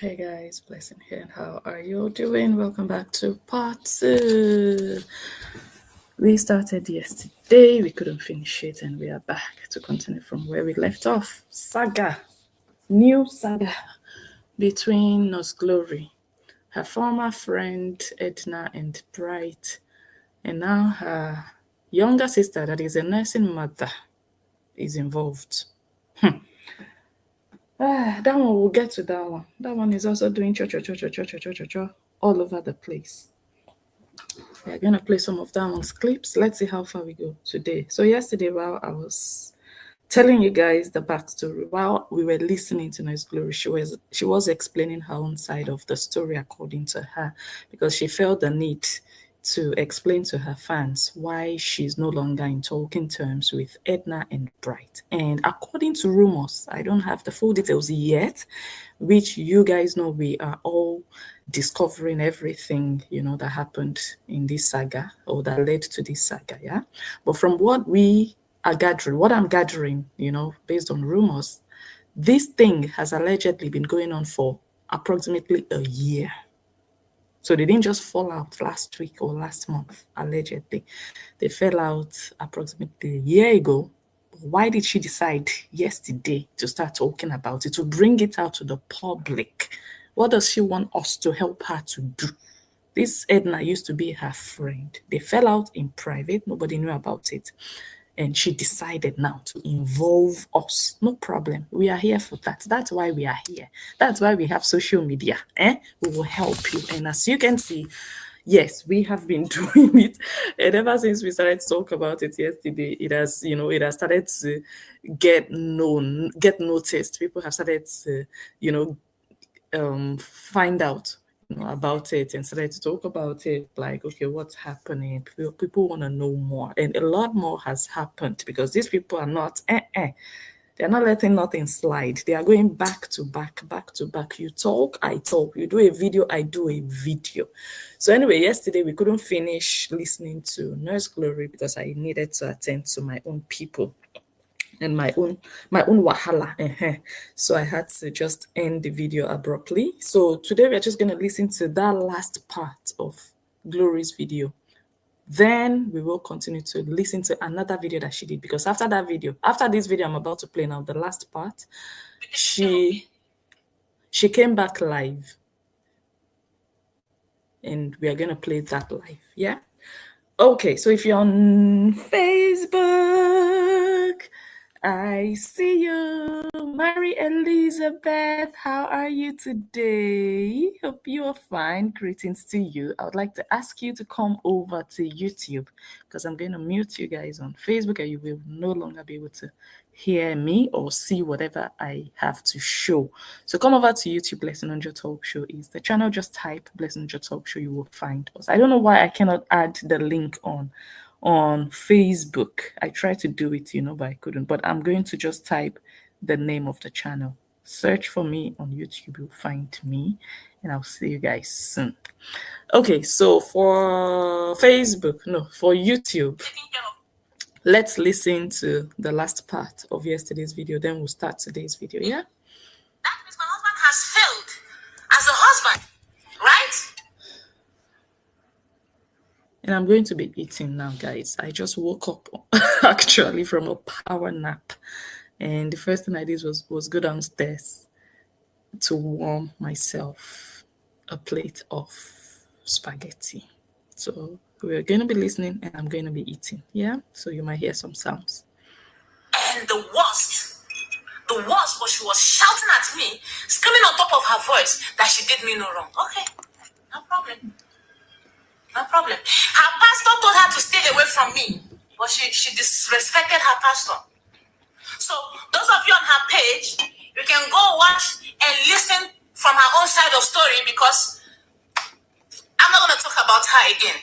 Hey guys, Blessing here. How are you doing? Welcome back to part 2. We started yesterday, we couldn't finish it, and we are back to continue from where we left off. Saga, new saga between Nurse Glory, her former friend Edna and Bright, and now her younger sister, that is a nursing mother, is involved. That one, we'll get to that one. That one is also doing cho all over the place. We're gonna play some of that one's clips. Let's see how far we go today. So yesterday, while I was telling you guys the backstory, while we were listening to Nice Glory, she was explaining her own side of the story according to her, because she felt the need to explain to her fans why she's no longer in talking terms with Edna and Bright. And according to rumors, I don't have the full details yet, which you guys know we are all discovering everything, that happened in this saga or that led to this saga, yeah? But from what we are gathering, what I'm gathering, based on rumors, this thing has allegedly been going on for approximately a year. So they didn't just fall out last week or last month, allegedly. They fell out approximately a year ago. Why did she decide yesterday to start talking about it, to bring it out to the public? What does she want us to help her to do? This Edna used to be her friend. They fell out in private. Nobody knew about it. And she decided now to involve us. No problem. We are here for that. That's why we are here. That's why we have social media. We will help you. And as you can see, yes, we have been doing it. And ever since we started to talk about it yesterday, it has started to get known, get noticed. People have started to, find out about it and started to talk about it, like, okay, what's happening? People want to know more, and a lot more has happened, because these people are not they're not letting nothing slide. They are going back to back, back to back. You talk, I talk. You do a video, I do a video. So anyway, yesterday we couldn't finish listening to Nurse Glory because I needed to attend to my own people and my own wahala. So I had to just end the video abruptly. So today we're just going to listen to that last part of Glory's video. Then we will continue to listen to another video that she did, because after this video I'm about to play now, the last part, she came back live, and we are going to play that live. Yeah. Okay, so if you're on Facebook, I see you. Mary Elizabeth, how are you today? Hope you are fine. Greetings to you. I would like to ask you to come over to YouTube, because I'm going to mute you guys on Facebook, and you will no longer be able to hear me or see whatever I have to show. So come over to YouTube. Blessing on Your Talk Show is the channel. Just type Blessing on Your Talk Show. You will find us. I don't know why I cannot add the link on Facebook. I tried to do it, but I couldn't. But I'm going to just type the name of the channel. Search for me on YouTube. You'll find me, and I'll see you guys soon. Okay, so for YouTube, let's listen to the last part of yesterday's video. Then we'll start today's video. Yeah. That means my husband has failed as a husband, right? And I'm going to be eating now, guys. I just woke up actually from a power nap. And the first thing I did was go downstairs to warm myself a plate of spaghetti. So we're going to be listening, and I'm going to be eating. Yeah? So you might hear some sounds. And the worst was she was shouting at me, screaming on top of her voice that she did me no wrong. Okay, no problem. No problem. Her pastor told her to stay away from me, but she disrespected her pastor. So those of you on her page, you can go watch and listen from her own side of story, because I'm not going to talk about her again.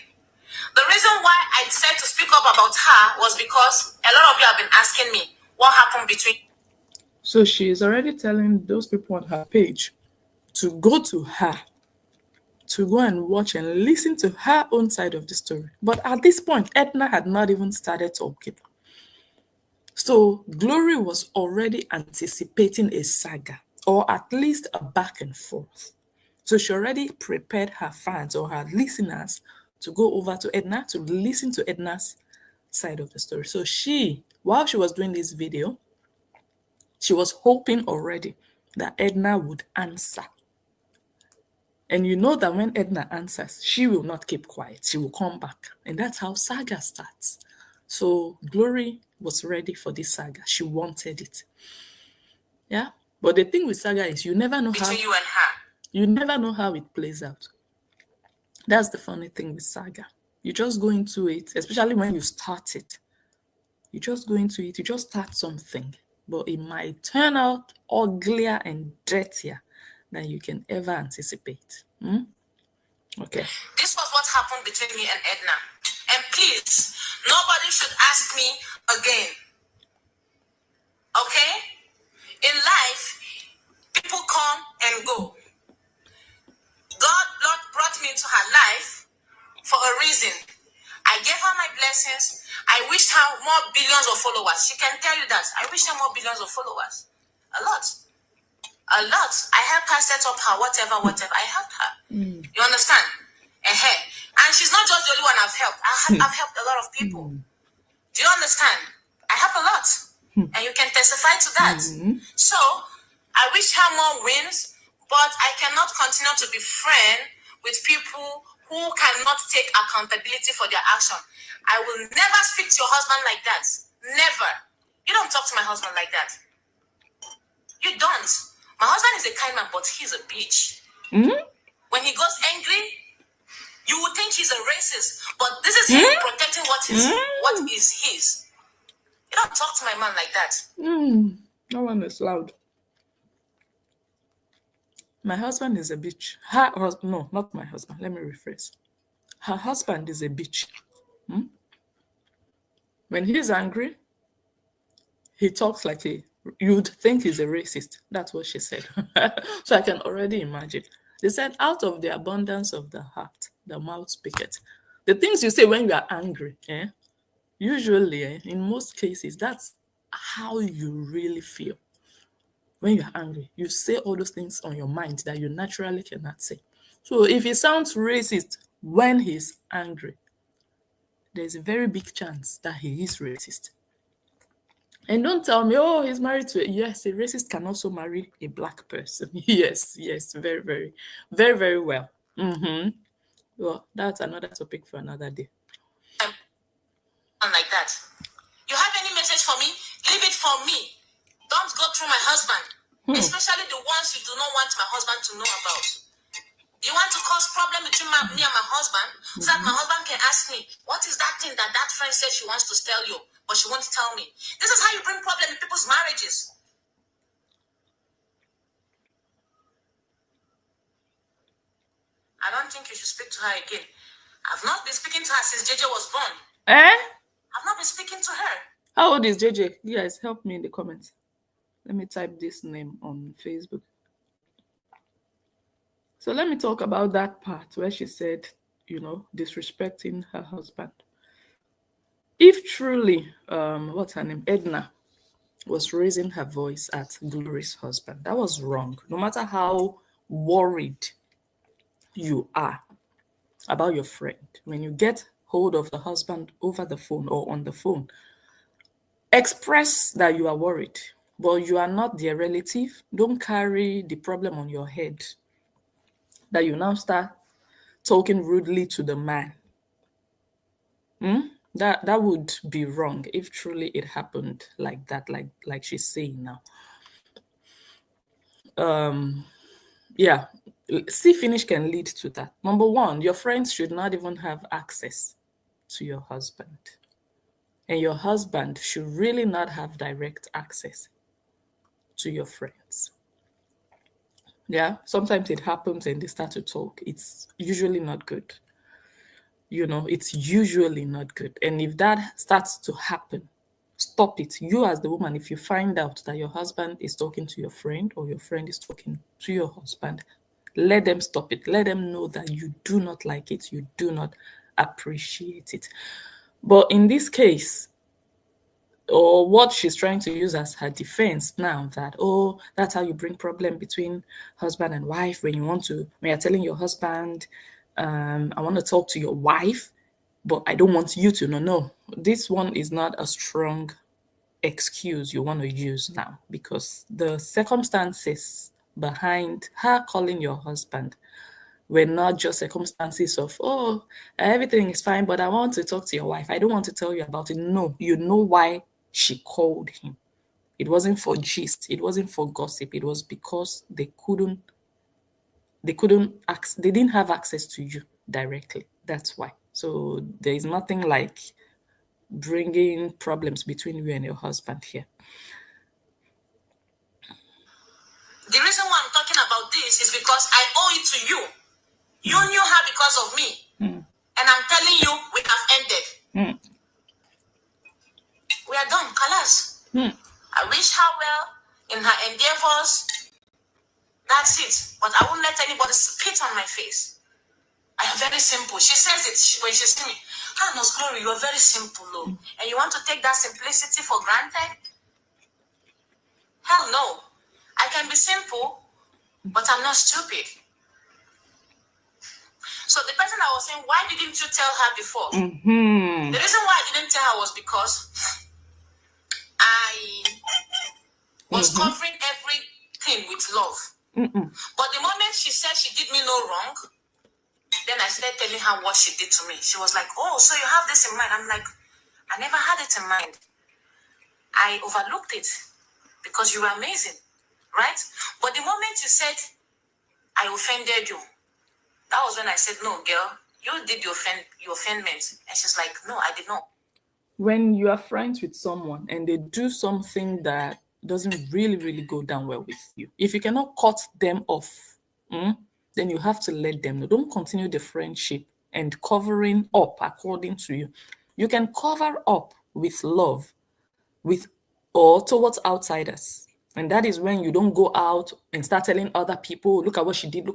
The reason why I decided to speak up about her was because a lot of you have been asking me what happened between. So she is already telling those people on her page to go to her, to go and watch and listen to her own side of the story. But at this point, Edna had not even started talking. So Glory was already anticipating a saga. or at least a back and forth. So she already prepared her fans or her listeners to go over to Edna to listen to Edna's side of the story. So while she was doing this video, she was hoping already that Edna would answer. And you know that when Edna answers, she will not keep quiet. She will come back. And that's how saga starts. So Glory was ready for this saga. She wanted it. Yeah. But the thing with saga is you never know between you and her. You never know how it plays out. That's the funny thing with saga. You just go into it, especially when you start it. You just go into it, you just start something, but it might turn out uglier and dirtier than you can ever anticipate. Okay. This was what happened between me and Edna. And please, nobody should ask me again. Okay? In life, people come and go. God brought me into her life for a reason. I gave her my blessings. I wished her more billions of followers. She can tell you that. I wish her more billions of followers. A lot. A lot. I helped her set up her whatever. I helped her. You understand? And she's not just the only one I've helped. I've helped a lot of people. Do you understand? I help a lot. And you can testify to that. So, I wish her more wins, but I cannot continue to be friend with people who cannot take accountability for their action. I will never speak to your husband like that. Never. You don't talk to my husband like that. You don't. My husband is a kind man, but he's a bitch. When he goes angry, you would think he's a racist, but this is him protecting what is his. You don't talk to my man like that. No one is loud. My husband is a bitch. No, not my husband. Let me rephrase. Her husband is a bitch. When he's angry, he talks like you'd think he's a racist. That's what she said. So I can already imagine. They said, out of the abundance of the heart, the mouth speaketh. The things you say when you are angry, usually, in most cases, that's how you really feel. When you're angry, you say all those things on your mind that you naturally cannot say. So if he sounds racist when he's angry, there's a very big chance that he is racist. And don't tell me, oh, he's married to yes, a racist can also marry a black person. Yes, very, very, very, very well. Well, that's another topic for another day. Like that. You have any message for me? Leave it for me. Don't go through my husband. Especially the ones you do not want my husband to know about. You want to cause problem between me and my husband so that my husband can ask me, what is that thing that friend said she wants to tell you, but she won't tell me? This is how you bring problem in people's marriages. I don't think you should speak to her again. I've not been speaking to her since JJ was born. I've not been speaking to her. How old is JJ? You guys help me in the comments. Let me type this name on Facebook. So let me talk about that part where she said, disrespecting her husband. If truly, what's her name, Edna, was raising her voice at Glory's husband, that was wrong. No matter how worried you are about your friend, when you get hold of the husband over the phone or on the phone, express that you are worried, but you are not their relative. Don't carry the problem on your head that you now start talking rudely to the man. That would be wrong if truly it happened like that, like she's saying now. Yeah, see finish can lead to that. Number one, your friends should not even have access to your husband. And your husband should really not have direct access to your friends. Yeah, sometimes it happens and they start to talk. It's usually not good. It's usually not good. And if that starts to happen, stop it. You as the woman, if you find out that your husband is talking to your friend or your friend is talking to your husband, let them stop it. Let them know that you do not like it. You do not appreciate it. But in this case, or what she's trying to use as her defense now, that, oh, that's how you bring problem between husband and wife, when you're telling your husband, I want to talk to your wife, but I don't want you to know. No, this one is not a strong excuse you want to use now, because the circumstances behind her calling your husband were not just circumstances of, oh, everything is fine, but I want to talk to your wife. I don't want to tell you about it. No, you know why she called him. It wasn't for gist. It wasn't for gossip. It was because they didn't have access to you directly. That's why. So there is nothing like bringing problems between you and your husband here. The reason why I'm talking about this is because I owe it to you. You knew her because of me. And I'm telling you, we have ended. We are done. Kalas. I wish her well in her endeavors. That's it. But I won't let anybody spit on my face. I am very simple. She says it when she sees me. Nurse Glory, you are very simple, though. And you want to take that simplicity for granted? Hell no. I can be simple, but I'm not stupid. So the person I was saying, why didn't you tell her before? The reason why I didn't tell her was because I was covering everything with love. But the moment she said she did me no wrong, then I started telling her what she did to me. She was like, oh, so you have this in mind? I'm like, I never had it in mind. I overlooked it because you were amazing, right? But the moment you said, I offended you, that was when I said, no, girl, you did your offendment. And she's like, no, I did not. When you are friends with someone and they do something that doesn't really go down well with you, if you cannot cut them off, then you have to let them know. Don't continue the friendship and covering up according to you. You can cover up with love, or towards outsiders. And that is when you don't go out and start telling other people, look at what she did,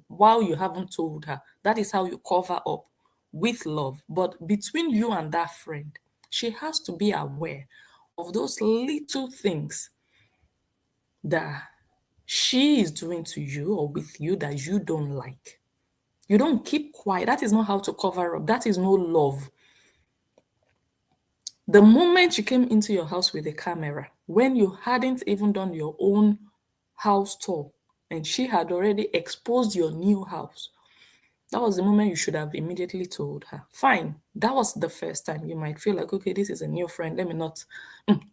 while you haven't told her. That is how you cover up, with love. But between you and that friend, she has to be aware of those little things that she is doing to you or with you that you don't like. You don't keep quiet. That is not how to cover up. That is no love. The moment you came into your house with a camera, when you hadn't even done your own house tour, and she had already exposed your new house, that was the moment you should have immediately told her. Fine, that was the first time. You might feel like, okay, this is a new friend. Let me not,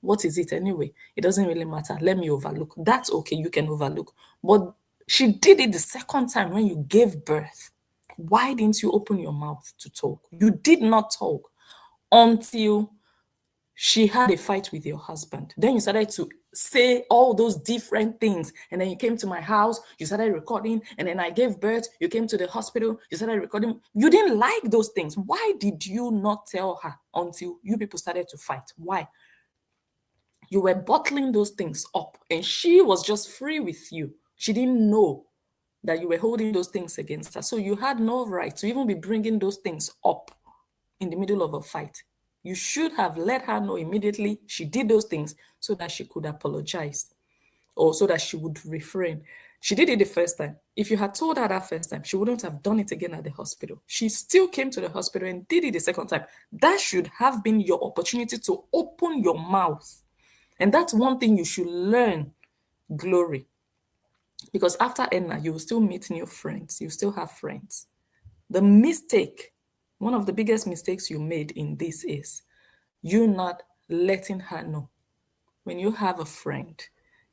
what is it anyway? It doesn't really matter. Let me overlook. That's okay, you can overlook. But she did it the second time when you gave birth. Why didn't you open your mouth to talk? You did not talk until she had a fight with your husband. Then you started to say all those different things. And then you came to my house, you started recording. And then I gave birth, you came to the hospital, you started recording. You didn't like those things. Why did you not tell her until you people started to fight? Why? You were bottling those things up, and she was just free with you. She didn't know that you were holding those things against her. So you had no right to even be bringing those things up in the middle of a fight. You should have let her know immediately she did those things so that she could apologize, or so that she would refrain. She did it the first time. If you had told her that first time, she wouldn't have done it again at the hospital. She still came to the hospital and did it the second time. That should have been your opportunity to open your mouth. And that's one thing you should learn, Glory. Because after Edna, you will still meet new friends. You still have friends. The mistake, one of the biggest mistakes you made in this is you not letting her know. When you have a friend,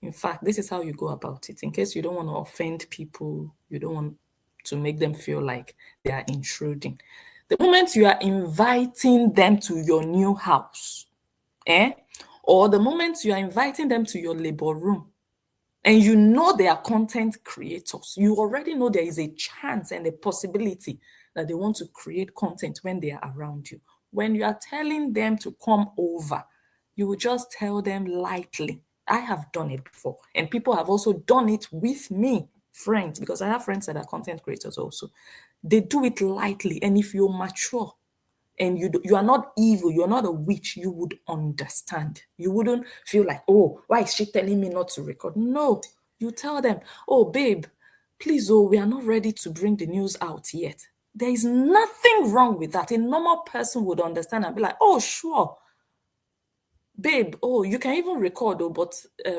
in fact, this is how you go about it. In case you don't want to offend people, you don't want to make them feel like they are intruding. The moment you are inviting them to your new house, or the moment you are inviting them to your labor room, and you know they are content creators, you already know there is a chance and a possibility that they want to create content when they are around you. When you are telling them to come over, you will just tell them lightly. I have done it before, and people have also done it with me, friends, because I have friends that are content creators also. They do it lightly, and if you're mature and you are not evil, you're not a witch, you would understand. You wouldn't feel like, oh, why is she telling me not to record? No, you tell them, oh, babe, please, oh, we are not ready to bring the news out yet. There is nothing wrong with that. A normal person would understand and be like, oh, sure, babe, oh, you can even record, oh, but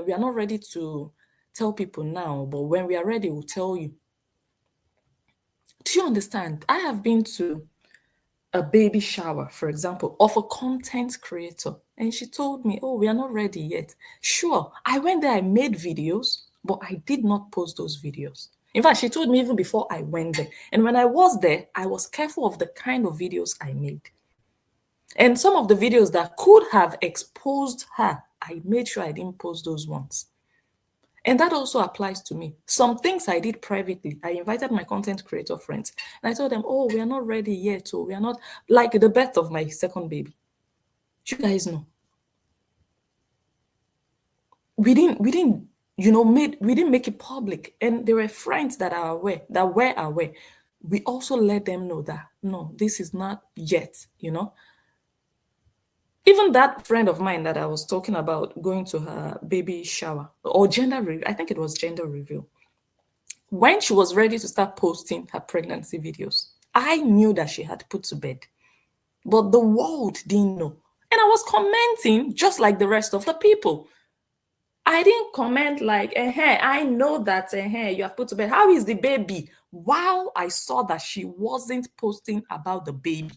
we are not ready to tell people now, but when we are ready, we'll tell you. Do you understand? I have been to a baby shower, for example, of a content creator, and she told me, oh, we are not ready yet. Sure, I went there, I made videos, but I did not post those videos. In fact, she told me even before I went there. And when I was there, I was careful of the kind of videos I made. And some of the videos that could have exposed her, I made sure I didn't post those ones. And that also applies to me. Some things I did privately, I invited my content creator friends and I told them, oh, we are not ready yet. So we are not, like the birth of my second baby. You guys know. We didn't, we didn't make it public. And there were friends that were aware. We also let them know that, no, this is not yet, Even that friend of mine that I was talking about going to her baby shower or gender reveal, I think it was gender reveal. When she was ready to start posting her pregnancy videos, I knew that she had put to bed, but the world didn't know. And I was commenting just like the rest of the people. I didn't comment like, I know that you have put to bed. How is the baby? While I saw that she wasn't posting about the baby.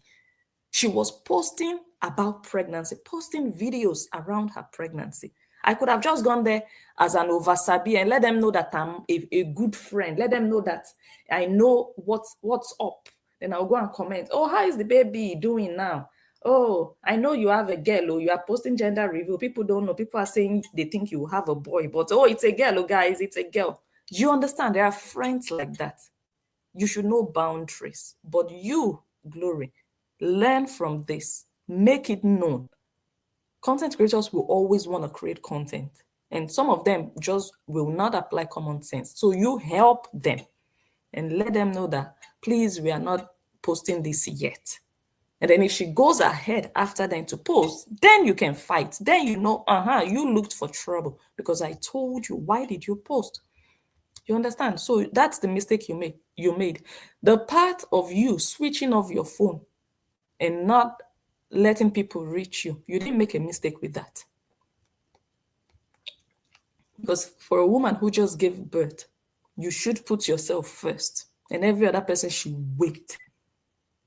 She was posting about pregnancy, posting videos around her pregnancy. I could have just gone there as an oversabi and let them know that I'm a good friend. Let them know that I know what's up. Then I'll go and comment, oh, how is the baby doing now? Oh, I know you have a girl. Oh, you are posting gender reveal. People don't know. People are saying they think you have a boy, but oh, it's a girl. Oh, guys, it's a girl. You understand? There are friends like that. You should know boundaries. But you, Glory, learn from this. Make it known. Content creators will always want to create content, and some of them just will not apply common sense. So you help them and let them know that, please, we are not posting this yet. And then if she goes ahead after them to post, then you can fight. Then you know, you looked for trouble because I told you. Why did you post? You understand? So that's the mistake you made. The part of you switching off your phone and not letting people reach you, you didn't make a mistake with that. Because for a woman who just gave birth, you should put yourself first, and every other person should wait.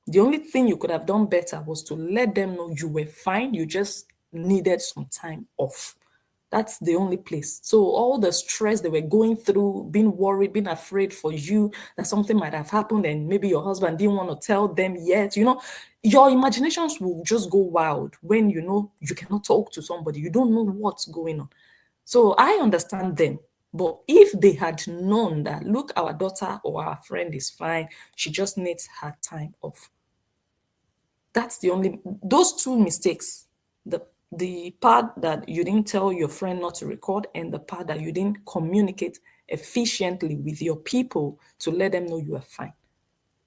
The only thing you could have done better was to let them know you were fine, you just needed some time off. That's the only place. So all the stress they were going through, being worried, being afraid for you, that something might have happened and maybe your husband didn't want to tell them yet, your imaginations will just go wild when you cannot talk to somebody. You don't know what's going on. So I understand them. But if they had known that, look, our daughter or our friend is fine, she just needs her time off. That's those two mistakes, the part that you didn't tell your friend not to record and the part that you didn't communicate efficiently with your people to let them know you are fine.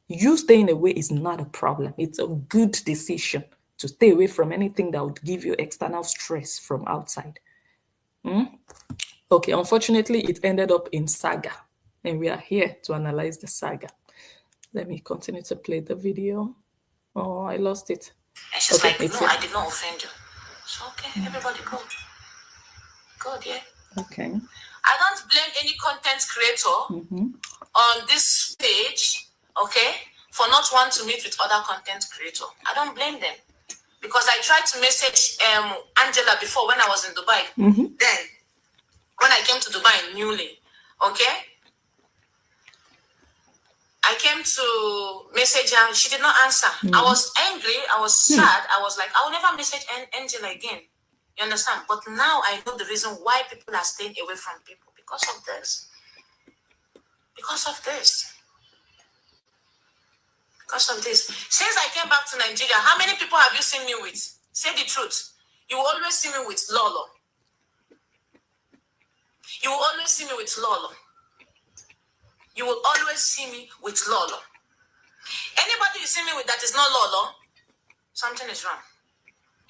You staying away is not a problem. It's a good decision to stay away from anything that would give you external stress from outside. Okay, unfortunately, it ended up in saga, and we are here to analyze the saga. Let me continue to play the video. Oh, I lost it. And she's like, no, I did not offend you. So, okay, everybody go. Go, yeah. Okay. I don't blame any content creator on this page, okay, for not wanting to meet with other content creators. I don't blame them. Because I tried to message Angela before when I was in Dubai. Then, when I came to Dubai newly, okay, I came to message her. She did not answer. I was angry. I was sad. I was like, I will never message Angela again. You understand? But now I know the reason why people are staying away from people. Because of this. Because of this. Because of this. Since I came back to Nigeria, how many people have you seen me with? Say the truth. You will always see me with Lolo. You will always see me with Lolo. You will always see me with Lolo. Anybody you see me with that is not Lolo, something is wrong.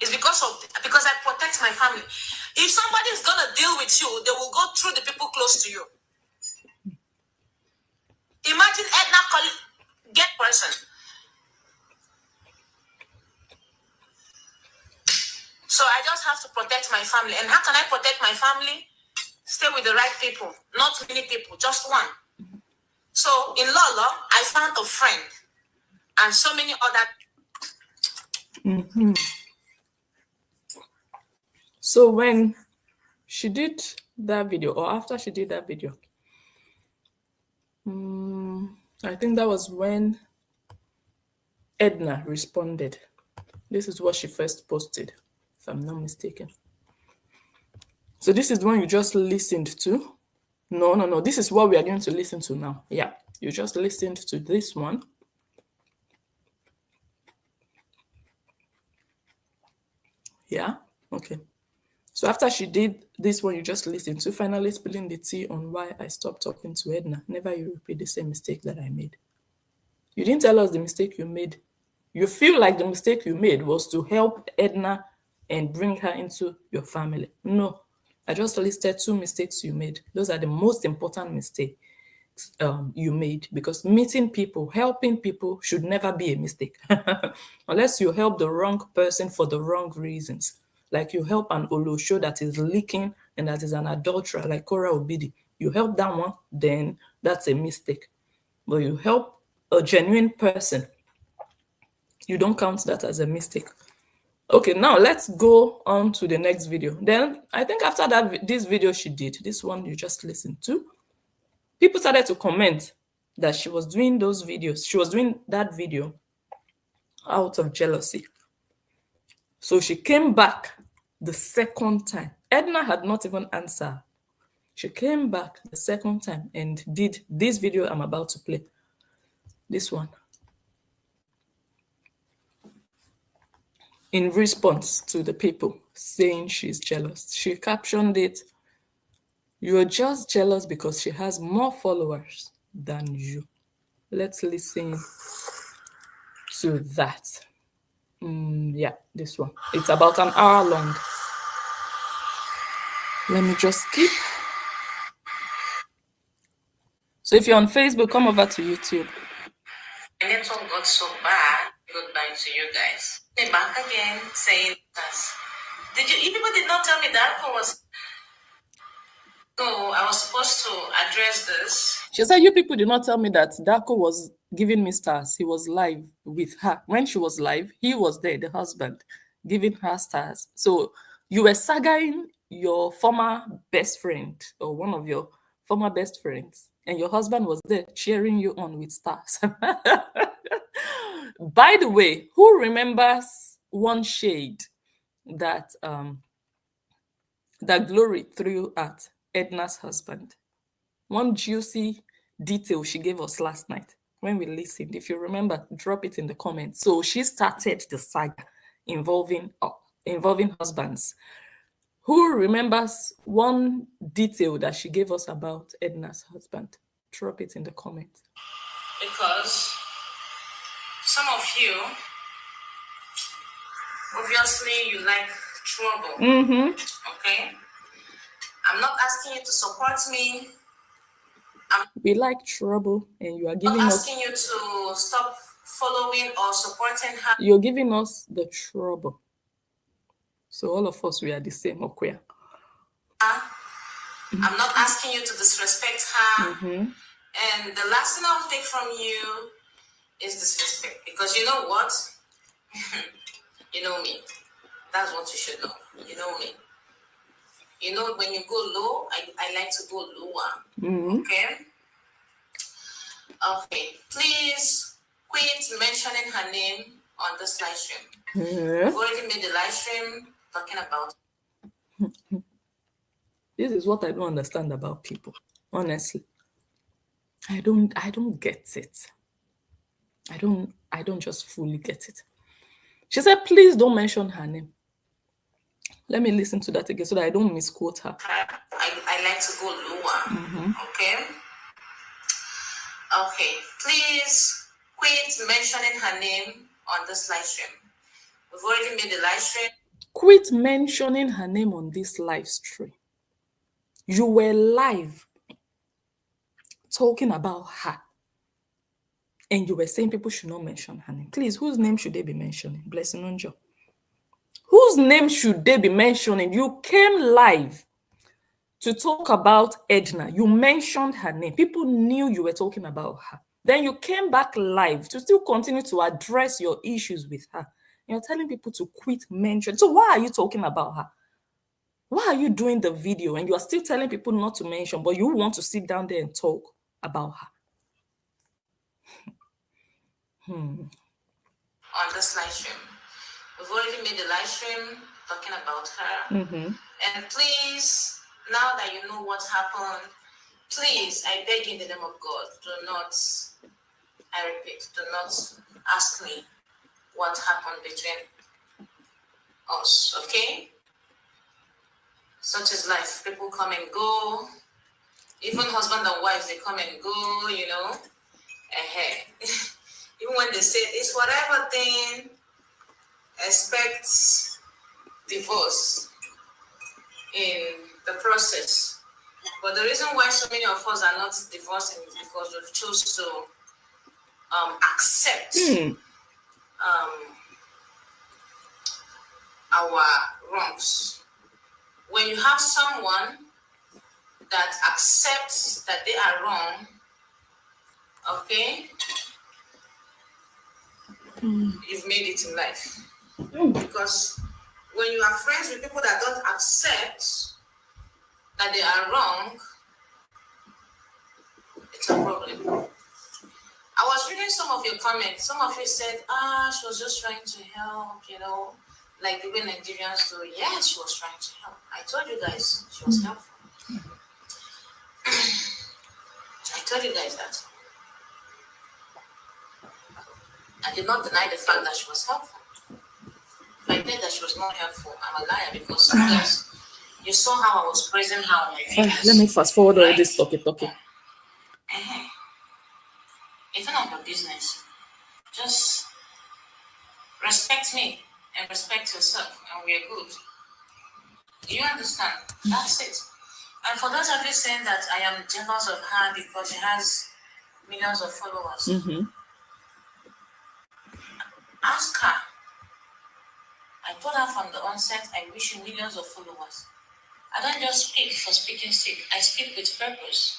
It's because I protect my family. If somebody is gonna deal with you, they will go through the people close to you. Imagine Edna get person. So I just have to protect my family. And how can I protect my family? Stay with the right people, not many people, just one. So in Lolo, I found a friend and so many other. So when she did that video, or after she did that video, I think that was when Edna responded. This is what she first posted, if I'm not mistaken. So this is the one you just listened to. No. This is what we are going to listen to now. Yeah, you just listened to this one. Yeah, okay. So after she did this one you just listened to, finally spilling the tea on why I stopped talking to Edna. Never you repeat the same mistake that I made. You didn't tell us the mistake you made. You feel like the mistake you made was to help Edna and bring her into your family. No, I just listed 2 mistakes you made. Those are the most important mistakes you made, because meeting people, helping people should never be a mistake. Unless you help the wrong person for the wrong reasons. Like you help an Olosho that is leaking and that is an adulterer, like Cora Obidi. You help that one, then that's a mistake. But you help a genuine person, you don't count that as a mistake. Okay, now let's go on to the next video. Then I think after that, this video she did, this one you just listened to, people started to comment that she was doing those videos. She was doing that video out of jealousy. So she came back the second time. Edna had not even answered. She came back the second time and did this video I'm about to play. This one. In response to the people saying she's jealous. She captioned it, "You're just jealous because she has more followers than you." Let's listen to that. Yeah, this one. It's about an hour long. Let me just skip. So if you're on Facebook, come over to YouTube. My network got so bad. Goodbye to you guys. They're back again saying that. You people did not tell me that was. So I was supposed to address this. She said, "You people did not tell me that Darko was giving me stars. He was live with her. When she was live, he was there, the husband, giving her stars. So you were sagaing your former best friend or one of your former best friends, and your husband was there cheering you on with stars." By the way, who remembers one shade that that Glory threw at Edna's husband? One juicy detail she gave us last night when we listened. If you remember, drop it in the comments. So she started the saga involving husbands. Who remembers one detail that she gave us about Edna's husband? Drop it in the comments. Because some of you, obviously, you like trouble. Okay? I'm not asking you to support me. We like trouble, and you are giving us. us. I'm asking you to stop following or supporting her. You're giving us the trouble. So all of us, we are the same, okay? I'm not asking you to disrespect her. And the last thing I'll take from you is disrespect. Because you know what? You know me. That's what you should know. You know me. You know, when you go low, I like to go lower. Okay? Okay. Please quit mentioning her name on this live stream. We've already made the live stream talking about. This is what I don't understand about people. Honestly. I don't get it. I don't just fully get it. She said, "Please don't mention her name." Let me listen to that again so that I don't misquote her. I like to go lower. Okay? Okay. Please quit mentioning her name on this live stream. We've already made the live stream. Quit mentioning her name on this live stream. You were live talking about her. And you were saying people should not mention her name. Please, whose name should they be mentioning? Blessing Unjo. Whose name should they be mentioning? You came live to talk about Edna. You mentioned her name. People knew you were talking about her. Then you came back live to still continue to address your issues with her. You're telling people to quit mentioning. So why are you talking about her? Why are you doing the video and you are still telling people not to mention, but you want to sit down there and talk about her? On this live stream. We've already made the live stream talking about her. And please, now that you know what happened, please, I beg in the name of God, do not, I repeat, do not ask me what happened between us, okay? Such is life. People come and go. Even husband and wives, they come and go, you know. Even when they say it's whatever thing, expect divorce in the process. But the reason why so many of us are not divorcing is because we've chosen to accept our wrongs. When you have someone that accepts that they are wrong, okay, you've made it in life. Because when you are friends with people that don't accept that they are wrong, it's a problem. I was reading some of your comments. Some of you said, she was just trying to help, you know, like the way Nigerians do. Yes, she was trying to help. I told you guys she was helpful. I told you guys that. I did not deny the fact that she was helpful. If I think that she was not helpful, I'm a liar, because yes, you saw how I was praising her on my videos. Let me fast forward all this talking. It's none of your business. Just respect me and respect yourself, and we're good. Do you understand? That's it. And for those of you saying that I am jealous of her because she has millions of followers, ask her. I told her from the onset, I wish you millions of followers. I don't just speak for speaking sake. I speak with purpose.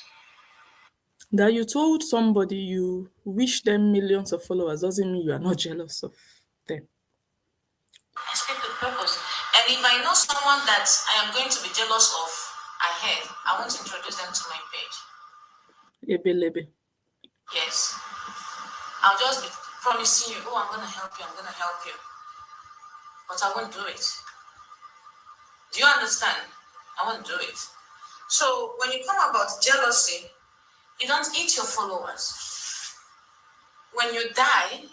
That you told somebody you wish them millions of followers doesn't mean you are not jealous of them. I speak with purpose. And if I know someone that I am going to be jealous of ahead, I want to introduce them to my page. Lebe. Yes. I'll just be promising you, I'm going to help you, But I won't do it. Do you understand? I won't do it. So when you come about jealousy, you don't eat your followers. When you die,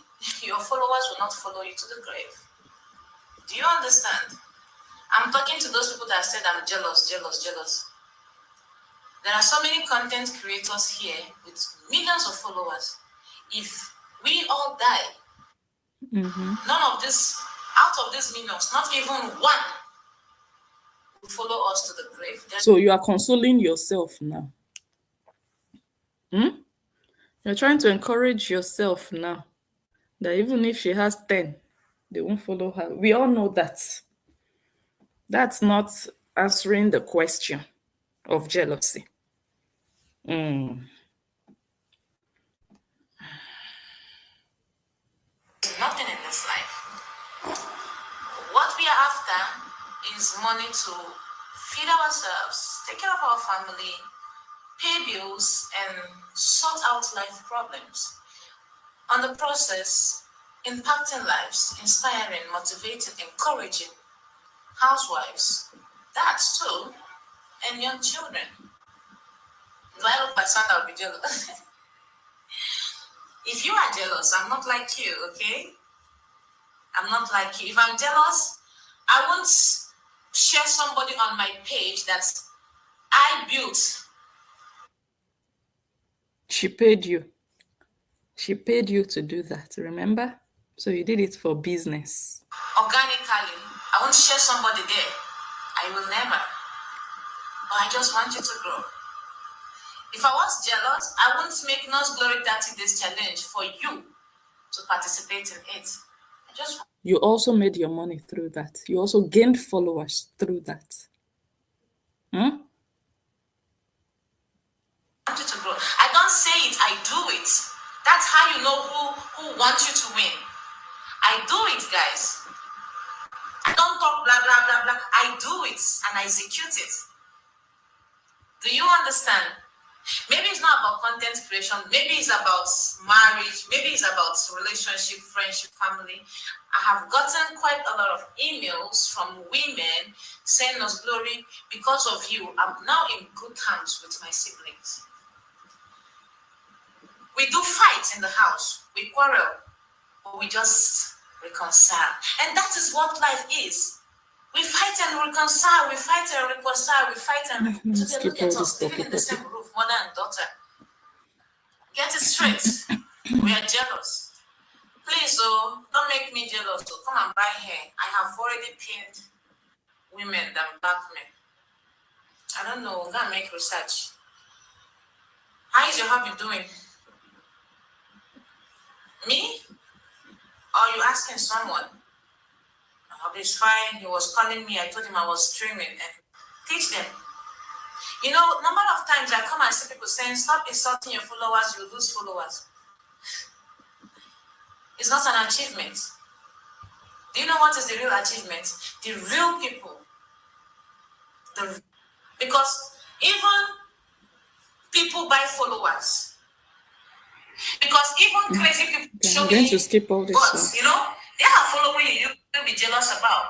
your followers will not follow you to the grave. Do you understand? I'm talking to those people that said I'm jealous. There are so many content creators here with millions of followers. If we all die, none of this, out of these millions, not even one will follow us to the grave. So you are consoling yourself now. You're trying to encourage yourself now that even if she has 10, they won't follow her. We all know that. That's not answering the question of jealousy. Nothing in this life. What we are after is money to feed ourselves, take care of our family, pay bills, and sort out life problems. On the process, impacting lives, inspiring, motivating, encouraging housewives, dads too, and young children. Do I look like someone that will be jealous? If you are jealous, I'm not like you, okay? I'm not like you. If I'm jealous, I won't share somebody on my page that I built. She paid you. She paid you to do that, remember? So you did it for business. Organically, I won't share somebody there. I will never. But I just want you to grow. If I was jealous, I wouldn't make Nurse Glory 30 Days Challenge for you to participate in it. I just You also made your money through that. You also gained followers through that. Hmm? want you to grow. I don't say it, I do it. That's how you know who wants you to win. I do it, guys. I don't talk blah blah blah blah. I do it and I execute it. Do you understand? Maybe it's not about content creation. Maybe it's about marriage. Maybe it's about relationship, friendship, family. I have gotten quite a lot of emails from women saying us, Glory, because of you, I'm now in good terms with my siblings. We do fight in the house. We quarrel, but we just reconcile. And that is what life is. We fight and reconcile. We fight and reconcile. We fight and today look at us living in the same roof, mother and daughter. Get it straight. We are jealous. Please, oh, don't make me jealous. Oh, come and buy hair. I have already pinned women than black men. I don't know. Go and make research. How is your hubby doing? Me? Or are you asking someone? My hubby's fine. He was calling me. I told him I was streaming. And teach them. You know, number of times I come and see people saying, stop insulting your followers, you lose followers. It's not an achievement. Do you know what is the real achievement? The real people. Because even people buy followers. Because even crazy people show I'm going me to skip all this bots, you know, they are following you will be jealous about.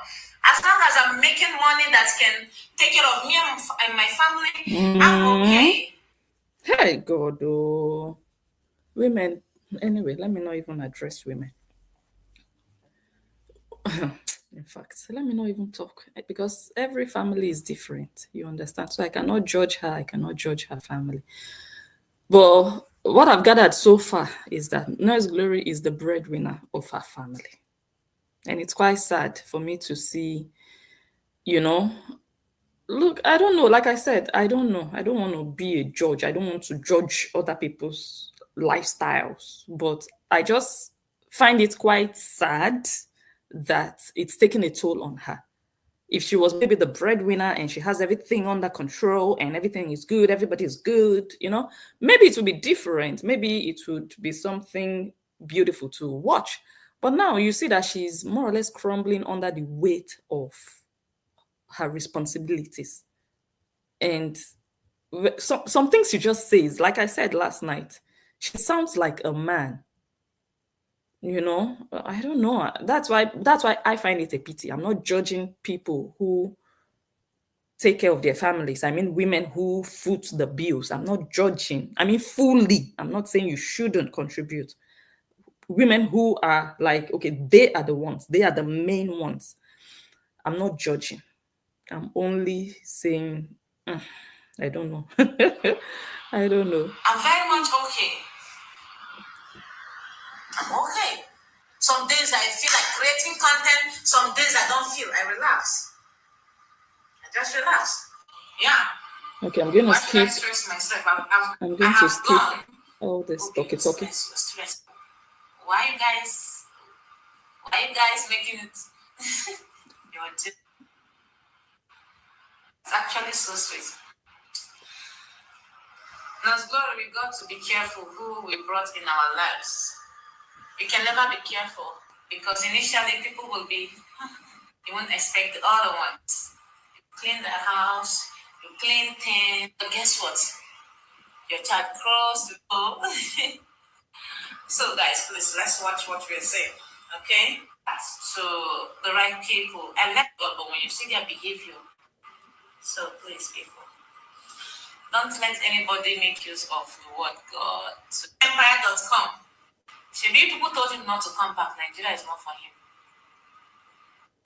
As long as I'm making money that can take care of me and my family, I'm okay. Hey God, oh. Women, anyway, let me not even address women. In fact, let me not even talk because every family is different. You understand? So I cannot judge her. I cannot judge her family. But what I've gathered so far is that Nurse Glory is the breadwinner of her family. And it's quite sad for me to see, you know, look, I don't know. Like I said, I don't know. I don't want to be a judge. I don't want to judge other people's lifestyles. But I just find it quite sad that it's taking a toll on her. If she was maybe the breadwinner and she has everything under control and everything is good, everybody is good, maybe it would be different. Maybe it would be something beautiful to watch. But now you see that she's more or less crumbling under the weight of her responsibilities. And some things she just says, like I said last night, she sounds like a man. I don't know. That's why I find it a pity. I'm not judging people who take care of their families. I mean, women who foot the bills. I'm not judging. I mean, fully. I'm not saying you shouldn't contribute. Women who are like, okay, they are the ones. They are the main ones. I'm not judging. I'm only saying, I don't know. I don't know. I'm very much okay. I'm okay. Some days I feel like creating content. Some days I don't feel. I relax. I just relax. Yeah. Okay, I'm going to Why skip. should I stress myself? I'm going to skip gone. all this Okay, talking. stress. Why you guys making it? It's actually so sweet. Nurse Glory, we got to be careful who we brought in our lives. We can never be careful because initially people will be, you won't expect the other ones. You clean the house, you clean things, but guess what? Your child crossed the door. So guys, please, let's watch what we're saying, okay? So the right people, and let God, but when you see their behavior, so please, people, don't let anybody make use of the word God. So empire.com. Maybe people told him not to come back. Nigeria is not for him.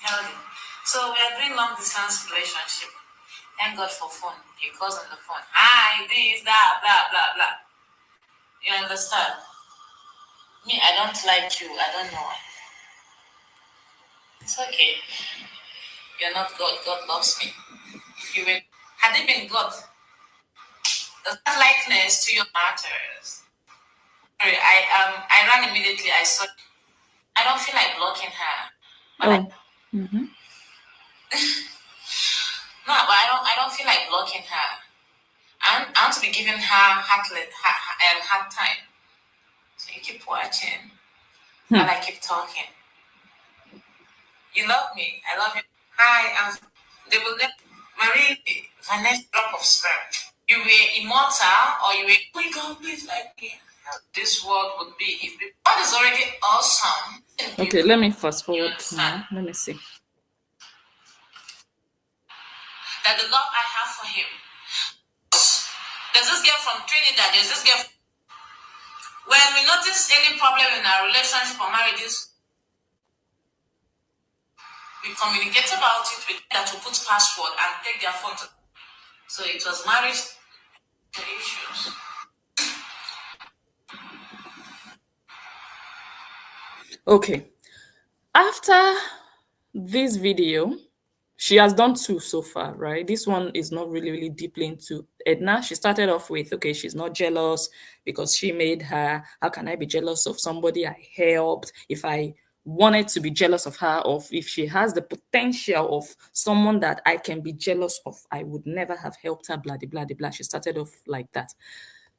Healthy. So we are doing long distance relationship. Thank God for phone. He calls on the phone. Hi, this, that, blah, blah, blah. You understand? Me, I don't like you. I don't know. It's okay. You're not God. God loves me. You were. Had it been God, the likeness to your matters. Sorry, I ran immediately. I saw. I don't feel like blocking her, but Oh. Mm-hmm. no, but I don't feel like blocking her. I want to be giving her hard time. So you keep watching while I keep talking. You love me. I love you. Hi, they will let Marie Vanessa drop of sperm. You were immortal, or you were. Oh my God, please like me. This world would be if God is already awesome. Okay, let me fast You forward understand now. Let me see. that the love I have for him. There's this girl from Trinidad. There's this girl. When we notice any problem in our relationship or marriages, we communicate about it with that to put password and take their phone. So it was marriage issues. Okay. After this video, she has done two so far, right? This one is not really deeply into Edna. She started off with, okay, she's not jealous because she made her. How can I be jealous of somebody I helped? If I wanted to be jealous of her, or if she has the potential of someone that I can be jealous of, I would never have helped her, blah, blah, blah, blah. She started off like that.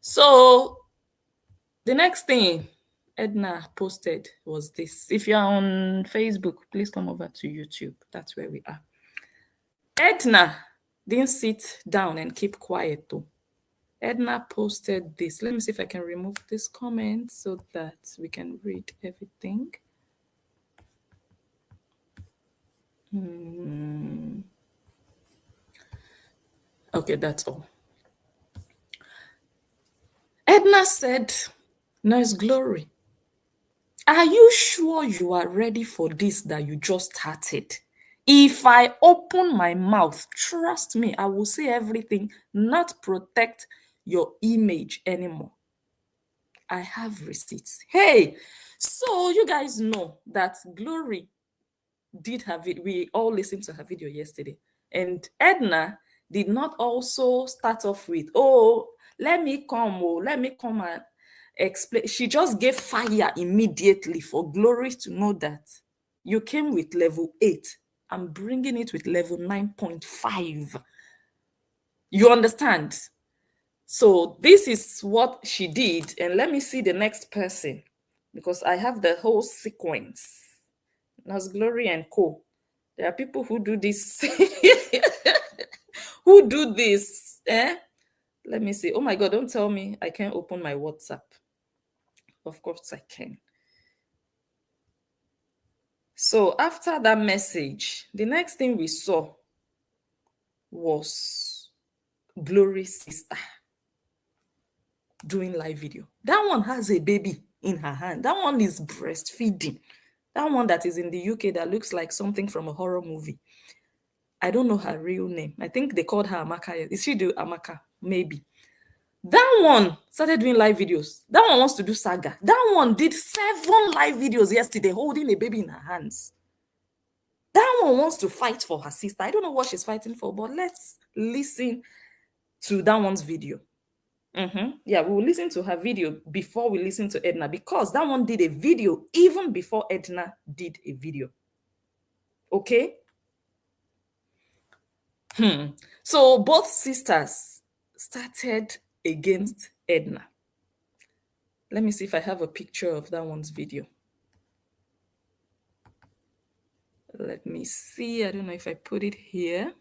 So the next thing Edna posted was this. If you're on Facebook, please come over to YouTube. That's where we are. Edna didn't sit down and keep quiet though. Edna posted this. Let me see if I can remove this comment so that we can read everything. Okay, that's all. Edna said, Nurse Glory, are you sure you are ready for this that you just started? If I open my mouth, trust me, I will say everything, not protect your image anymore. I have receipts. Hey, so you guys know that Glory did have it. We all listened to her video yesterday. And Edna did not also start off with, oh, let me come and explain. She just gave fire immediately for Glory to know that you came with level 8. I'm bringing it with level 9.5. You understand? So this is what she did. And let me see the next person because I have the whole sequence. Nurse Glory and Co. There are people who do this. Who do this? Eh? Let me see. Oh my God, don't tell me I can't open my WhatsApp. Of course I can. So after that message, the next thing we saw was Glory's sister doing live video. That one has a baby in her hand. That one is breastfeeding. That one that is in the UK that looks like something from a horror movie. I don't know her real name. I think they called her Amaka. Is she do Amaka? Maybe. That one started doing live videos. That one wants to do saga. That one did 7 live videos yesterday holding a baby in her hands. That one wants to fight for her sister. I don't know what she's fighting for, but let's listen to that one's video. Yeah, we will listen to her video before we listen to Edna because that one did a video even before Edna did a video. Okay? So both sisters started against Edna. Let me see if I have a picture of that one's video. Let me see. I don't know if I put it here.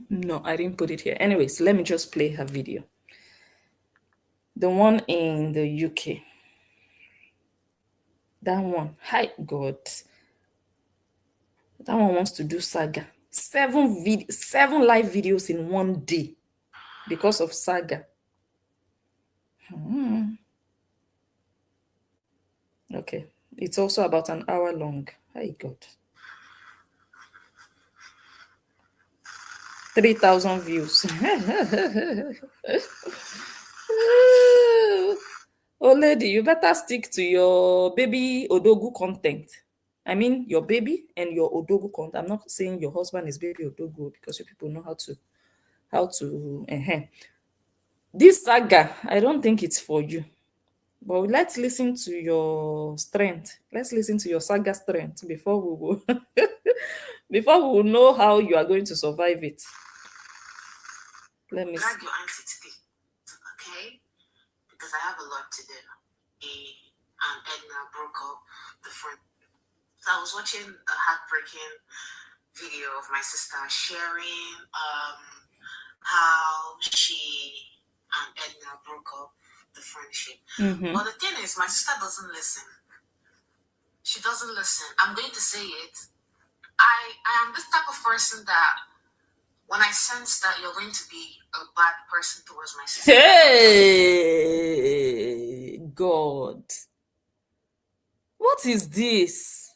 No, I didn't put it here. Anyways, let me just play her video. The one in the UK. That one. Hi, God. That one wants to do saga. 7 live videos in one day because of saga. Okay. It's also about an hour long. Hi, God. 3,000 views. Oh, lady, you better stick to your baby Odogu content. I mean, your baby and your Odogu content. I'm not saying your husband is baby Odogu because you people know how to. This saga, I don't think it's for you. But let's listen to your strength. Let's listen to your saga strength before we will before we will know how you are going to survive it. Let me drag your auntie today, okay? Because I have a lot to do. And Edna broke up the friend. So I was watching a heartbreaking video of my sister sharing how she and Edna broke up the friendship. But the thing is, my sister doesn't listen. She doesn't listen. I'm going to say it. I am this type of person that when I sense that you're going to be a bad person towards my sister. Hey, God. What is this?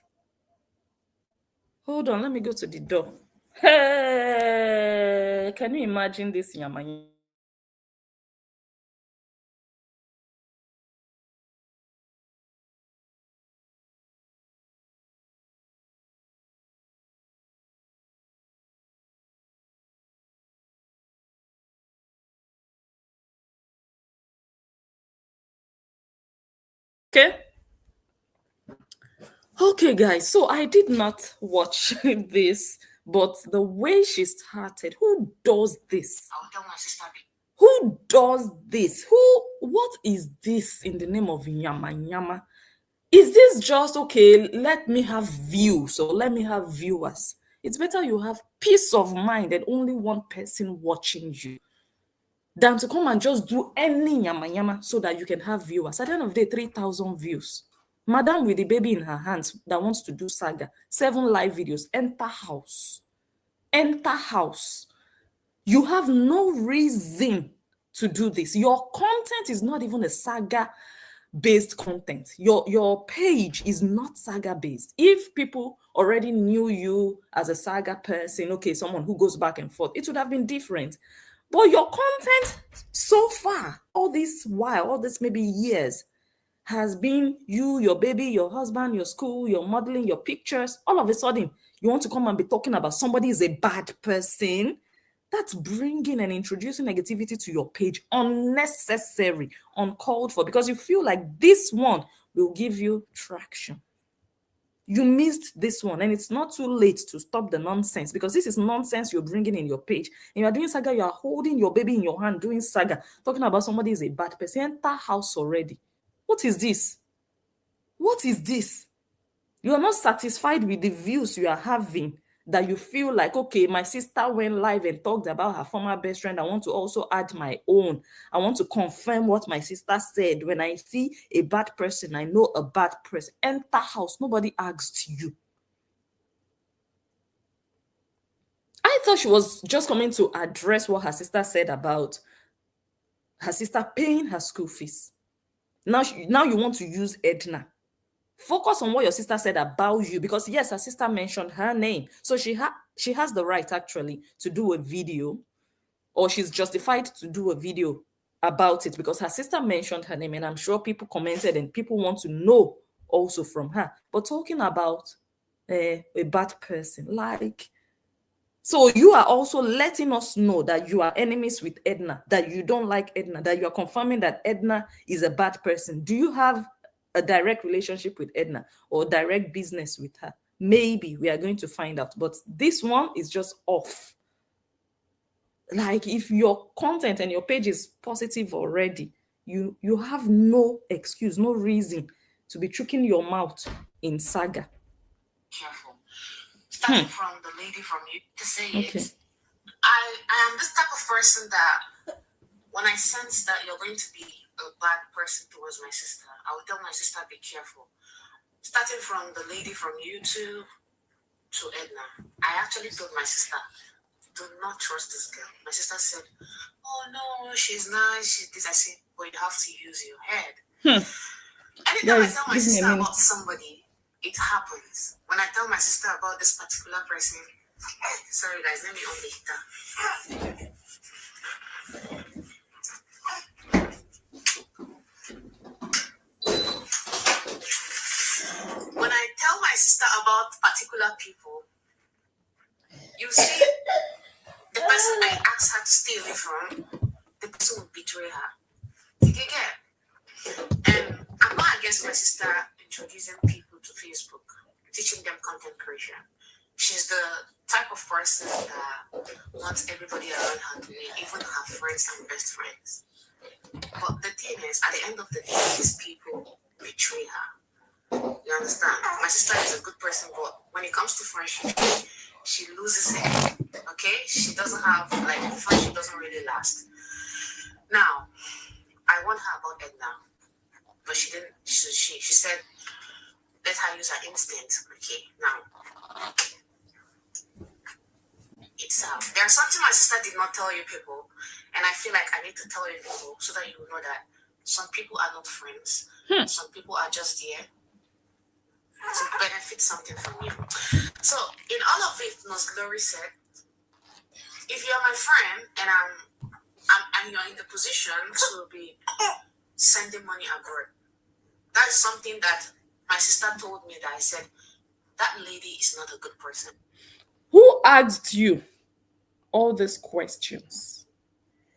Hold on, let me go to the door. Hey, can you imagine this, Yama? Okay. Okay, guys. So I did not watch this, but the way she started, who does this? I'll tell my sister. Who does this? What is this in the name of Yama Yama? Is this just okay? Let me have views or let me have viewers. It's better you have peace of mind and only one person watching you than to come and just do any yama yama so that you can have viewers. At the end of the day, 3,000 views. Madam with the baby in her hands that wants to do saga, 7 live videos, enter house. Enter house. You have no reason to do this. Your content is not even a saga based content. Your page is not saga based. If people already knew you as a saga person, okay, someone who goes back and forth, it would have been different. But your content so far, all this while, all this maybe years, has been you, your baby, your husband, your school, your modeling, your pictures. All of a sudden, you want to come and be talking about somebody is a bad person. That's bringing and introducing negativity to your page, unnecessary, uncalled for, because you feel like this one will give you traction. You missed this one, and it's not too late to stop the nonsense, because this is nonsense you're bringing in your page. And you're doing saga, you are holding your baby in your hand, doing saga, talking about somebody is a bad person. Enter house already. What is this? What is this? You are not satisfied with the views you are having, that you feel like, okay, my sister went live and talked about her former best friend. I want to also add my own. I want to confirm what my sister said. When I see a bad person, I know a bad person. Enter house. Nobody asked you. I thought she was just coming to address what her sister said about her sister paying her school fees. Now you want to use Edna. Focus on what your sister said about you, because yes, her sister mentioned her name, so she has the right actually to do a video, or she's justified to do a video about it, because her sister mentioned her name, and I'm sure people commented and people want to know also from her. But talking about a bad person, like, so you are also letting us know that you are enemies with Edna, that you don't like Edna, that you are confirming that Edna is a bad person. Do you have a direct relationship with Edna or direct business with her? Maybe we are going to find out, but this one is just off. Like, if your content and your page is positive already, you have no excuse, no reason to be tricking your mouth in saga. Careful. Starting from the lady from you to say Okay. it. I am this type of person that when I sense that you're going to be a bad person towards my sister, I will tell my sister, be careful. Starting from the lady from YouTube to Edna, I actually told my sister, do not trust this girl. My sister said, oh no, she's nice, she's this. I said, but you have to use your head. Anytime I tell my sister about somebody, it happens. When I tell my sister about this particular person, Sorry guys, let me on the heater. When I tell my sister about particular people, you see, the person I asked her to stay away from, the person will betray her. Did you get? And I'm not against my sister introducing people to Facebook, teaching them content creation. She's the type of person that wants everybody around her to be, even her friends and best friends. But the thing is, at the end of the day, these people betray her. You understand? My sister is a good person, but when it comes to friendship, she loses it. Okay? She doesn't have, like, friendship doesn't really last. Now, I warned her about Edna, but she didn't. She said, let her use her instinct. Okay, now, it's there's something my sister did not tell you people, and I feel like I need to tell you people so that you will know that some people are not friends. Some people are just here to benefit something from you. So in all of it, Nurse Glory said, if you're my friend and you're in the position to be sending money abroad, that's something that my sister told me, that I said, that lady is not a good person. Who asked you all these questions?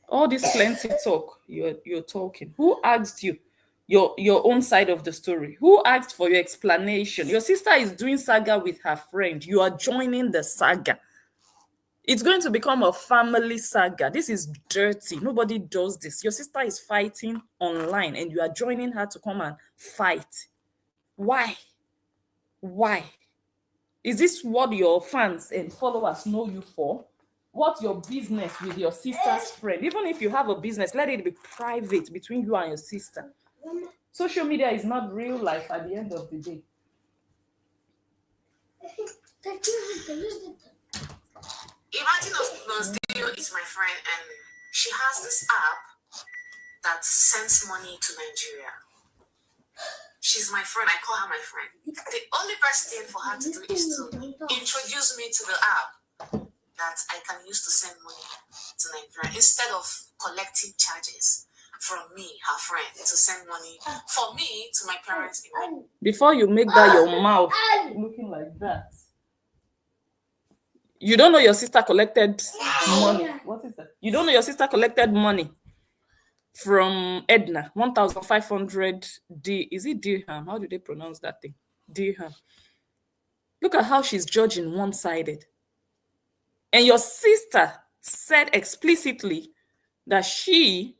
All this plenty talk you're talking. Who asked you your own side of the story? Who asked for your explanation? Your sister is doing saga with her friend. You are joining the saga. It's going to become a family saga. This is dirty. Nobody does this. Your sister is fighting online and you are joining her to come and fight. Why? Why? Is this what your fans and followers know you for? What's your business with your sister's friend? Even if you have a business, let it be private between you and your sister. Social media is not real life at the end of the day. Imagine Nosdeo is my friend and she has this app that sends money to Nigeria. She's my friend. I call her my friend. The only best thing for her to do is to introduce me to the app that I can use to send money to Nigeria instead of collecting charges from me, her friend, to send money for me to my parents. Before you make that your mouth looking like that, you don't know your sister collected money. What is that? You don't know your sister collected money from Edna, 1,500 D. Is it dirham? How do they pronounce that thing? Dirham. Look at how she's judging one-sided. And your sister said explicitly that she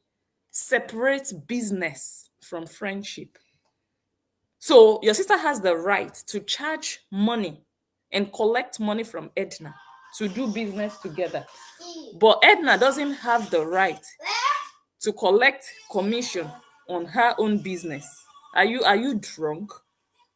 separates business from friendship. So your sister has the right to charge money and collect money from Edna to do business together. But Edna doesn't have the right to collect commission on her own business. Are you drunk?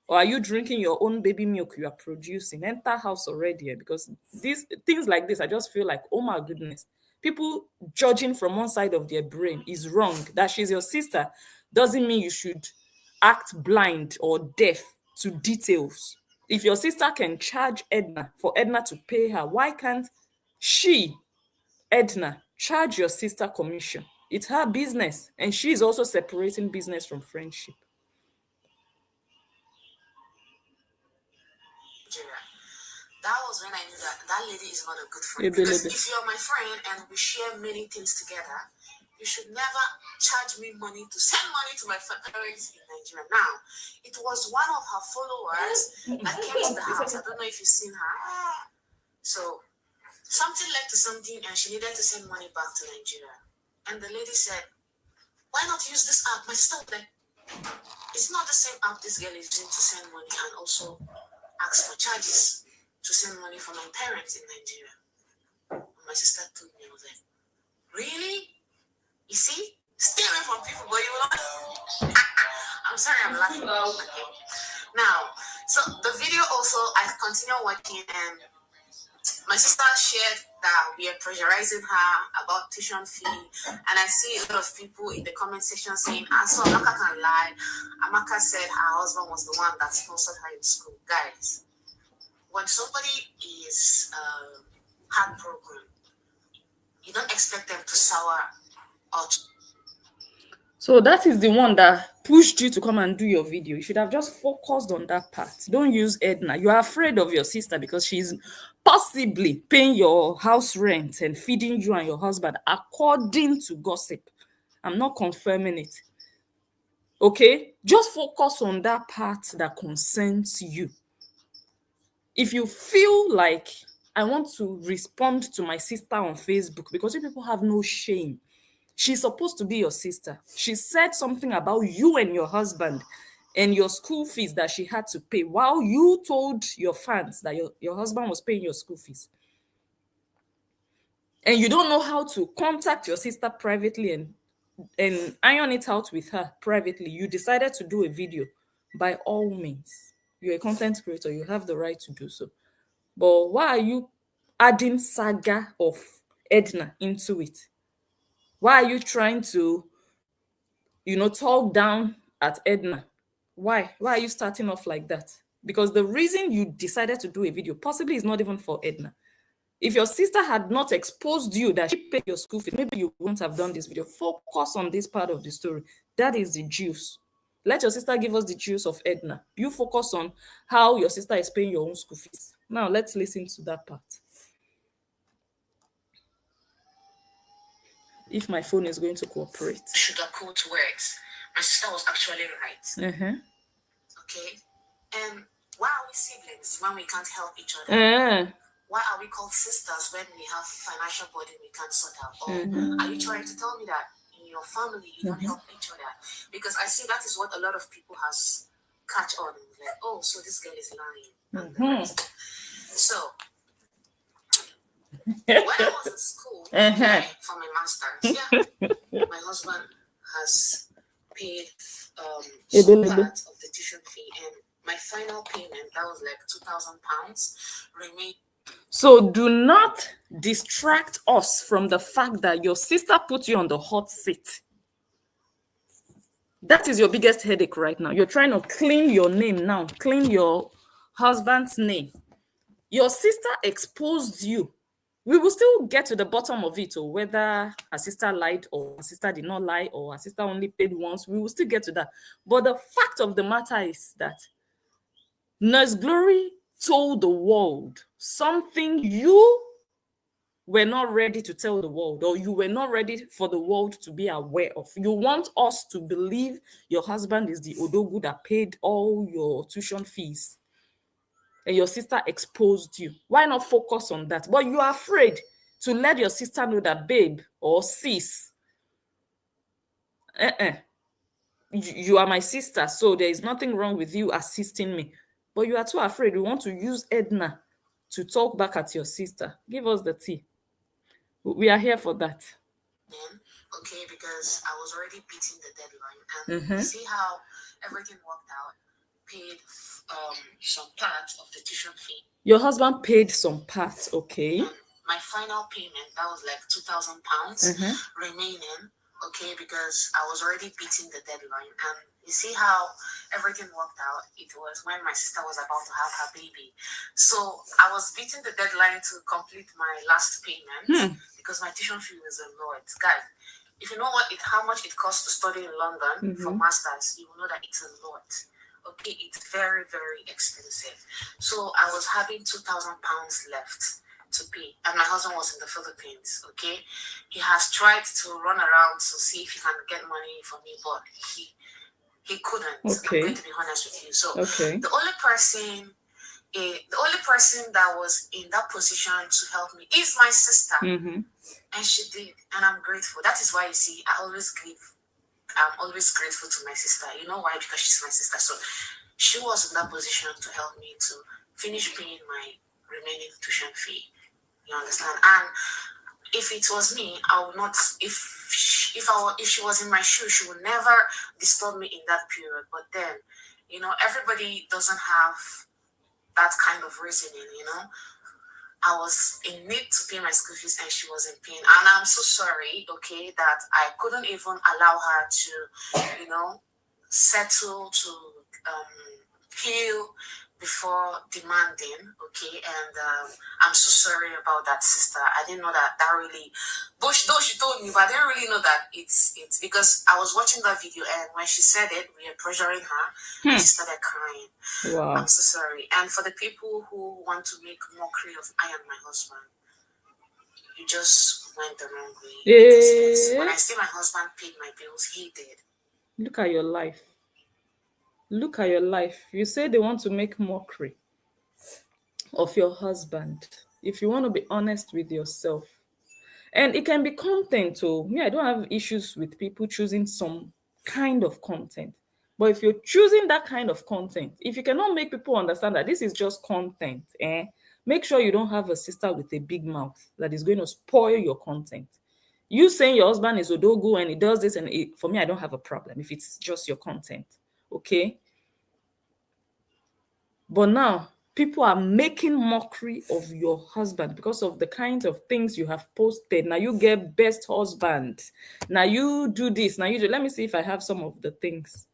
Or are you drinking your own baby milk you are producing? Enter house already, because these things like this, I just feel like, oh my goodness. People judging from one side of their brain is wrong. That she's your sister doesn't mean you should act blind or deaf to details. If your sister can charge Edna for Edna to pay her, why can't she, Edna, charge your sister commission? It's her business, and she is also separating business from friendship. That was when I knew that lady is not a good friend. Because if you're my friend and we share many things together, you should never charge me money to send money to my parents in Nigeria. Now, it was one of her followers that came to the house. I don't know if you've seen her. So something led to something and she needed to send money back to Nigeria. And the lady said, why not use this app? My sister was like, it's not the same app this girl is using to send money and also ask for charges to send money for my parents in Nigeria. My sister told me, I was like, really? You see? Stay away from people, but you will not. I'm sorry, I'm laughing. Okay. Now, so the video also, I continue watching, and my sister shared that we are pressurizing her about tuition fee, and I see a lot of people in the comment section saying, so Amaka can lie. Amaka said her husband was the one that sponsored her in school. Guys, when somebody is heartbroken, you don't expect them to sour or to. So that is the one that pushed you to come and do your video. You should have just focused on that part. Don't use Edna. You are afraid of your sister because she's possibly paying your house rent and feeding you and your husband according to gossip. I'm not confirming it. Okay? Just focus on that part that concerns you. If you feel like I want to respond to my sister on Facebook, because you people have no shame. She's supposed to be your sister. She said something about you and your husband and your school fees that she had to pay while you told your fans that your husband was paying your school fees. And you don't know how to contact your sister privately and iron it out with her privately. You decided to do a video. By all means, you're a content creator. You have the right to do so. But why are you adding saga of Edna into it? Why are you trying to, talk down at Edna? Why? Why are you starting off like that? Because the reason you decided to do a video possibly is not even for Edna. If your sister had not exposed you that she paid your school fees, maybe you wouldn't have done this video. Focus on this part of the story. That is the juice. Let your sister give us the juice of Edna. You focus on how your sister is paying your own school fees. Now let's listen to that part. If my phone is going to cooperate. Sugarcoat words. My sister was actually right. Okay? And why are we siblings when we can't help each other? Why are we called sisters when we have financial burden we can't sort out? Or are you trying to tell me that in your family you don't help each other? Because I see that is what a lot of people has catch on. Like, oh, so this girl is lying. So when I was in school for my master's, my husband has paid some part of the tuition fee, and my final payment, that was like £2,000, remained. So do not distract us from the fact that your sister put you on the hot seat. That is your biggest headache right now. You're trying to clean your name now, clean your husband's name. Your sister exposed you. We will still get to the bottom of it, or whether her sister lied or her sister did not lie, or her sister only paid once. We will still get to that. But the fact of the matter is that Nurse Glory told the world something you were not ready to tell the world, or you were not ready for the world to be aware of. You want us to believe your husband is the Odogu that paid all your tuition fees, and your sister exposed you. Why not focus on that? But you are afraid to let your sister know that, babe or sis, you are my sister, so there is nothing wrong with you assisting me. But you are too afraid. You want to use Edna to talk back at your sister. Give us the tea. We are here for that. Okay, because I was already beating the deadline, and see how everything worked out. Paid some part of the tuition fee. Your husband paid some part, okay? My final payment, that was like £2,000 remaining. Okay, because I was already beating the deadline, and you see how everything worked out. It was when my sister was about to have her baby, so I was beating the deadline to complete my last payment because my tuition fee was a lot, guys. If you know how much it costs to study in London for masters, you will know that it's a lot. Okay, it's very, very expensive. So I was having £2,000 left to pay, and my husband was in the Philippines. Okay, he has tried to run around to see if he can get money for me, but he couldn't. Okay. I'm going to be honest with you. So the only person that was in that position to help me is my sister, and she did, and I'm grateful. That is why you see, I'm always grateful to my sister. You know why? Because she's my sister. So she was in that position to help me to finish paying my remaining tuition fee. You understand? And if it was me, I would not. If she was in my shoes, she would never disturb me in that period. But then, everybody doesn't have that kind of reasoning. I was in need to pay my school fees, and she was in pain. And I'm so sorry, okay, that I couldn't even allow her to, settle, to heal, before demanding, okay, and I'm so sorry about that, sister. I didn't know that really, though she told me, but I didn't really know that it's because I was watching that video, and when she said it, we were pressuring her, and she started crying. I'm Wow. so sorry. And for the people who want to make mockery of I and my husband, you just went the wrong way. Because yes, when Yeah. I say my husband paid my bills, he did. Look at your life. Look at your life. You say they want to make mockery of your husband. If you want to be honest with yourself, and it can be content too. Me, I don't have issues with people choosing some kind of content. But if you're choosing that kind of content, if you cannot make people understand that this is just content, make sure you don't have a sister with a big mouth that is going to spoil your content. You saying your husband is Odogu and he does this, and for me, I don't have a problem if it's just your content. Okay. But now people are making mockery of your husband because of the kinds of things you have posted. Now you get best husband. Now you do this. Now you do. Let me see if I have some of the things.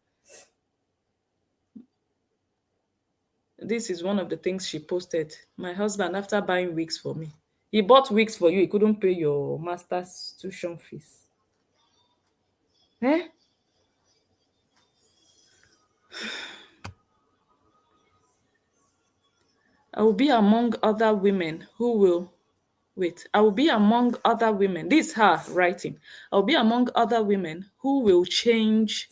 This is one of the things she posted. My husband, after buying wigs for me, he bought wigs for you. He couldn't pay your master's tuition fees. Eh? I will be among other women who will wait. I will be among other women. This is her writing. I will be among other women who will change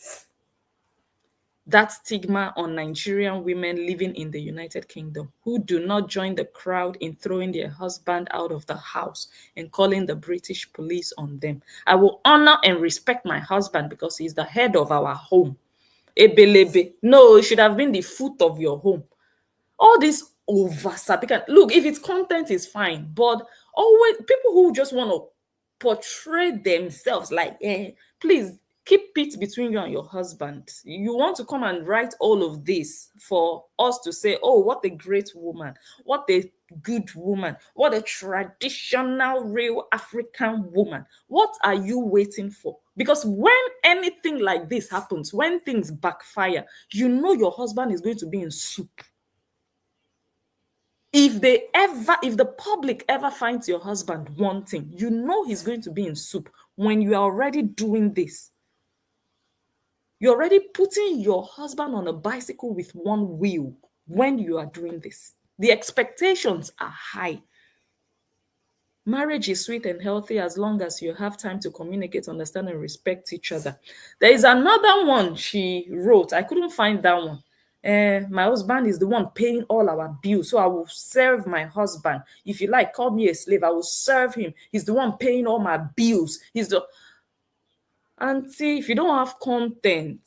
that stigma on Nigerian women living in the United Kingdom who do not join the crowd in throwing their husband out of the house and calling the British police on them. I will honor and respect my husband because he's the head of our home. Ebelebe. No, it should have been the foot of your home. All this over look, if it's content is fine, but always people who just want to portray themselves like please keep it between you and your husband. You want to come and write all of this for us to say, oh, what a great woman, what a good woman, what a traditional real African woman. What are you waiting for? Because when anything like this happens, when things backfire, you know your husband is going to be in soup. If the public ever finds your husband wanting, you know he's going to be in soup. When you are already doing this, you're already putting your husband on a bicycle with one wheel. When you are doing this, the expectations are high. Marriage is sweet and healthy as long as you have time to communicate, understand, and respect each other. There is another one she wrote. I couldn't find that one. My husband is the one paying all our bills, so I will serve my husband. If you like, call me a slave. I will serve him. He's the one paying all my bills. He's the auntie. If you don't have content,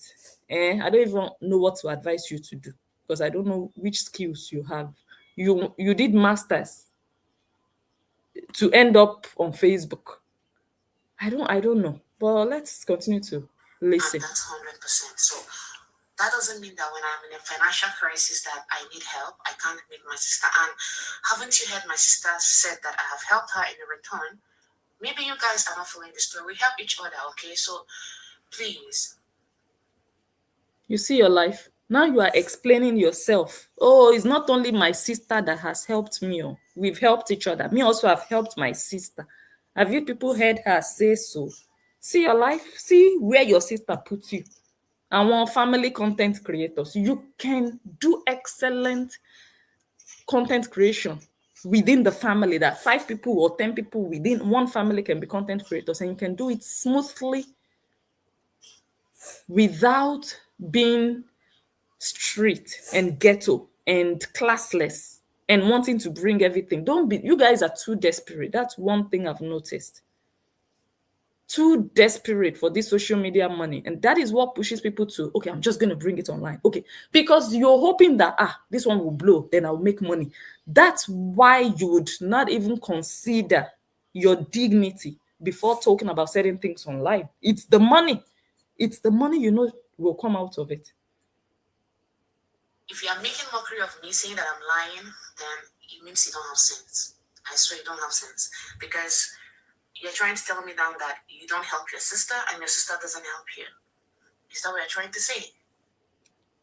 I don't even know what to advise you to do because I don't know which skills you have. You did masters to end up on Facebook. I don't know. But let's continue to And listen. that's 100%. So that doesn't mean that when I'm in a financial crisis that I need help, I can't meet my sister. And haven't you heard my sister said that I have helped her in return? Maybe you guys are not following the story. We help each other, okay? So please. You see your life. Now you are explaining yourself. Oh, it's not only my sister that has helped me. Oh. We've helped each other. Me also have helped my sister. Have you people heard her say so? See your life. See where your sister puts you. And one family content creators. You can do excellent content creation within the family, that 5 people or 10 people within one family can be content creators, and you can do it smoothly without being street and ghetto and classless and wanting to bring everything. Don't be, you guys are too desperate. That's one thing I've noticed. Too desperate for this social media money. And that is what pushes people to, okay, I'm just going to bring it online. Okay. Because you're hoping that, this one will blow, then I'll make money. That's why you would not even consider your dignity before talking about certain things online. It's the money. It's the money you know will come out of it. If you are making mockery of me saying that I'm lying, then it means you don't have sense. I swear you don't have sense. Because you're trying to tell me now that you don't help your sister and your sister doesn't help you. Is that what you're trying to say?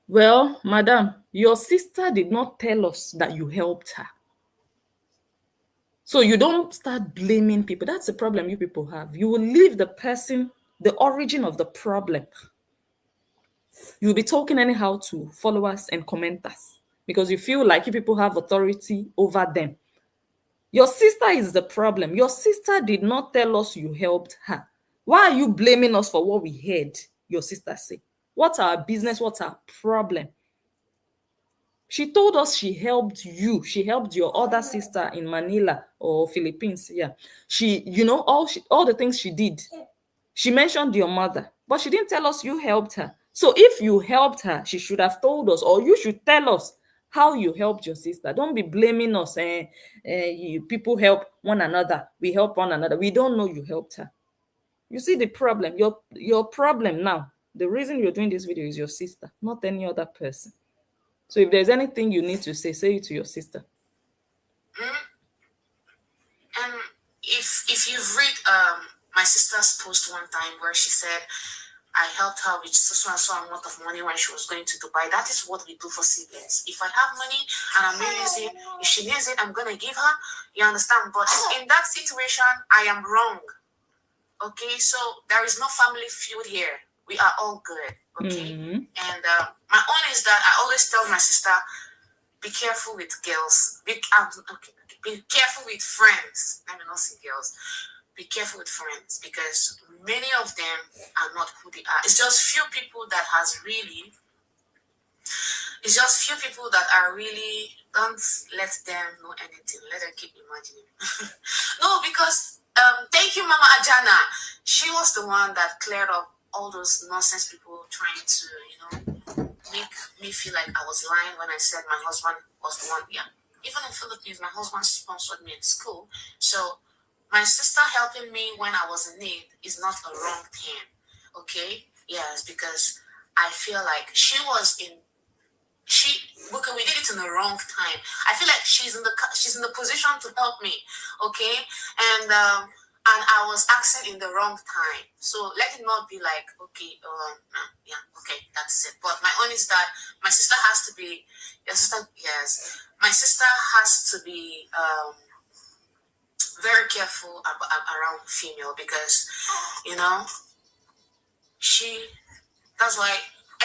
Well, madam, your sister did not tell us that you helped her. So you don't start blaming people. That's the problem you people have. You will leave the person, the origin of the problem. You'll be talking anyhow to followers and commenters because you feel like you people have authority over them. Your sister is the problem. Your sister did not tell us you helped her. Why are you blaming us for what we heard your sister say? What's our business? What's our problem? She told us she helped you. She helped your other sister in Manila or Philippines. Yeah. All the things she did. She mentioned your mother, but she didn't tell us you helped her. So if you helped her, she should have told us, or you should tell us how you helped your sister. Don't be blaming us. People help one another. We help one another. We don't know you helped her. You see the problem. Your problem now. The reason you're doing this video is your sister, not any other person. So if there's anything you need to say it to your sister. And if you've read my sister's post one time where she said I helped her with so and so amount of money when she was going to Dubai. That is what we do for siblings. If I have money and I'm not using it, if she needs it, I'm gonna give her. You understand? But in that situation, I am wrong. Okay, so there is no family feud here. We are all good. Okay, and my own is that I always tell my sister, be careful with girls. Be careful with friends. Let me not say girls. Be careful with friends because many of them are not who they are. It's just few people that are really, don't let them know anything. Let them keep imagining. No, because thank you, Mama Ajana. She was the one that cleared up all those nonsense people trying to, make me feel like I was lying when I said my husband was the one. Yeah. Even in Philippines, my husband sponsored me in school. So my sister helping me when I was in need is not a wrong thing. Okay? Yes, because I feel like we did it in the wrong time. I feel like she's in the position to help me. Okay? And I was asking in the wrong time. So let it not be like, okay, yeah, okay, that's it. But my own is that my sister has to be, your sister, yes, my sister has to be very careful around female because, that's why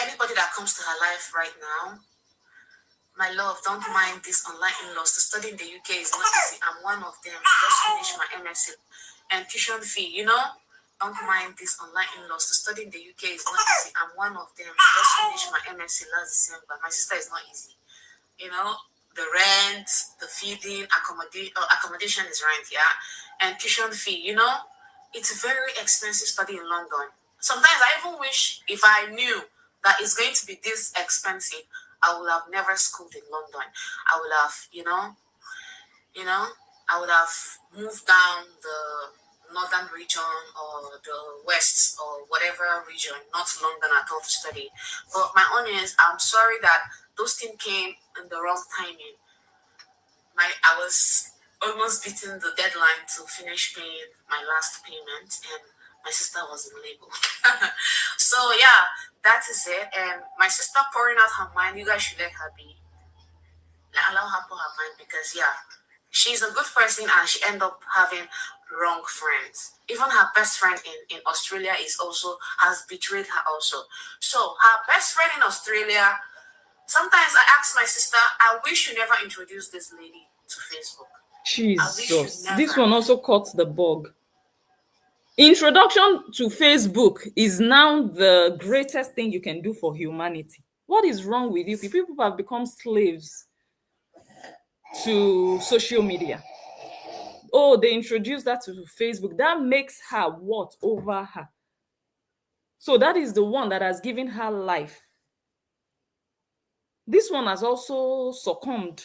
anybody that comes to her life right now, my love, don't mind this online in-laws. To study in the UK is not easy. I'm one of them. Just finished my MSc and tuition fee, Don't mind this online in-laws. To study in the UK is not easy. I'm one of them. Just finished my MSc last December. My sister is not easy. The rent, the feeding, accommodation is rent, yeah, and tuition fee. It's very expensive study in London. Sometimes I even wish if I knew that it's going to be this expensive, I would have never schooled in London. I would have, I would have moved down the northern region or the west or whatever region, not London at all to study. But my own is, I'm sorry that those things came in the wrong timing. I was almost beating the deadline to finish paying my last payment, and my sister was in labor. So yeah, that is it. And my sister pouring out her mind, you guys should let her be. Allow her pour her mind because yeah, she's a good person and she ended up having wrong friends. Even her best friend in Australia has betrayed her also. So her best friend in Australia, sometimes I ask my sister, I wish you never introduced this lady to Facebook. Jesus. This one also caught the bug. Introduction to Facebook is now the greatest thing you can do for humanity. What is wrong with you? People have become slaves to social media. Oh, they introduced that to Facebook. That makes her what over her? So that is the one that has given her life. This one has also succumbed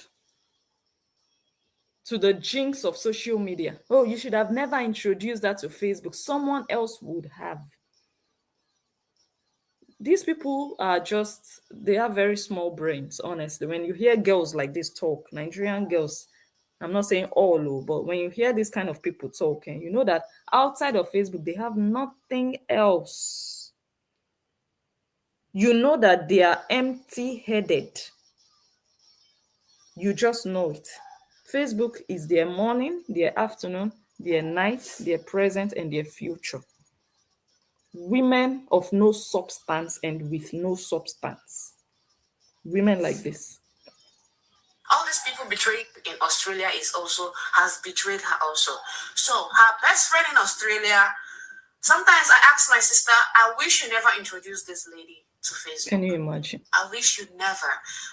to the jinx of social media. Oh, you should have never introduced that to Facebook. Someone else would have. These people are they have very small brains, honestly. When you hear girls like this talk, Nigerian girls, I'm not saying all, but when you hear this kind of people talking, you know that outside of Facebook, they have nothing else. You know that they are empty-headed. You just know it. Facebook is their morning, their afternoon, their night, their present, and their future. Women of no substance and with no substance. Women like this. All these people betrayed in Australia has betrayed her also. So her best friend in Australia, sometimes I ask my sister, I wish you never introduced this lady to Facebook. Can you imagine? I wish you never.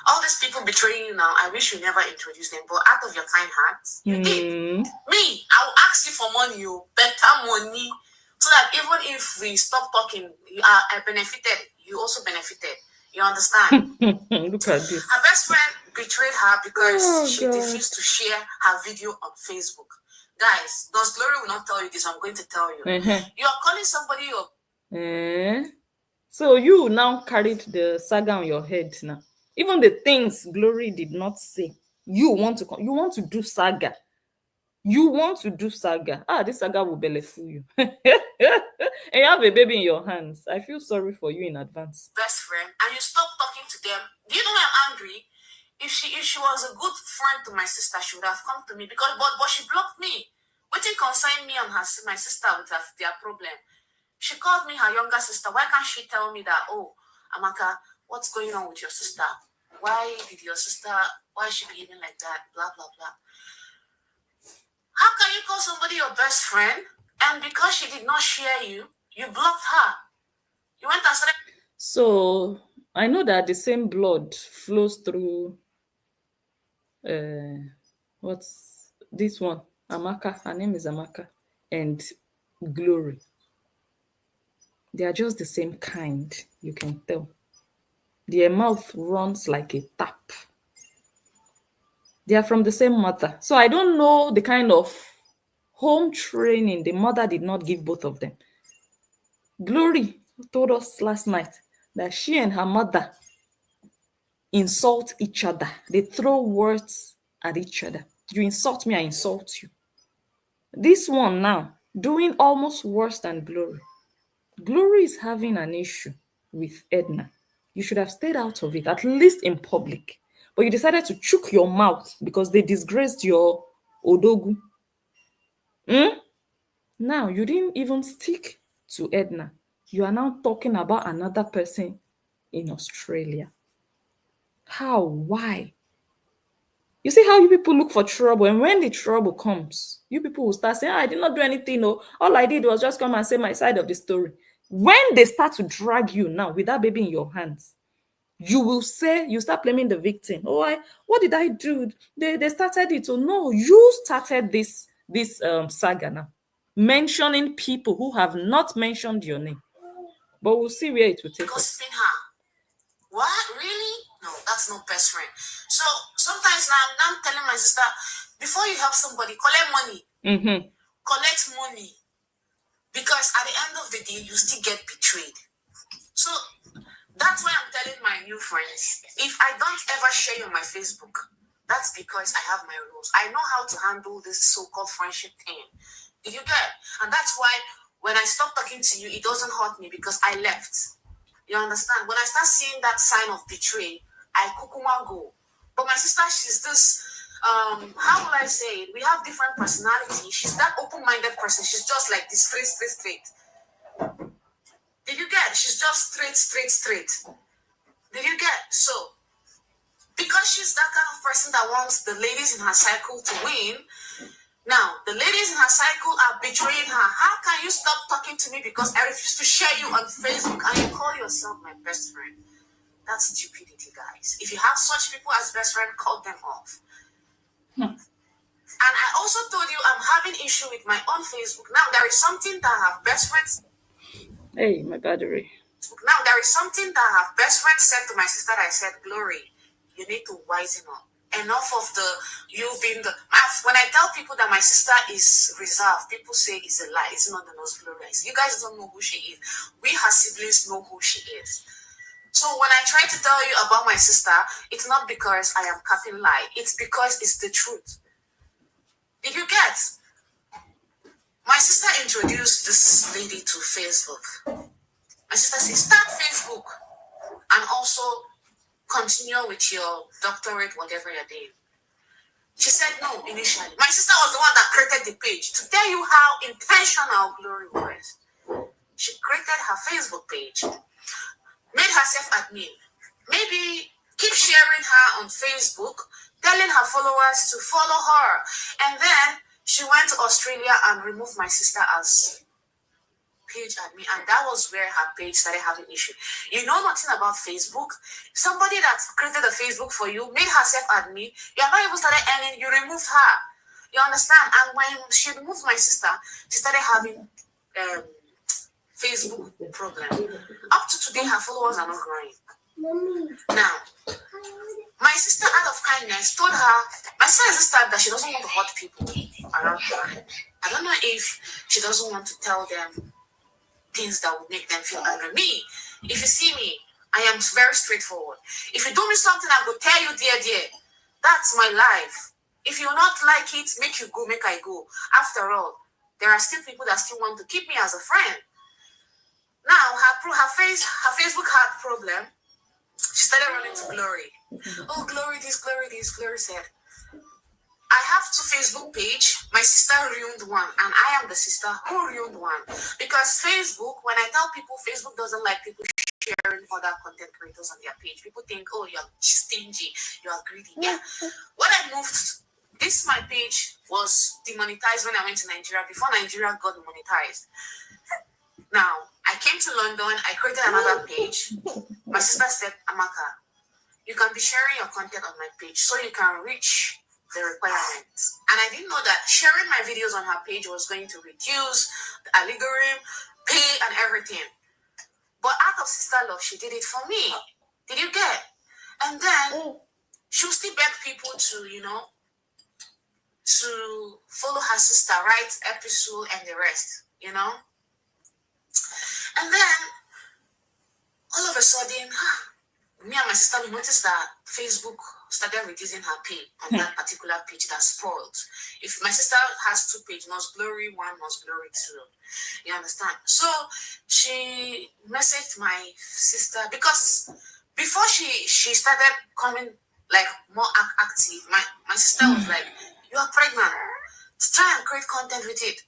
All these people betraying you now, I wish you never introduced them. But out of your kind heart, you did. Me, I will ask you for money, better money. So that even if we stop talking, I benefited, you also benefited. You understand? Look at this. Her best friend betrayed her because she refused to share her video on Facebook. Guys, does Glory will not tell you this? I'm going to tell you. You are calling somebody your... So you now carried the saga on your head now. Even the things Glory did not say, you want to do saga. You want to do saga. This saga will belly fool you. And you have a baby in your hands. I feel sorry for you in advance. Best friend, and you stop talking to them. Do you know why I'm angry? If she was a good friend to my sister, she would have come to me but she blocked me. What it concern me and my sister with their problem? She called me her younger sister. Why can't she tell me that, oh, Amaka, what's going on with your sister? Why is she behaving like that? Blah, blah, blah. How can you call somebody your best friend and because she did not share you, you blocked her? You went and started... So I know that the same blood flows through what's this one? Amaka. Her name is Amaka. And Glory. They are just the same kind, you can tell. Their mouth runs like a tap. They are from the same mother. So I don't know the kind of home training the mother did not give both of them. Glory told us last night that she and her mother insult each other. They throw words at each other. You insult me, I insult you. This one now, doing almost worse than Glory. Glory is having an issue with Edna. You should have stayed out of it, at least in public. But you decided to chook your mouth because they disgraced your Odogu. Now, you didn't even stick to Edna. You are now talking about another person in Australia. How? Why? You see how you people look for trouble, and when the trouble comes, you people will start saying, I did not do anything. No, all I did was just come and say my side of the story. When they start to drag you now with that baby in your hands, you will say, you start blaming the victim. What did I do? They started it. So no, you started this saga now, mentioning people who have not mentioned your name. But we'll see where it will take us. Gossiping her. What? Really? No, that's not best friend. So sometimes now I'm telling my sister, before you help somebody, collect money. Collect money. Because at the end of the day, you still get betrayed. So that's why I'm telling my new friends, if I don't ever share you on my Facebook, that's because I have my rules. I know how to handle this so-called friendship thing. Did you get? And that's why when I stop talking to you, it doesn't hurt me because I left. You understand? When I start seeing that sign of betray, I kukuma go. But my sister, she's this, how will I say it? We have different personalities. She's that open-minded person. She's just like this, straight. Did you get? She's just straight. Did you get? So, because she's that kind of person that wants the ladies in her cycle to win, now the ladies in her cycle are betraying her. How can you stop talking to me because I refuse to share you on Facebook and you call yourself my best friend? That's stupidity, guys. If you have such people as best friend, cut them off. And I also told you I'm having issue with my own Facebook. Now there is something that I have best friends. Hey, my battery. Now there is something that I have best friend said to my sister that I said, Glory, you need to wisen up. Enough of you being the... When I tell people that my sister is reserved, people say it's a lie. It's not the most glorious. You guys don't know who she is. We, her siblings, know who she is. So when I try to tell you about my sister, it's not because I am capping lie. It's because it's the truth. Did you get? My sister introduced this lady to Facebook. My sister said, start Facebook. and also continue with your doctorate, whatever you're doing. She said no initially. My sister was the one that created the page. To tell you how intentional Glory was, she created her Facebook page, made herself admin, maybe keep sharing her on Facebook, telling her followers to follow her. And then she went to Australia and removed my sister as page admin, and that was where her page started having issue. You know nothing about Facebook. Somebody that created a Facebook for you, made herself admin, you are not even started earning, you removed her. You understand? And when she removed my sister, she started having Facebook problem. Up to today, her followers are not growing. Now, my sister, out of kindness, told her, my sister is this type that she doesn't want to hurt people around her. I don't know if she doesn't want to tell them things that would make them feel angry. Me, if you see me, I am very straightforward. If you do me something, I will tell you, dear. That's my life. If you not like it, make you go, make I go. After all, there are still people that still want to keep me as a friend. Now, her Facebook had problem. She started running to Glory. Oh, Glory this. Glory said, I have two Facebook page. My sister ruined one, and I am the sister who ruined one. Because Facebook, when I tell people, Facebook doesn't like people sharing other content creators on their page. People think, oh, she's stingy, you are greedy. Yeah. When I moved, my page was demonetized when I went to Nigeria, before Nigeria got monetized. Now, I came to London, I created another page. My sister said, Amaka, you can be sharing your content on my page so you can reach the requirements. And I didn't know that sharing my videos on her page was going to reduce the algorithm, pay, and everything. But out of sister love, she did it for me. Did you get? And then she'll still beg people to, to follow her sister, write episode and the rest, And then all of a sudden, me and my sister, we noticed that Facebook started reducing her pay on that particular page that spoiled. If my sister has two pages, Must Glory 1, Must Glory 2. You understand? So she messaged my sister because before she started coming like more active, my sister was like, you are pregnant. Try and create content with it.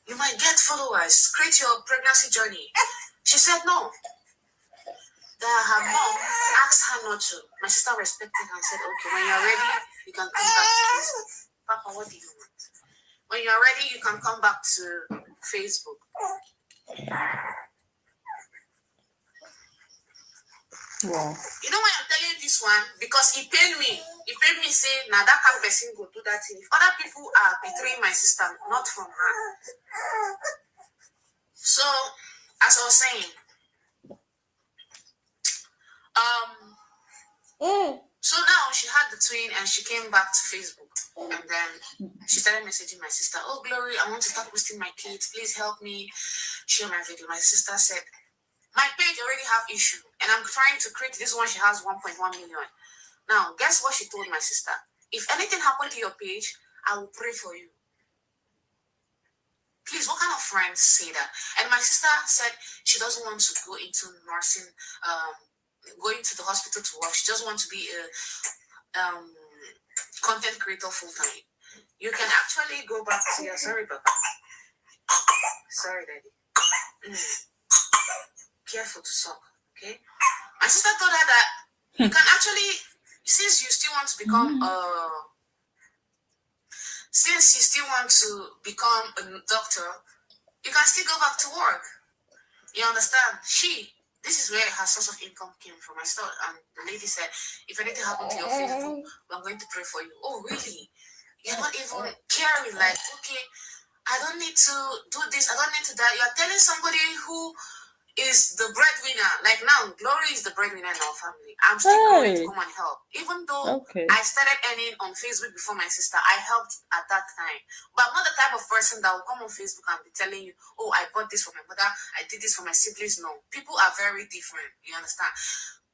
You might get followers. Create your pregnancy journey. She said no. That her mom asked her not to. My sister respected her and said, okay, when you're ready, you can come back to Facebook. Papa, what do you want? When you're ready, you can come back to Facebook. Wow. You know why I'm telling you this one? Because it pained me. It pained me say, now that kind of person go do that thing. If other people are betraying my sister, not from her. So, as I was saying, so now she had the twin and she came back to Facebook. And then she started messaging my sister, oh, Glory, I want to start posting my kids. Please help me share my video. My sister said, my page already have issue. And I'm trying to create this one. She has 1.1 million. Now, guess what she told my sister? If anything happened to your page, I will pray for you. Please, what kind of friends say that? And my sister said she doesn't want to go into nursing, going to the hospital to work. She just wants to be a content creator full time. You can actually go back to your sorry, Papa. Sorry, Daddy. Careful to suck, okay? My sister told her that you can actually, since you still want to become a doctor, you can still go back to work. You understand? This is where her source of income came from. I saw, and the lady said, if anything happened to your Facebook, I'm going to pray for you. Oh, really? You're not even caring, like, okay, I don't need to do this, I don't need to that. You're telling somebody who is the breadwinner. Like now, Glory is the breadwinner in our family. I'm still going to come and help. Even though I started earning on Facebook before my sister, I helped at that time. But I'm not the type of person that will come on Facebook and be telling you, oh, I bought this for my mother, I did this for my siblings. No. People are very different. You understand?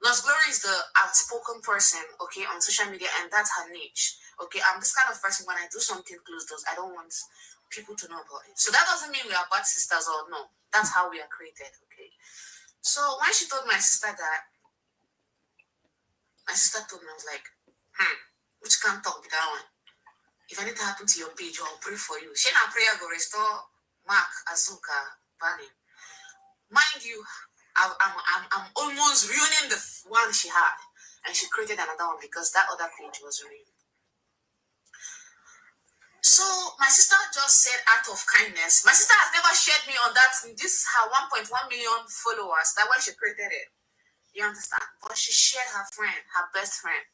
Lost Glory is the outspoken person, okay, on social media, and that's her niche. Okay, I'm this kind of person, when I do something close doors, I don't want people to know about it. So that doesn't mean we are bad sisters or no. That's how we are created, okay? So when she told my sister that, My sister told me, I was like, which can't talk with that one. If anything happened to your page, I'll pray for you. She na prayer go restore Mark, Azuka, Bani. Mind you, I'm almost ruining the one she had. And she created another one because that other page was ruined. So my sister just said out of kindness. My sister has never shared me on that. This her 1.1 million followers. That when she created it. You understand? But she shared her friend, her best friend,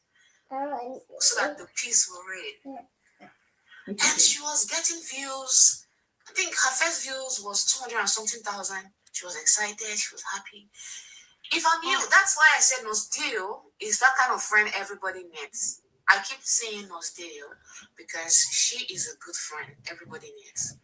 so that the piece will read. And she was getting views. I think her first views was 200 and something thousand. She was excited. She was happy. If I'm you, that's why I said Nosdeo is that kind of friend everybody needs. I keep saying Nosdeo because she is a good friend everybody needs.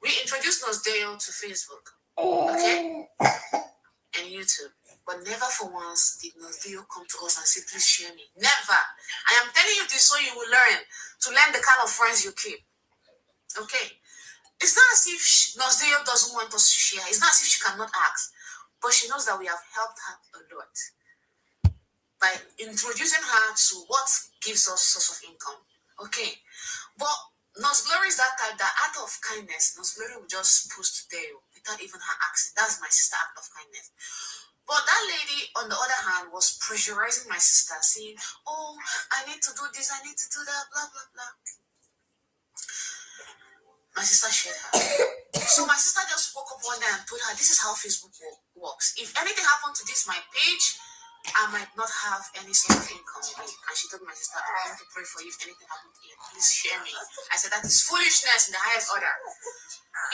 We introduced Nosdeo to Facebook, okay, and YouTube, but never for once did Nosdeo come to us and say, please share me. Never. I am telling you this so you will learn the kind of friends you keep. Okay. It's not as if Nosdeo doesn't want us to share. It's not as if she cannot ask. But she knows that we have helped her a lot by introducing her to what gives us source of income. Okay. But Nos Glory is that type that out of kindness, Nos Glory will just post there without even her asking. That's my sister act of kindness. But that lady, on the other hand, was pressurizing my sister, saying, oh, I need to do this, I need to do that, blah, blah, blah. My sister shared her. So my sister just woke up one day and told her, this is how Facebook works. If anything happened to this, my page, I might not have any sort of income again. And she told my sister, I'm going to pray for you if anything happened to you. Please share me. I said, that is foolishness in the highest order.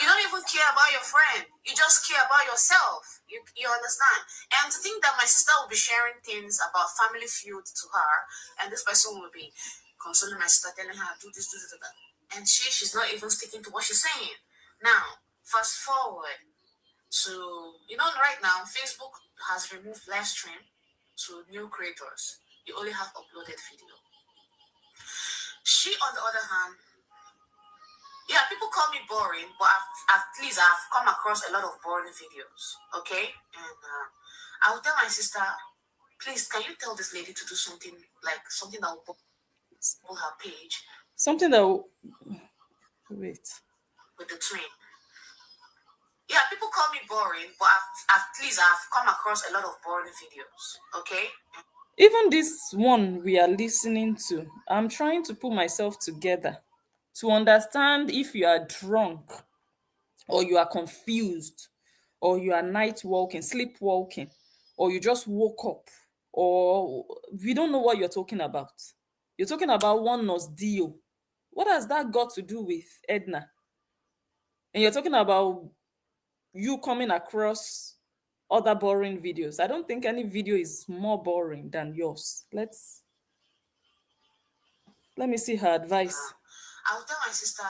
You don't even care about your friend. You just care about yourself. You understand? And to think that my sister will be sharing things about family feud to her, and this person will be consoling my sister, telling her, do this, do that. And she's not even sticking to what she's saying. Now, fast forward to, right now, Facebook has removed live stream to new creators. You only have uploaded video. She, on the other hand, yeah, people call me boring, but at least I've come across a lot of boring videos, okay? And I will tell my sister, please, can you tell this lady to do something that will bubble her page? Something that will... Wait. With the twin. Yeah, people call me boring, but at least I've come across a lot of boring videos, okay? Even this one we are listening to, I'm trying to put myself together to understand if you are drunk or you are confused or you are night walking, sleepwalking, or you just woke up, or we don't know what you're talking about. You're talking about one Nosdeo. What has that got to do with Edna? And you're talking about you coming across other boring videos. I don't think any video is more boring than yours. Let me see her advice. I'll tell my sister,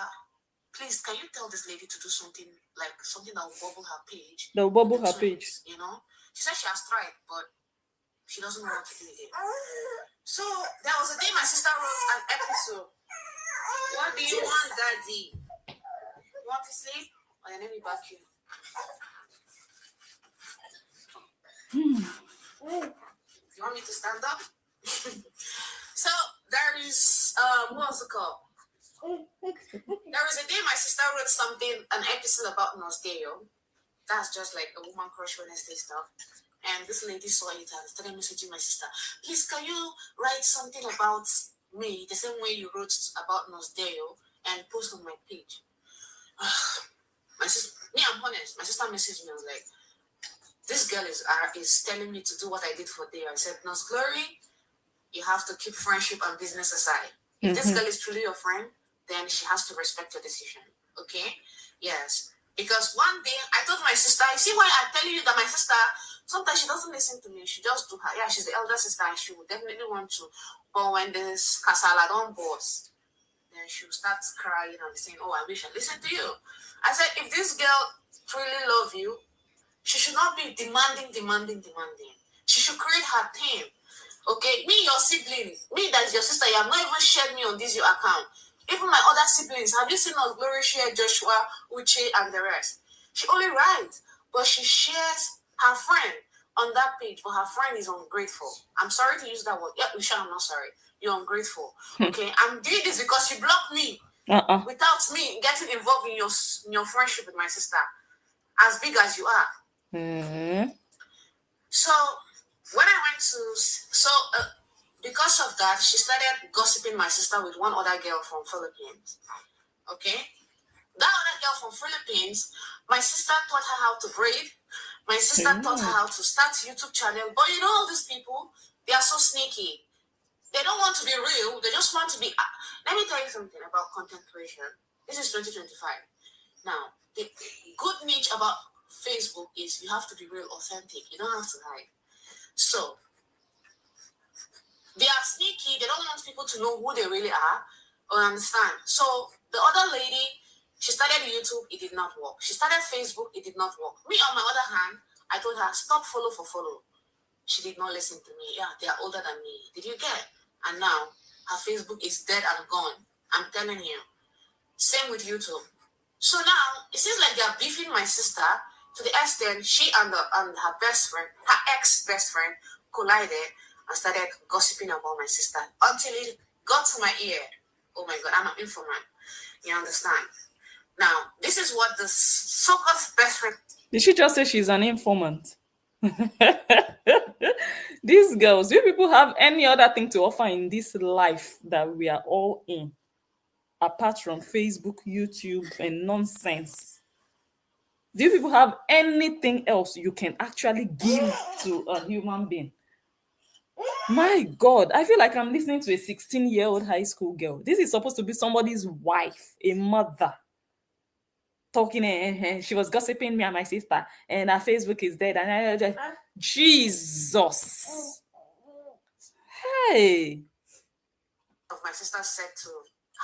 please, can you tell this lady to do something that will bubble her page? That will bubble with the her page. twins, She said she has tried, but she doesn't know what to do again. So there was a day my sister wrote an episode. What do you want, Daddy? You want to sleep? Or let me back you. You want me to stand up? So there is what's it called? There was a day my sister wrote an episode about Nosdeo. That's just like a woman crush Wednesday stuff. And this lady saw it and started messaging my sister, please, can you write something about me the same way you wrote about Nosdeo and post on my page? My sister, I'm honest, my sister messaged me, I was like, this girl is telling me to do what I did for Deo. I said, Nos Glory, you have to keep friendship and business aside. If this girl is truly your friend, then she has to respect your decision. Okay? Yes. Because one day I told my sister, you see why I tell you that my sister, sometimes she doesn't listen to me. She just do her. Yeah, she's the elder sister and she would definitely want to. But when this Kasala don't boss, then she will start crying and saying, oh, I wish I listened to you. I said, if this girl truly love you, she should not be demanding. She should create her team. Okay, me, your siblings, me that is your sister, you have not even shared me on this your account. Even my other siblings, have you seen us Glory share Joshua, Uche, and the rest? She only writes, but she shares her friend. on that page, but her friend is ungrateful. I'm sorry to use that word. Yeah, Michelle, I'm not sorry. You're ungrateful. Okay, I'm doing this because you blocked me without me getting involved in your friendship with my sister, as big as you are. So when I went to because of that, she started gossiping my sister with one other girl from Philippines. Okay, that other girl from Philippines, my sister taught her how to braid. My sister taught her how to start YouTube channel. But you know, all these people, they are so sneaky. They don't want to be real. They just want to be. Let me tell you something about content creation. This is 2025. Now, the good niche about Facebook is you have to be real, authentic. You don't have to hide. So they are sneaky. They don't want people to know who they really are or understand. So the other lady, she started YouTube, it did not work. She started Facebook, it did not work. Me, on my other hand, I told her, stop follow for follow. She did not listen to me. Yeah, they are older than me. Did you get? And now, her Facebook is dead and gone. I'm telling you. Same with YouTube. So now, it seems like they are beefing my sister to the extent she and her best friend, her ex-best friend, collided and started gossiping about my sister until it got to my ear. Oh my God, I'm an informant. You understand? Now, this is what the so-called best friend... Did she just say she's an informant? These girls, you people have any other thing to offer in this life that we are all in, apart from Facebook, YouTube, and nonsense? Do you people have anything else you can actually give to a human being? My God, I feel like I'm listening to a 16-year-old high school girl. This is supposed to be somebody's wife, a mother, talking, and she was gossiping me and my sister, and her Facebook is dead, and I just, Jesus. Hey. Of my sister said to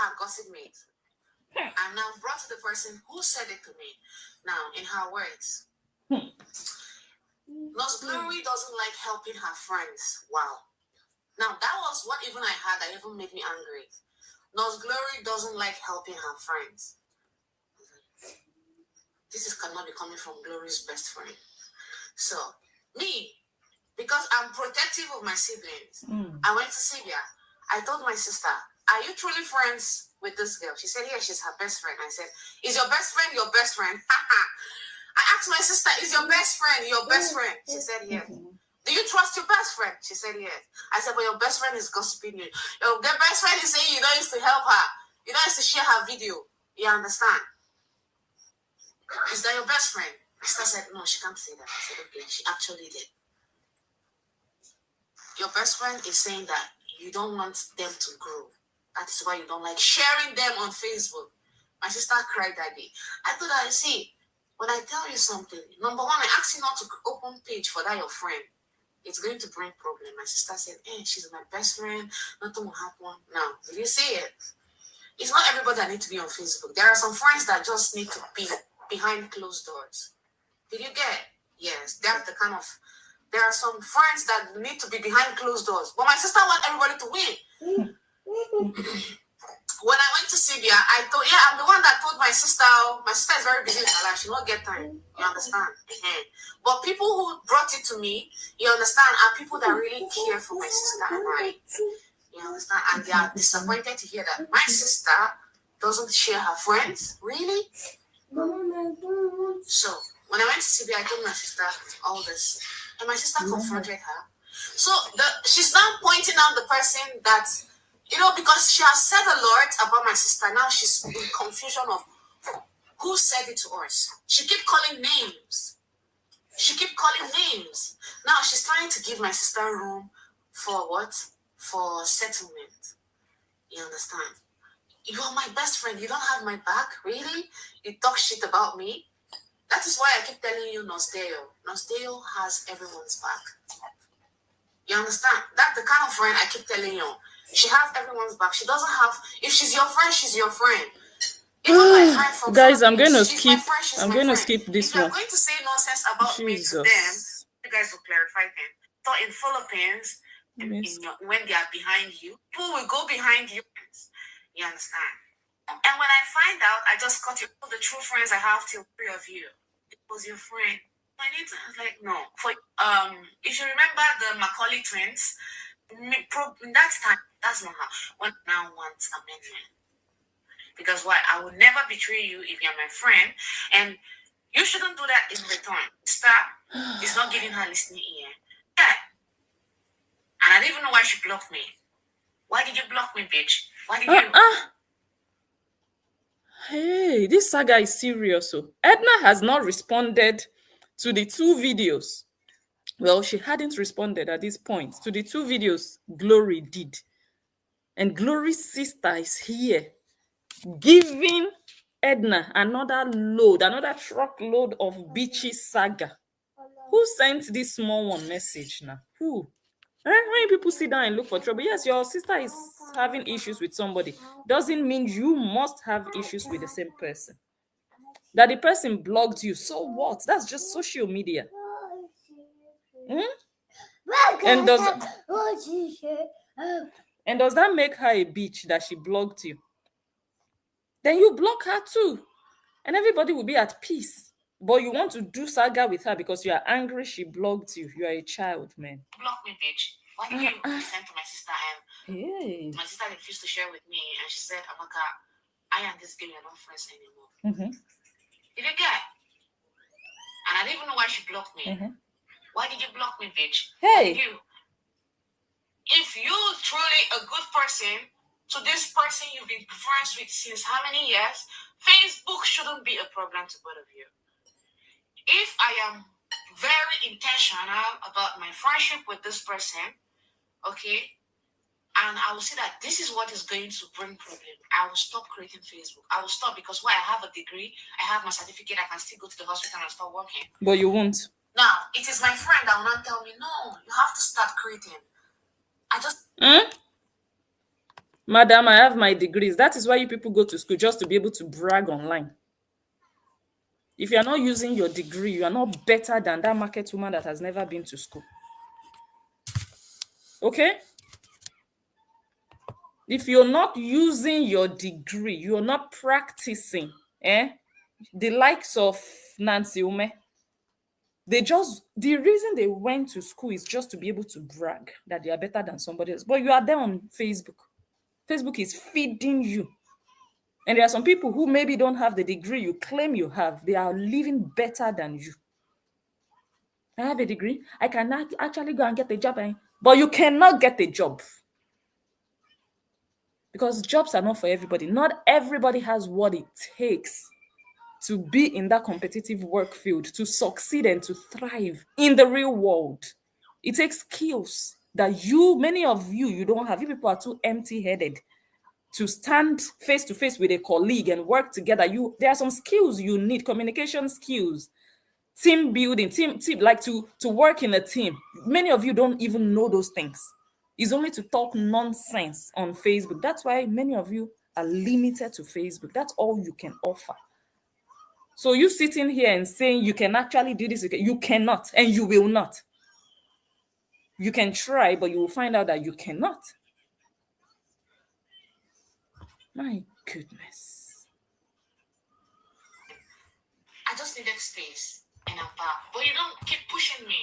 her gossip mate, and now brought to the person who said it to me. Now, in her words, Nurse Glory doesn't like helping her friends. Wow. Now, that was what even I had that even made me angry. Nurse Glory doesn't like helping her friends. This cannot be coming from Glory's best friend. So, me, because I'm protective of my siblings, I went to Sylvia. I told my sister, are you truly friends with this girl? She said, yeah, she's her best friend. I said, is your best friend your best friend? I asked my sister, is your best friend your best friend? She said, yes. Do you trust your best friend? She said, yes. I said, but your best friend is gossiping you. Your best friend is saying you don't used to help her. You don't used to share her video. You understand? Is that your best friend? My sister said, no, she can't say that. I said, okay, she actually did. Your best friend is saying that you don't want them to grow. That is why you don't like sharing them on Facebook. My sister cried that day. I told her, see, when I tell you something, number one, I asked you not to open page for that your friend. It's going to bring problem. My sister said, hey, she's my best friend. Nothing will happen. Now, did you see it? It's not everybody that needs to be on Facebook. There are some friends that just need to be behind closed doors. Did you get? Yes, that's the kind of... There are some friends that need to be behind closed doors. But my sister wants everybody to win. When I went to Sylvia, I thought, yeah, I'm the one that told my sister is very busy in her life. She won't get time. You understand? But people who brought it to me, you understand, are people that really care for my sister and I. You understand? And they are disappointed to hear that my sister doesn't share her friends. Really? So, when I went to Sylvia, I told my sister all this. And my sister confronted her. So, she's now pointing out the person that... because she has said a lot about my sister, now she's in confusion of who said it to us. She keep calling names. Now she's trying to give my sister room for what? For settlement. You understand? You are my best friend. You don't have my back? Really? You talk shit about me? That is why I keep telling you Nosdale. Nosdale has everyone's back. You understand? That's the kind of friend I keep telling you. She has everyone's back. She doesn't have... If she's your friend, she's your friend. Even my friend from Guys, I'm going to she's skip. my friend, she's I'm my going to friend. skip this If you're one. going to say nonsense about me to them, Jesus. you guys will clarify them. So in Philippines, when they are behind you, people will go behind you. You understand? And when I find out, I just cut you. The true friends I have till 3 of you. It was your friend. I need to. I was like, no. For if you remember the Macaulay twins, in that time, that's not how. One now wants amendment because why? I will never betray you if you're my friend, and you shouldn't do that in return. Sister is not giving her listening ear. Yeah, and I don't even know why she blocked me. Why did you block me, bitch? Why did you? Hey, this saga is serious. So Edna has not responded to the two videos. Well, she hadn't responded at this point to the two videos Glory did. And Glory's sister is here giving Edna another truckload of bitchy saga. Who sent this small one message now? Who? When people sit down and look for trouble, yes, your sister is having issues with somebody. Doesn't mean you must have issues with the same person. That the person blocked you, so what? That's just social media. Hmm? And does that make her a bitch that she blocked you? Then you block her too, and everybody will be at peace. But you want to do saga with her because you are angry she blocked you. You are a child, man. Block me, bitch. Why did you send to my sister and my sister refused to share with me and she said, Amaka, I and this girl are not friends anymore. Did you get? And I didn't even know why she blocked me. Why did you block me, bitch? Hey! Why did you? If you're truly a good person, to this person you've been friends with since how many years, Facebook shouldn't be a problem to both of you. If I am very intentional about my friendship with this person, okay, and I will see that this is what is going to bring problem, I will stop creating Facebook. I will stop because why? I have a degree, I have my certificate, I can still go to the hospital and start working. But you won't. Now, it is my friend that will not tell me, no, you have to start creating. I just... Madam, I have my degrees. That is why you people go to school, just to be able to brag online. If you are not using your degree, you are not better than that market woman that has never been to school. Okay? If you're not using your degree, you're not practicing, the likes of Nancy Ume, the reason they went to school is just to be able to brag that they are better than somebody else. But you are there on Facebook. Facebook is feeding you. And there are some people who maybe don't have the degree you claim you have. They are living better than you. I have a degree. I can actually go and get a job. But you cannot get a job. Because jobs are not for everybody. Not everybody has what it takes to be in that competitive work field, to succeed and to thrive in the real world. It takes skills that many of you don't have. You people are too empty-headed to stand face to face with a colleague and work together. There are some skills you need, communication skills, team building, team like to work in a team. Many of you don't even know those things. It's only to talk nonsense on Facebook. That's why many of you are limited to Facebook. That's all you can offer. So you sitting here and saying you can actually do this, you cannot, and you will not. You can try, but you will find out that you cannot. My goodness. I just needed space and I'm back. But you don't keep pushing me.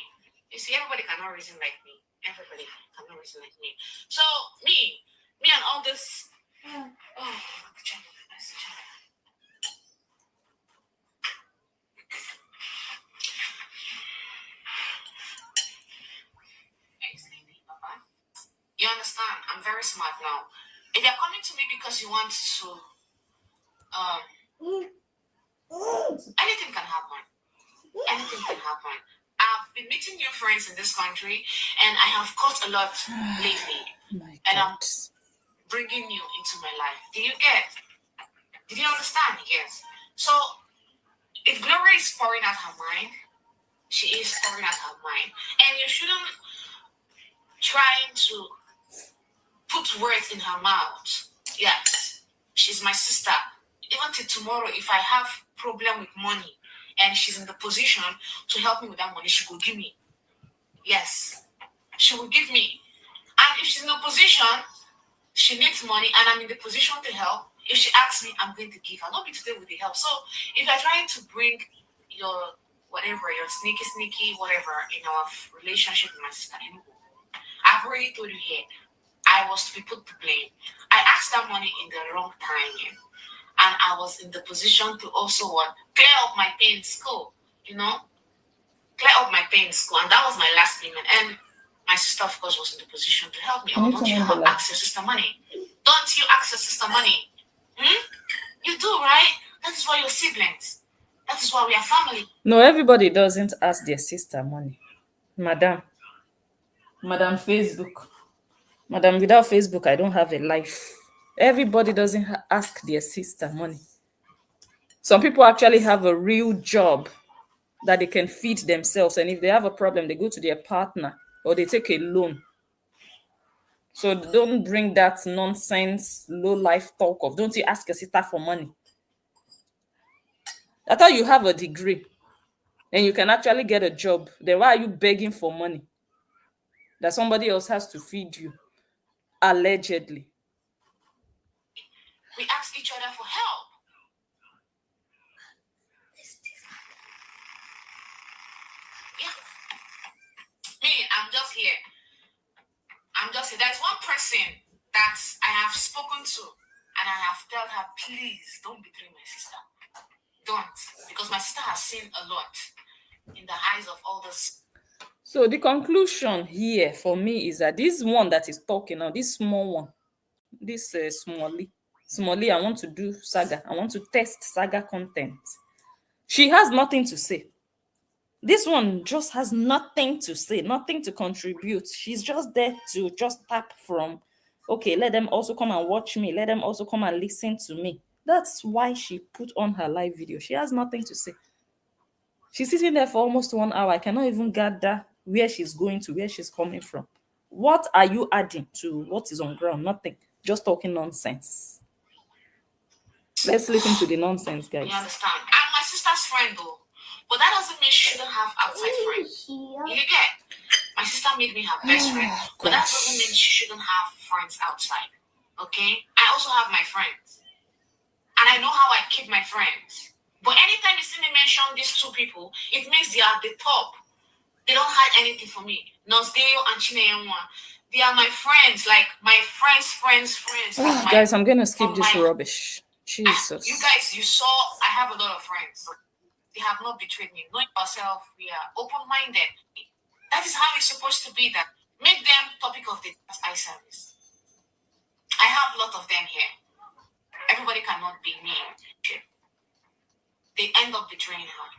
You see, everybody cannot reason like me. Everybody cannot reason like me. So me and all this. You understand? I'm very smart now. If you're coming to me because you want to, anything can happen. Anything can happen. I've been meeting new friends in this country, and I have caught a lot lately. And I'm bringing you into my life. Did you get? Did you understand? Yes. So, if Gloria is pouring out her mind, she is pouring out her mind, and you shouldn't try to put words in her mouth. Yes, she's my sister. Even till tomorrow, if I have problem with money and she's in the position to help me with that money, she will give me. Yes, she will give me. And if she's in a position, she needs money and I'm in the position to help, if she asks me, I'm going to give her. Not be today with the help. So if you're trying to bring your whatever, you're sneaky, whatever, in our relationship with my sister. I've already told you here, I was to be put to blame. I asked that money in the wrong time, and I was in the position to also clear up my pay in school, clear up my pay in school, and that was my last payment. And my sister, of course, was in the position to help me. Oh, don't you ask your sister money? Don't you ask your sister money? You do, right? That is why you're siblings. That is why we are family. No, everybody doesn't ask their sister money. Madam Facebook. Madam, without Facebook, I don't have a life. Everybody doesn't ask their sister money. Some people actually have a real job that they can feed themselves. And if they have a problem, they go to their partner or they take a loan. So don't bring that nonsense, low life talk of, don't you ask your sister for money? I thought you have a degree and you can actually get a job. Then why are you begging for money that somebody else has to feed you? Allegedly. We ask each other for help. Yeah. Me, I'm just here. There's one person that I have spoken to, and I have told her, please don't betray my sister. Don't. Because my sister has seen a lot in the eyes of all this. So the conclusion here for me is that this one that is talking now, this small one, this Smally, I want to do saga. I want to test saga content. She has nothing to say. This one just has nothing to say, nothing to contribute. She's just there to just tap from, okay, let them also come and watch me. Let them also come and listen to me. That's why she put on her live video. She has nothing to say. She's sitting there for almost 1 hour. I cannot even gather where she's going to, where she's coming from. What are you adding to what is on ground? Nothing. Just talking nonsense. Let's listen to the nonsense, guys. You understand? I'm my sister's friend, though. But that doesn't mean she shouldn't have outside friends. You get? My sister made me her best friend. But that doesn't mean she shouldn't have friends outside. Okay? I also have my friends. And I know how I keep my friends. But anytime you see me mention these two people, it means they are at the top. They don't hide anything for me. Nosdeo and Chineyenwa. They are my friends, like my friends. Guys, I'm gonna skip this rubbish. Jesus. You guys, you saw I have a lot of friends. They have not betrayed me. Knowing ourselves, we are open-minded. That is how it's supposed to be. That make them topic of the eye service. I have a lot of them here. Everybody cannot be me. They end up betraying her.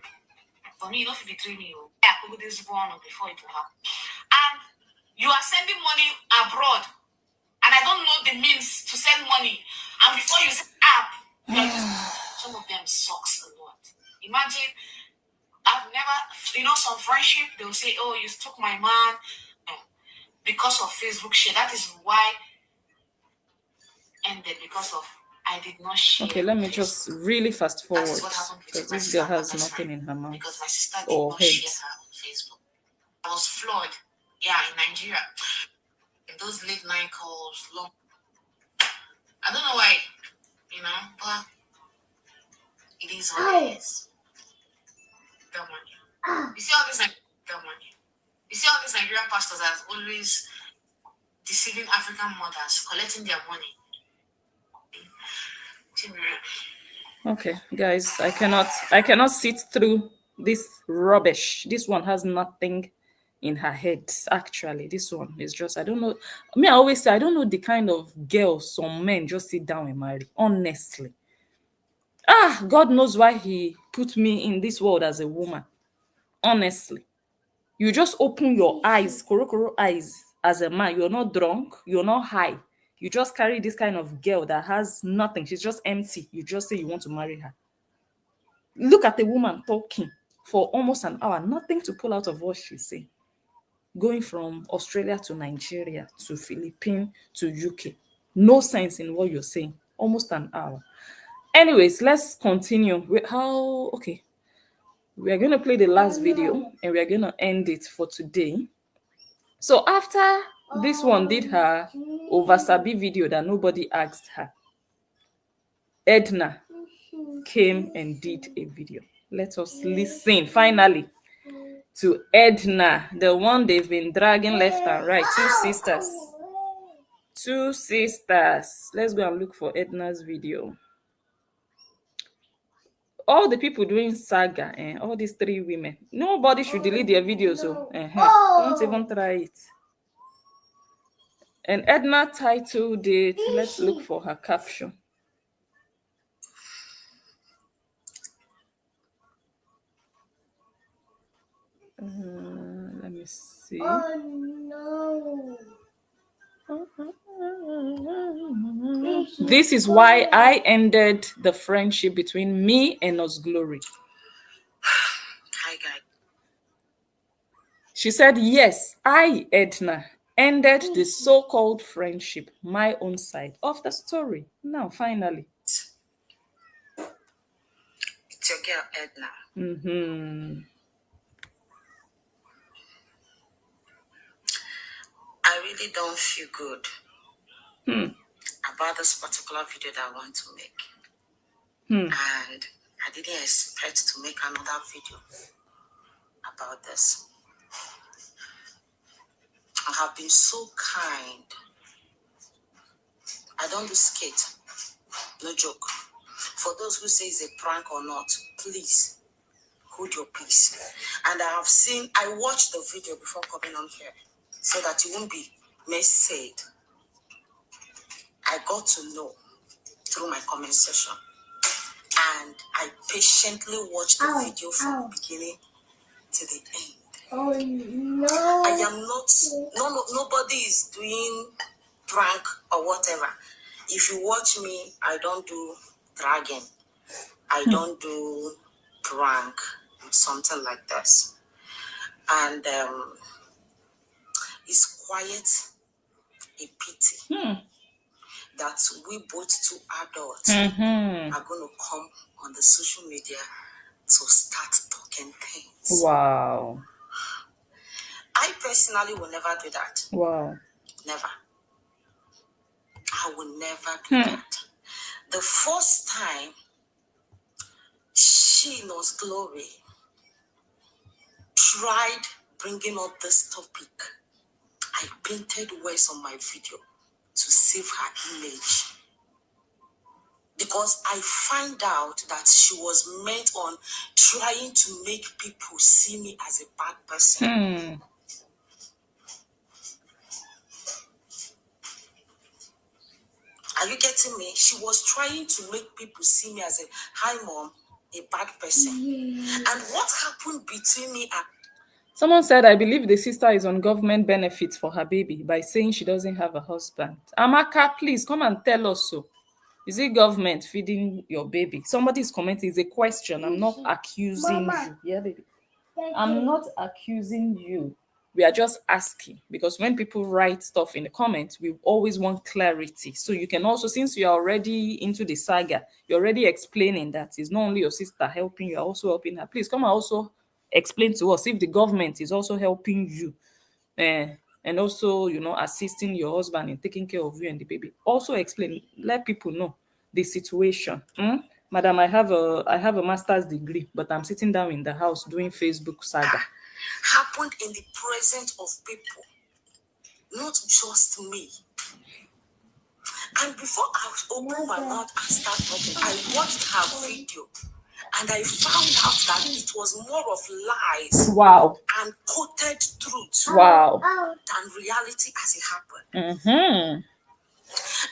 For me, you don't betray me. I put this one before it will happen. And you are sending money abroad, and I don't know the means to send money. And before you send app, some of them sucks a lot. Imagine, I've never, some friendship, they'll say, oh, you took my man. Because of Facebook share. That is why ended, because of I did not share. Okay, let me just really fast forward, because this girl has nothing in her mouth. Because my sister did not share her on Facebook. I was flawed. Yeah, in Nigeria. Those late night calls, long. I don't know why, but it is what it is. The money. You see all this money. You see all these Nigerian pastors that are always deceiving African mothers, collecting their money. Okay, guys, I cannot sit through this rubbish. This one has nothing in her head. Actually, this one is just, I don't know. I always say I don't know the kind of girl some men just sit down and marry. Honestly, God knows why he put me in this world as a woman. Honestly, you just open your eyes, korokoro eyes, as a man. You're not drunk, you're not high. You just carry this kind of girl that has nothing. She's just empty. You just say you want to marry her. Look at the woman talking for almost an hour. Nothing to pull out of what she's saying. Going from Australia to Nigeria to Philippines to UK. No sense in what you're saying. Almost an hour. Anyways, let's continue. Okay. We are going to play the last video and we are going to end it for today. So after this one did her Oversabi video that nobody asked her, Edna came and did a video. Let us listen finally to Edna, the one they've been dragging left and right. Two sisters. Two sisters. Let's go and look for Edna's video. All the people doing saga, all these three women, nobody should delete their videos. Don't even try it. And Edna titled it, let's look for her caption. Let me see. Oh no. This is why I ended the friendship between me and Osglory. Hi, guys. She said, yes, I, Edna, ended the so-called friendship, my own side of the story. Now, finally. It's your girl, Edna. I really don't feel good about this particular video that I want to make. And I didn't expect to make another video about this. I have been so kind. I don't do skate. No joke. For those who say it's a prank or not, please hold your peace. And I watched the video before coming on here so that it won't be misaid. I got to know through my comment section. And I patiently watched the video from the beginning to the end. Oh no. I am not, nobody is doing prank or whatever. If you watch me, I don't do dragging. I don't do prank, something like this. And it's quite a pity that we both two adults are going to come on the social media to start talking things. Wow. I personally will never do that. Wow. Never. I will never do that. The first time she knows Glory tried bringing up this topic, I painted words on my video to save her image. Because I find out that she was meant on trying to make people see me as a bad person. Are you getting me? She was trying to make people see me as hi mom, a bad person. And what happened between me and... Someone said, I believe the sister is on government benefits for her baby by saying she doesn't have a husband. Amaka, please come and tell us so. Is it government feeding your baby? Somebody's commenting. It's a question. I'm not accusing you. Yeah, baby. I'm not accusing you. We are just asking, because when people write stuff in the comments, we always want clarity. So you can also, since you're already into the saga, you're already explaining that it's not only your sister helping, you're also helping her. Please come and also explain to us if the government is also helping you, and also, assisting your husband in taking care of you and the baby. Also explain, let people know the situation. Madam, I have a master's degree, but I'm sitting down in the house doing Facebook saga. Happened in the presence of people, not just me. And before I opened my mouth and start talking, I watched her video and I found out that it was more of lies. Wow. And quoted truth. Wow. Than reality as it happened.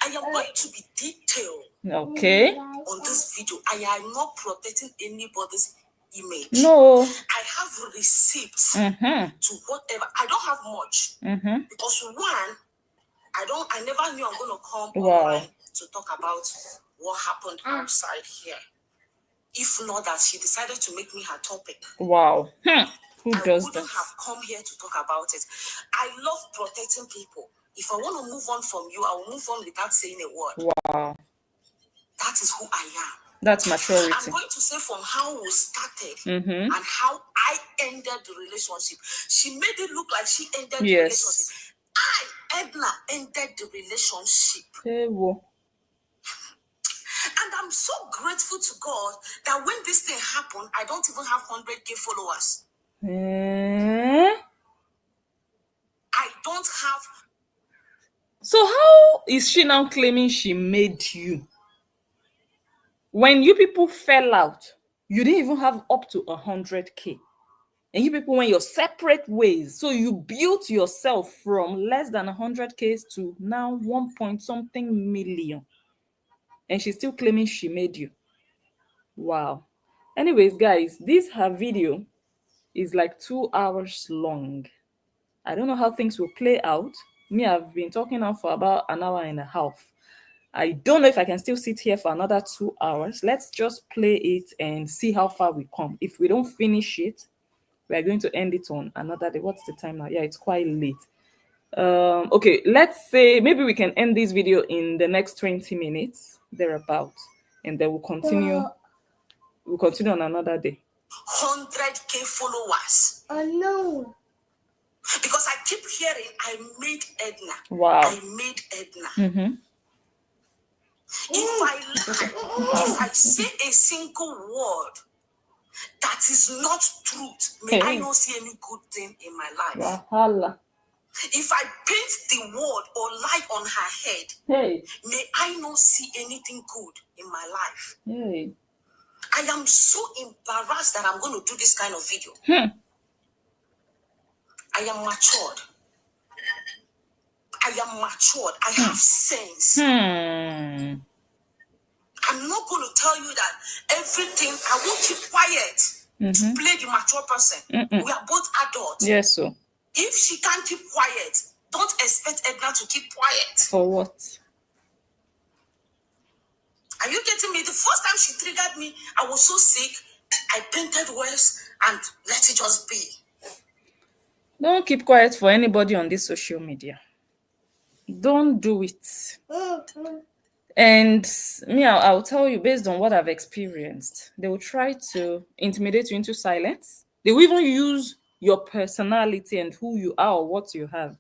I am going to be detailed. Okay. On this video, I am not protecting anybody's image. No. I have receipts to whatever. I don't have much because one, I never knew I'm going to come online to talk about what happened outside here. If not that she decided to make me her topic. Wow. Who does that? I wouldn't have come here to talk about it. I love protecting people. If I want to move on from you, I will move on without saying a word. Wow. That is who I am. That's maturity. I'm going to say from how we started and how I ended the relationship. She made it look like she ended the relationship. I, Edna, ended the relationship. Hey, whoa. And I'm so grateful to God that when this thing happened, I don't even have 100K followers. I don't have. So how is she now claiming she made you? When you people fell out, you didn't even have up to 100K. And you people went your separate ways. So you built yourself from less than 100K to now 1 point something million. And she's still claiming she made you. Wow. Anyways, guys, this her video is like 2 hours long. I don't know how things will play out. Me, I've been talking now for about an hour and a half. I don't know if I can still sit here for another 2 hours. Let's just play it and see how far we come. If we don't finish it, we are going to end it on another day. What's the time now? Yeah, it's quite late. Okay, let's say maybe we can end this video in the next 20 minutes, thereabout, and then we'll continue. We'll continue on another day. 100K followers. Oh no. Because I keep hearing, I made Edna. Wow. I made Edna. If I lie, if I say a single word that is not truth, may I not see any good thing in my life. Wahala. If I paint the word or lie on her head, may I not see anything good in my life. I am so embarrassed that I'm going to do this kind of video. I am matured. I have sense. I'm not going to tell you that everything. I won't keep quiet to play the mature person. We are both adults. Yes, so. If she can't keep quiet, don't expect Edna to keep quiet. For what? Are you getting me? The first time she triggered me, I was so sick. I painted words and let it just be. Don't keep quiet for anybody on this social media. Don't do it. And me, I'll tell you, based on what I've experienced, they will try to intimidate you into silence. They will even use your personality and who you are or what you have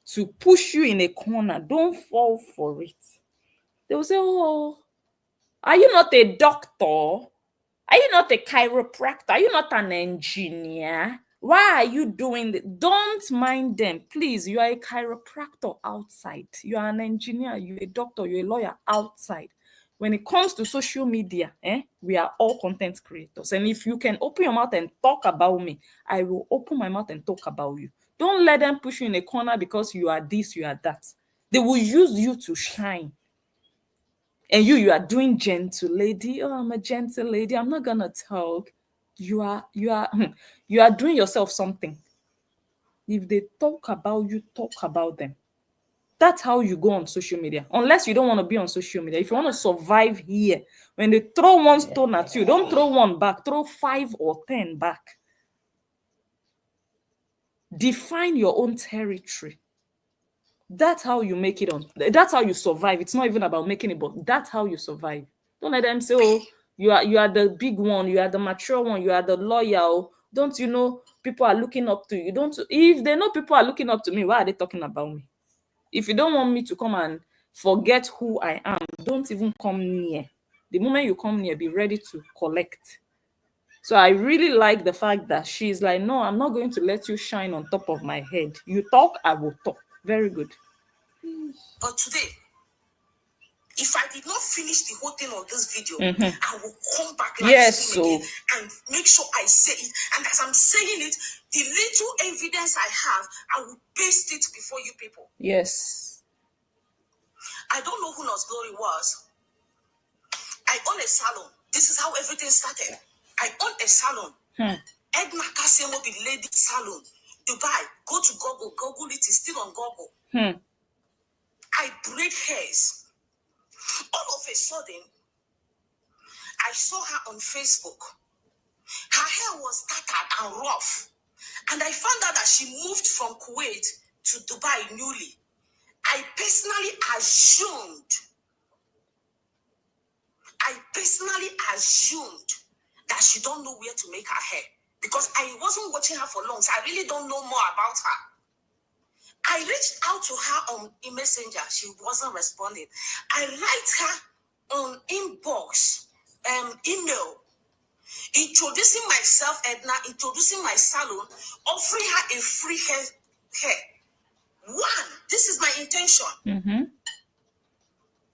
to push you in a corner. Don't fall for it. They will say, oh, are you not a doctor? Are you not a chiropractor? Are you not an engineer? Why are you doing it? Don't mind them. Please, you are a chiropractor outside. You are an engineer. You're a doctor. You're a lawyer outside. When it comes to social media, we are all content creators. And if you can open your mouth and talk about me, I will open my mouth and talk about you. Don't let them push you in a corner because you are this, you are that. They will use you to shine. And you are doing gentle lady. Oh, I'm a gentle lady. I'm not gonna talk. You are doing yourself something. If they talk about you, talk about them. That's how you go on social media. Unless you don't want to be on social media. If you want to survive here, when they throw one stone at you, don't throw one back. Throw 5 or 10 back. Define your own territory. That's how you make it on. That's how you survive. It's not even about making it, but that's how you survive. Don't let them say, oh, you are the big one, you are the mature one, you are the lawyer. Oh, don't you know people are looking up to you? If they know people are looking up to me, why are they talking about me? If you don't want me to come and forget who I am, don't even come near. The moment you come near, be ready to collect. So I really like the fact that she's like, no, I'm not going to let you shine on top of my head. You talk, I will talk. Very good. But today, if I did not finish the whole thing on this video, I will come back again and make sure I say it. And as I'm saying it, the little evidence I have, I will paste it before you people. Yes. I don't know who Nurse Glory was. I own a salon. This is how everything started. I own a salon. Edna Kasemo, the lady salon. Dubai. Go to Google. Google it. It's still on Google. I braid hairs. All of a sudden, I saw her on Facebook. Her hair was tattered and rough. And I found out that she moved from Kuwait to Dubai newly. I personally assumed that she don't know where to make her hair. Because I wasn't watching her for long, so I really don't know more about her. I reached out to her on Messenger. She wasn't responding. I write her on inbox, email, introducing myself, Edna, introducing my salon, offering her a free hair. One, this is my intention. Mm-hmm.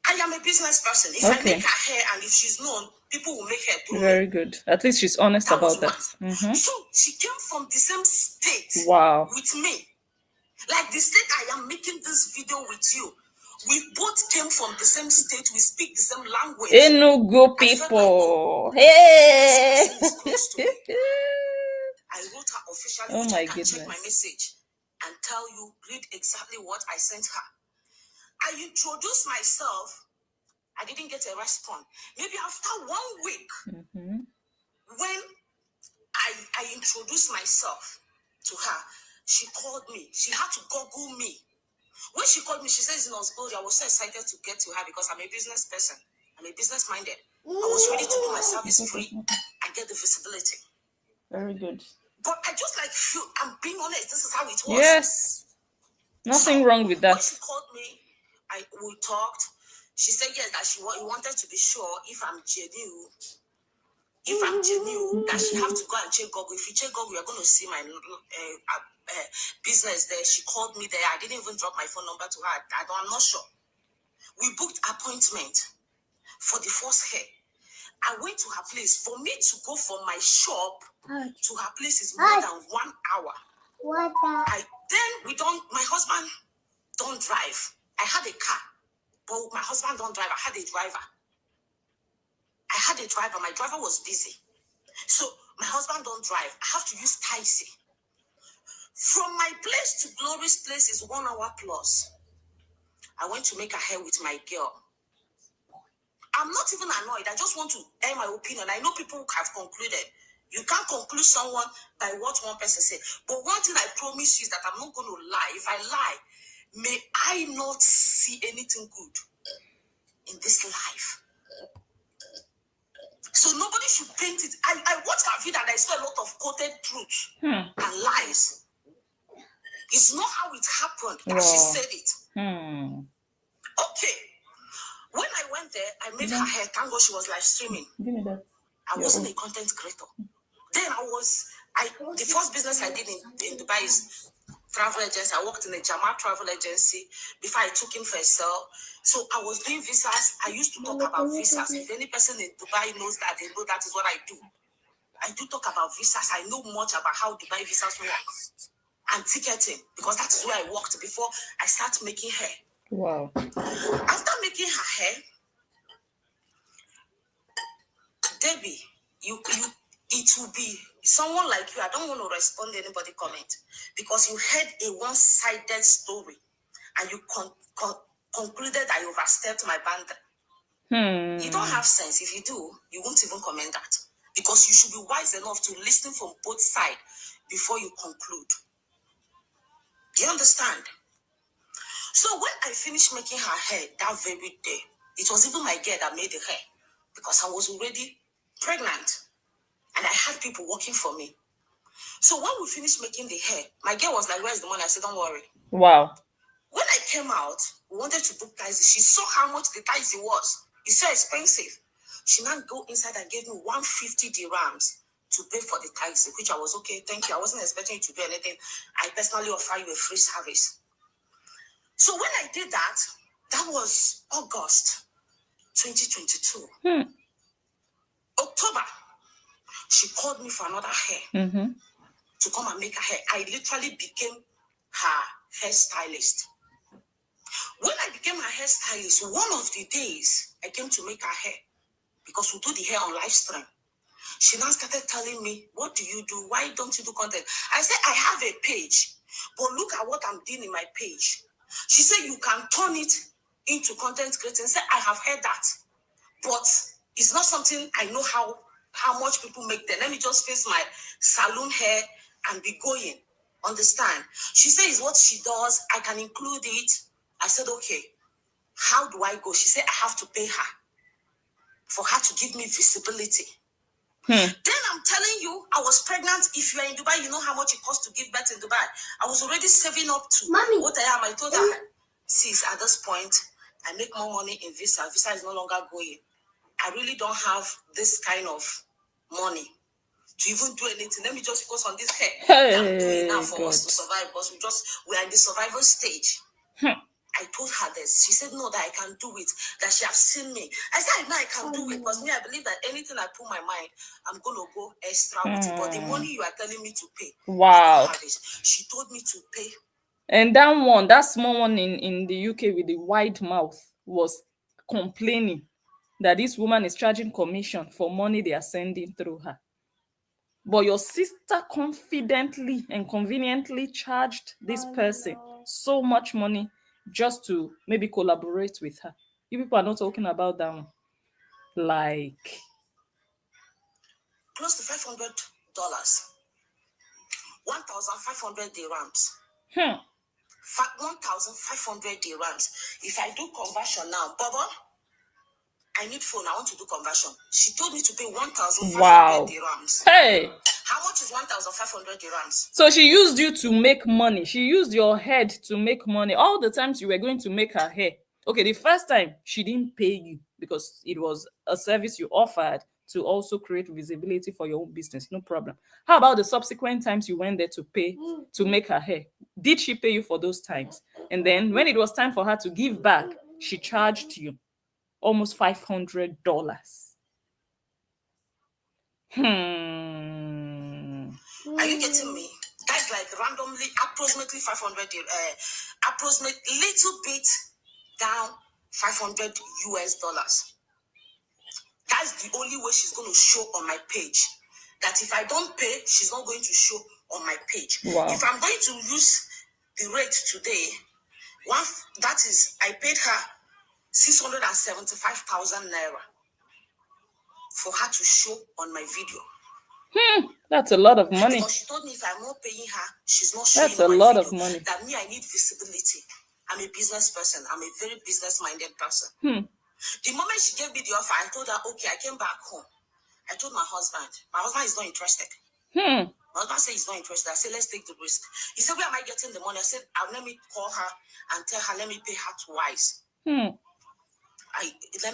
I am a business person. If I make her hair and if she's known, people will make her through Very me. good. At least she's honest That about was that. one. Mm-hmm. So she came from the same state Wow. with me. Like the state I am making this video with you. We both came from the same state. We speak the same language. Enugu people. Hey. This person is close to me. I wrote her officially, Oh which my I can check my goodness. message and tell you, read exactly what I sent her. I introduced myself. I didn't get a response. Maybe after 1 week, when I introduced myself to her, she called me. She had to Google me. When she called me, she says, I was so excited to get to her because I'm a business person. I'm a business minded. I was ready to do my service free and get the visibility. Very good. But I just feel, I'm being honest, this is how it was. Yes. Nothing wrong with that. When she called me, we talked. She said yes, that she wanted to be sure if I'm genuine. If I'm genuine, that she have to go and check Google. If you check Google, you're going to see my business there. She called me there. I didn't even drop my phone number to her. I'm not sure. We booked appointment for the first hair. I went to her place. For me to go from my shop to her place is more than 1 hour. My husband don't drive. I had a car, but my husband don't drive. I had a driver. My driver was busy. So my husband don't drive. I have to use taxi. From my place to Glory's place is 1 hour plus. I went to make her hair with my girl. I'm not even annoyed. I just want to air my opinion. I know people have concluded. You can't conclude someone by what one person said. But one thing I promise you is that I'm not going to lie. If I lie, may I not see anything good in this life. So nobody should paint it. I watched her video and I saw a lot of quoted truth and lies. It's not how it happened that she said it. Okay. When I went there, I made her hair. Thank God she was live streaming. Give me that. I wasn't a content creator. Then the first business I did in Dubai is travel agency. I worked in a Jamal travel agency before I took him for a sale. So I was doing visas. I used to talk about visas. If any person in Dubai knows that, they know that is what I do. I do talk about visas. I know much about how Dubai visas work and ticketing because that's where I worked before I started making hair. Wow. After making her hair, Debbie, it will be someone like you. I don't want to respond to anybody comment because you heard a one-sided story and you concluded I overstepped my boundary. You don't have sense. If you do, you won't even comment that because you should be wise enough to listen from both sides before you conclude. Do you understand? So when I finished making her hair that very day, it was even my girl that made the hair because I was already pregnant and I had people working for me. So when we finished making the hair, my girl was like, where's the money? I said, don't worry. Wow. When I came out, we wanted to book taxi. She saw how much the taxi was. It's so expensive. She now go inside and gave me 150 dirhams to pay for the taxi, which I was okay. Thank you. I wasn't expecting you to do anything. I personally offer you a free service. So when I did that, that was August 2022. October, she called me for another hair to come and make her hair. I literally became her hairstylist. When I became her hairstylist, one of the days I came to make her hair because we do the hair on live stream. She now started telling me, what do you do? Why don't you do content? I said, I have a page, but look at what I'm doing in my page. She said, you can turn it into content creating. I said, I have heard that, but it's not something I know how much people make there. Let me just face my salon hair and be going. Understand? She said, it's what she does. I can include it. I said, okay, how do I go? She said, I have to pay her for her to give me visibility. Then I'm telling you, I was pregnant. If you're in Dubai, you know how much it costs to give birth in Dubai. I was already saving up to what I am. I told her, sis, at this point, I make more money in Visa. Visa is no longer going. I really don't have this kind of money to even do anything. Let me just focus on this hair that I'm doing now for us to survive, because we are in the survival stage. I told her this. She said, no, that I can do it, that she has seen me. I said, I know I can do it, because me, I believe that anything I put my mind, I'm going to go extra with it. But the money you are telling me to pay, I don't have it. She told me to pay. And that small one in the UK with the wide mouth was complaining that this woman is charging commission for money they are sending through her. But your sister confidently and conveniently charged this person so much money just to maybe collaborate with her. You people are not talking about that one. Like close to $500, 1,500 dirhams. 1,500 dirhams. If I do conversion now, Baba, I need phone. I want to do conversion. She told me to pay 1,500 dirhams. Hey! How much is 1,500 dirhams? So she used you to make money. She used your head to make money. All the times you were going to make her hair. Okay, the first time she didn't pay you because it was a service you offered to also create visibility for your own business. No problem. How about the subsequent times you went there to pay to make her hair? Did she pay you for those times? And then when it was time for her to give back, she charged you almost $500. Are you getting me? That's like randomly, approximately 500, approximately little bit down 500 US dollars. That's the only way she's going to show on my page. That if I don't pay, she's not going to show on my page. Wow. If I'm going to use the rate today, that is, I paid her 675,000 naira for her to show on my video. That's a lot of money. Because she told me if I'm not paying her, she's not showing That's a my lot video. of money. That me, I need visibility. I'm a business person. I'm a very business-minded person. The moment she gave me the offer, I told her, okay, I came back home. I told my husband. My husband is not interested. My husband said he's not interested. I said, let's take the risk. He said, where am I getting the money? I said, let me call her and tell her, let me pay her twice. Let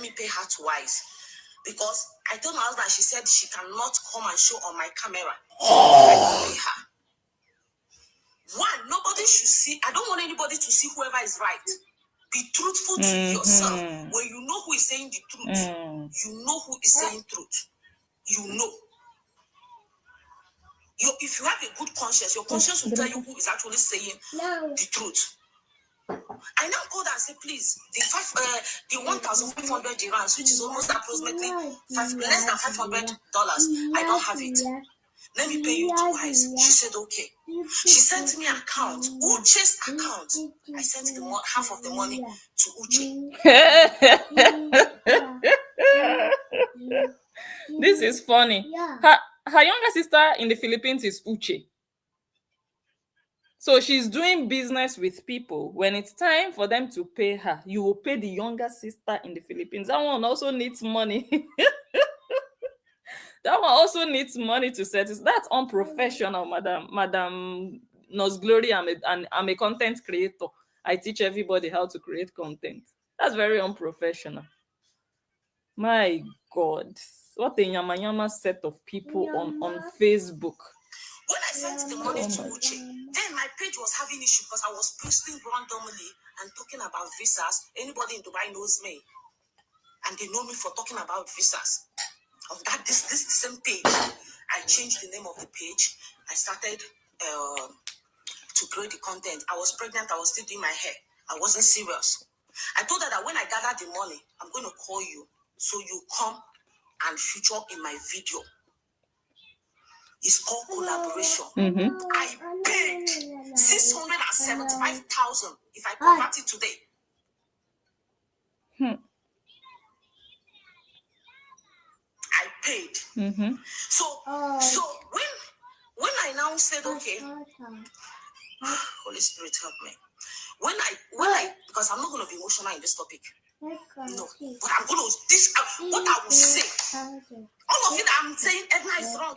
me pay her twice. Because I told my husband, she said she cannot come and show on my camera. I don't pay her. One, nobody should see. I don't want anybody to see whoever is right. Be truthful to yourself. When you know who is saying the truth, you know who is saying truth. You know. If you have a good conscience, your conscience will tell you who is actually saying the truth. I now called her and said, please, the 1,500 dirhams, which is almost approximately less than $500, I don't have it. Let me pay you twice. She said, okay. She sent me account, Uche's account. I sent half of the money to Uche. This is funny. Her younger sister in the Philippines is Uche. So she's doing business with people. When it's time for them to pay her, you will pay the younger sister in the Philippines. That one also needs money. That one also needs money to set it. That's unprofessional, Madam Nose Glory. I'm a content creator. I teach everybody how to create content. That's very unprofessional. My God. What a yama set of people on Facebook. When I sent the money to Uche, then my page was having issue because I was posting randomly and talking about visas. Anybody in Dubai knows me. And they know me for talking about visas. On that, this same page, I changed the name of the page. I started to create the content. I was pregnant. I was still doing my hair. I wasn't serious. I told her that when I gather the money, I'm going to call you. So you come and feature in my video. It's called collaboration. I paid 675,000 if I convert it today. I paid. So when I now said, okay, Holy Spirit help me. When I because I'm not going to be emotional in this topic. No, but I'm going to this what I will say. All of it I'm saying, Edna is wrong.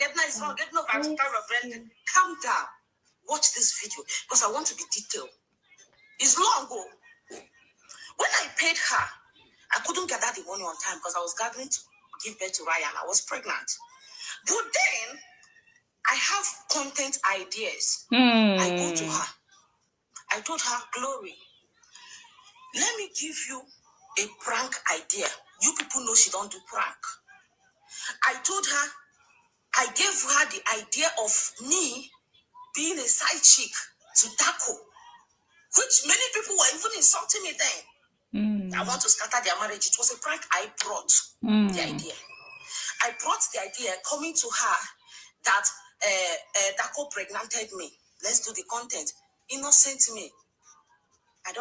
Calm down. Watch this video because I want to be detailed. It's long ago. When I paid her, I couldn't gather the money on time because I was gathering to give birth to Ryan. I was pregnant. But then I have content ideas. I go to her. I told her, Glory, let me give you a prank idea. You people know she don't do prank. I told her, I gave her the idea of me being a side chick to Taco, which many people were even insulting me then. I want to scatter their marriage. It was a prank. I brought the idea. I brought the idea coming to her that Taco pregnanted me. Let's do the content. Innocent me. I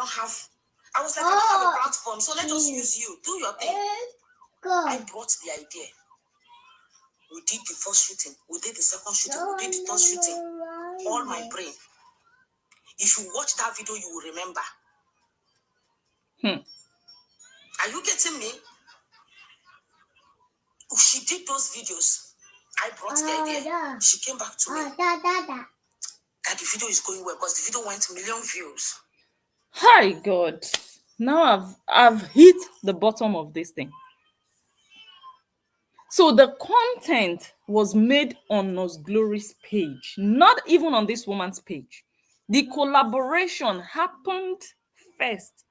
was like, I don't have a platform, so let us use you. Do your thing. I brought the idea. We did the first shooting. We did the second shooting. We did the third shooting. All my brain. If you watch that video, you will remember. Are you getting me? She did those videos. I brought the idea. She came back to me. That the video is going well because the video went 1 million views. Hi God. Now I've hit the bottom of this thing. So the content was made on Nos Glory's page, not even on this woman's page. The collaboration happened first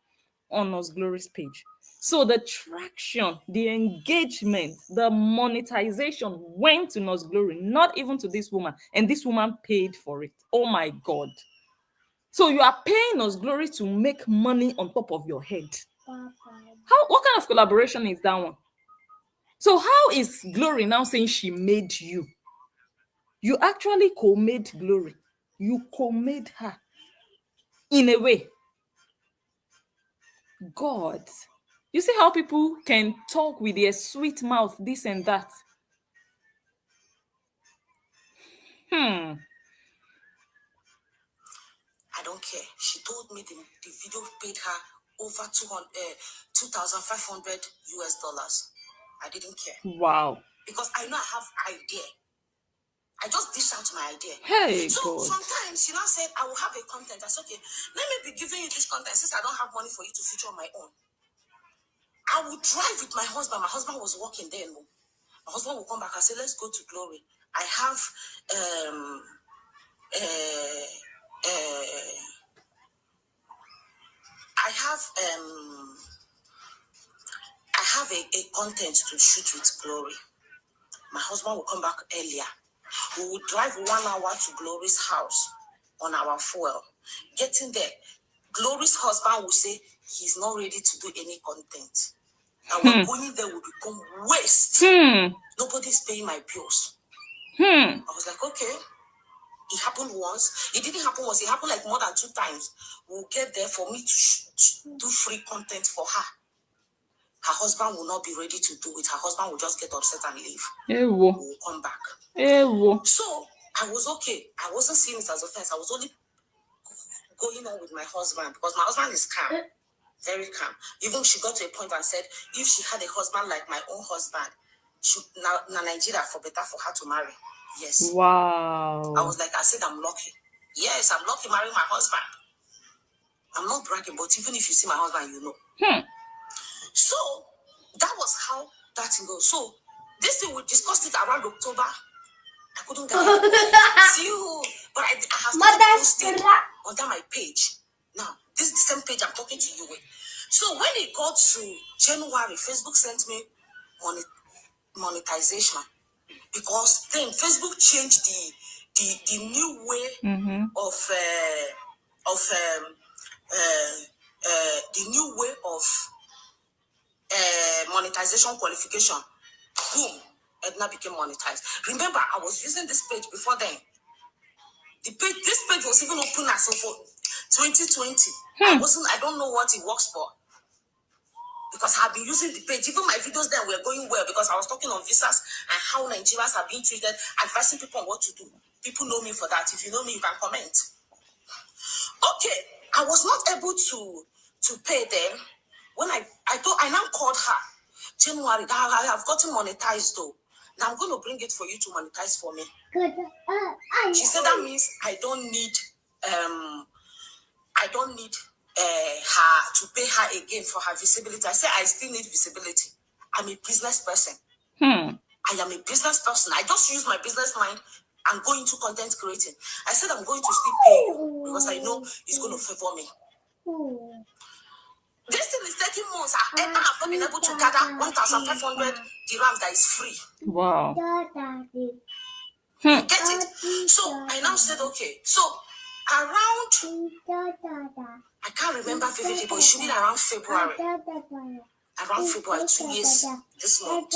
on Nos Glory's page. So the traction, the engagement, the monetization went to Nos Glory, not even to this woman. And this woman paid for it. Oh my God. So you are paying Nos Glory to make money on top of your head. What kind of collaboration is that one? So how is Glory now saying she made you? You actually co-made Glory. You co-made her. In a way. God. You see how people can talk with their sweet mouth, this and that. I don't care. She told me the video paid her over 2,500 US dollars. I didn't care. Wow. Because I know I have idea. I just dish out my idea. Hey, so God. sometimes she now said, I will have a content. I said, okay, let me be giving you this content since I don't have money for you to feature on my own. I would drive with my husband. My husband was working then. My husband will come back and say, let's go to Glory. I have a content to shoot with Glory. My husband will come back earlier. We will drive 1 hour to Glory's house on our fuel. Getting there, Glory's husband will say he's not ready to do any content. And we're going there will become waste. Nobody's paying my bills. I was like, okay. It happened once. It didn't happen once. It happened like more than 2 times. We'll get there for me to do free content for her. Her husband will not be ready to do it. Her husband will just get upset and leave. We'll come back. So I was okay. I wasn't seeing it as offense. I was only going on with my husband because my husband is calm. Very calm. Even she got to a point and said, if she had a husband like my own husband, now Nigeria for better for her to marry. Yes. Wow. I was like, I said, I'm lucky. Yes, I'm lucky marrying my husband. I'm not bragging, but even if you see my husband, you know. So that was how that thing goes. So this thing, we discussed it around October. I couldn't get it. See you. But I have started posting under my page. Now, this is the same page I'm talking to you with. So when it got to January, Facebook sent me monetization. Because then Facebook changed the new way of the new way of monetization qualification. Boom, Edna became monetized. Remember, I was using this page before then. This page was even open as of 2020. I don't know what it works for. Because I've been using the page. Even my videos there were going well because I was talking on visas and how Nigerians are being treated, advising people on what to do. People know me for that. If you know me, you can comment. Okay, I was not able to pay them. When I now called her. January, I have gotten monetized though. Now I'm going to bring it for you to monetize for me. She said that means I don't need her to pay her again for her visibility. I said I still need visibility. I'm a business person. I am a business person. I just use my business mind and go into content creating. I said I'm going to still pay you because I know it's going to favor me. This thing is taking months. I have not been able to gather 1,500 dirhams that is free. Wow. You get it? So I now said, okay. So around, I can't remember vividly, but it should be around February. Around February, 2 years this month.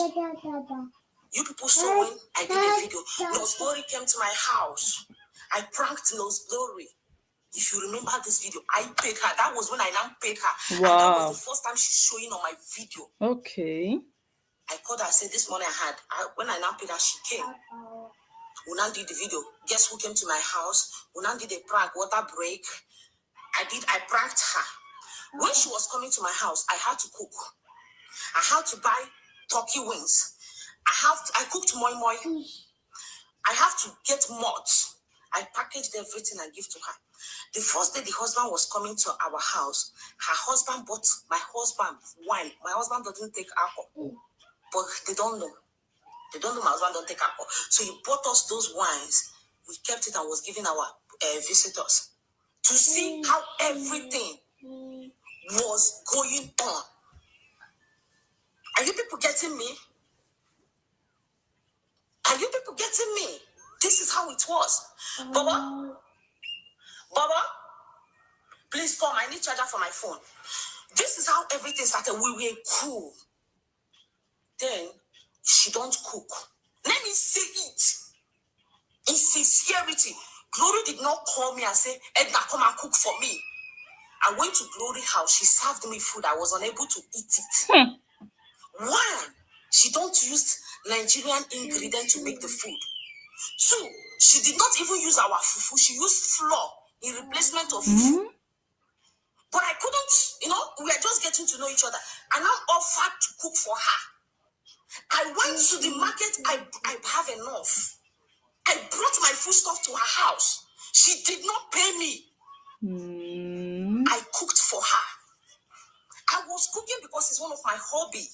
You people saw when I did a video. Nose Glory came to my house. I pranked Nose Glory. If you remember this video, I paid her. That was when I now paid her. Wow. And that was the first time she's showing on my video. Okay. I called her, I said, this money I had. When I now paid her, she came. We now did the video. Guess who came to my house? We now did a prank, water break. I pranked her. When she was coming to my house, I had to cook. I had to buy turkey wings. I cooked moi moi. I have to get mods. I packaged everything and give to her. The first day the husband was coming to our house, her husband bought my husband wine. My husband doesn't take alcohol, but they don't know. They don't know my husband don't take alcohol. So he bought us those wines. We kept it and was giving our visitors to see how everything was going on. Are you people getting me? Are you people getting me? This is how it was. Baba, please come. I need charger for my phone. This is how everything started. We were cool. Then she don't cook. Let me say it. In sincerity, Glory did not call me and say, Edna, come and cook for me. I went to Glory house. She served me food. I was unable to eat it. One, she don't use Nigerian ingredient to make the food. Two, she did not even use our fufu. She used flour in replacement of fufu. But I couldn't, we were just getting to know each other. I now offered to cook for her. I went to the market. I have enough. I brought my food stuff to her house. She did not pay me. I cooked for her. I was cooking because it's one of my hobby.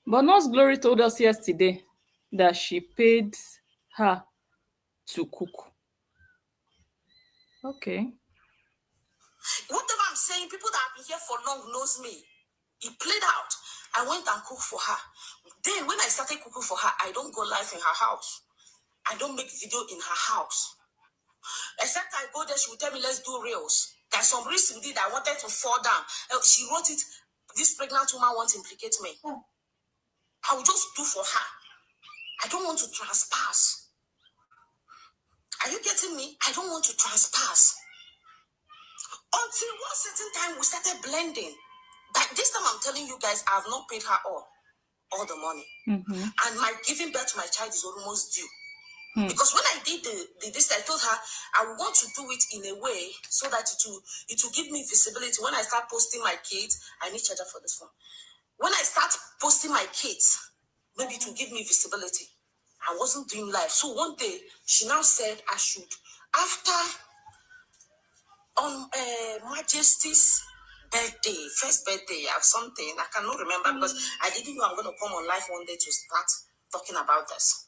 But Nurse Glory told us yesterday that she paid her to cook. Okay. Whatever I'm saying, people that have been here for long knows me. It played out. I went and cooked for her. Then when I started cooking for her, I don't go live in her house. I don't make video in her house. Except I go there, she will tell me, let's do reels. There's some reels we did. I wanted to fall down. She wrote it, this pregnant woman wants to implicate me. I will just do for her. I don't want to trespass. Are you getting me? I don't want to trespass. Until one certain time, we started blending. But this time, I'm telling you guys, I have not paid her all the money. And my giving birth to my child is almost due. Because when I did this, I told her I want to do it in a way so that it will give me visibility. When I start posting my kids, I need charger for this one. When I start posting my kids, maybe it will give me visibility. I wasn't doing live. So one day, she now said I should, after on Majesty's birthday, first birthday or something, I cannot remember because I didn't know I'm going to come on live one day to start talking about this.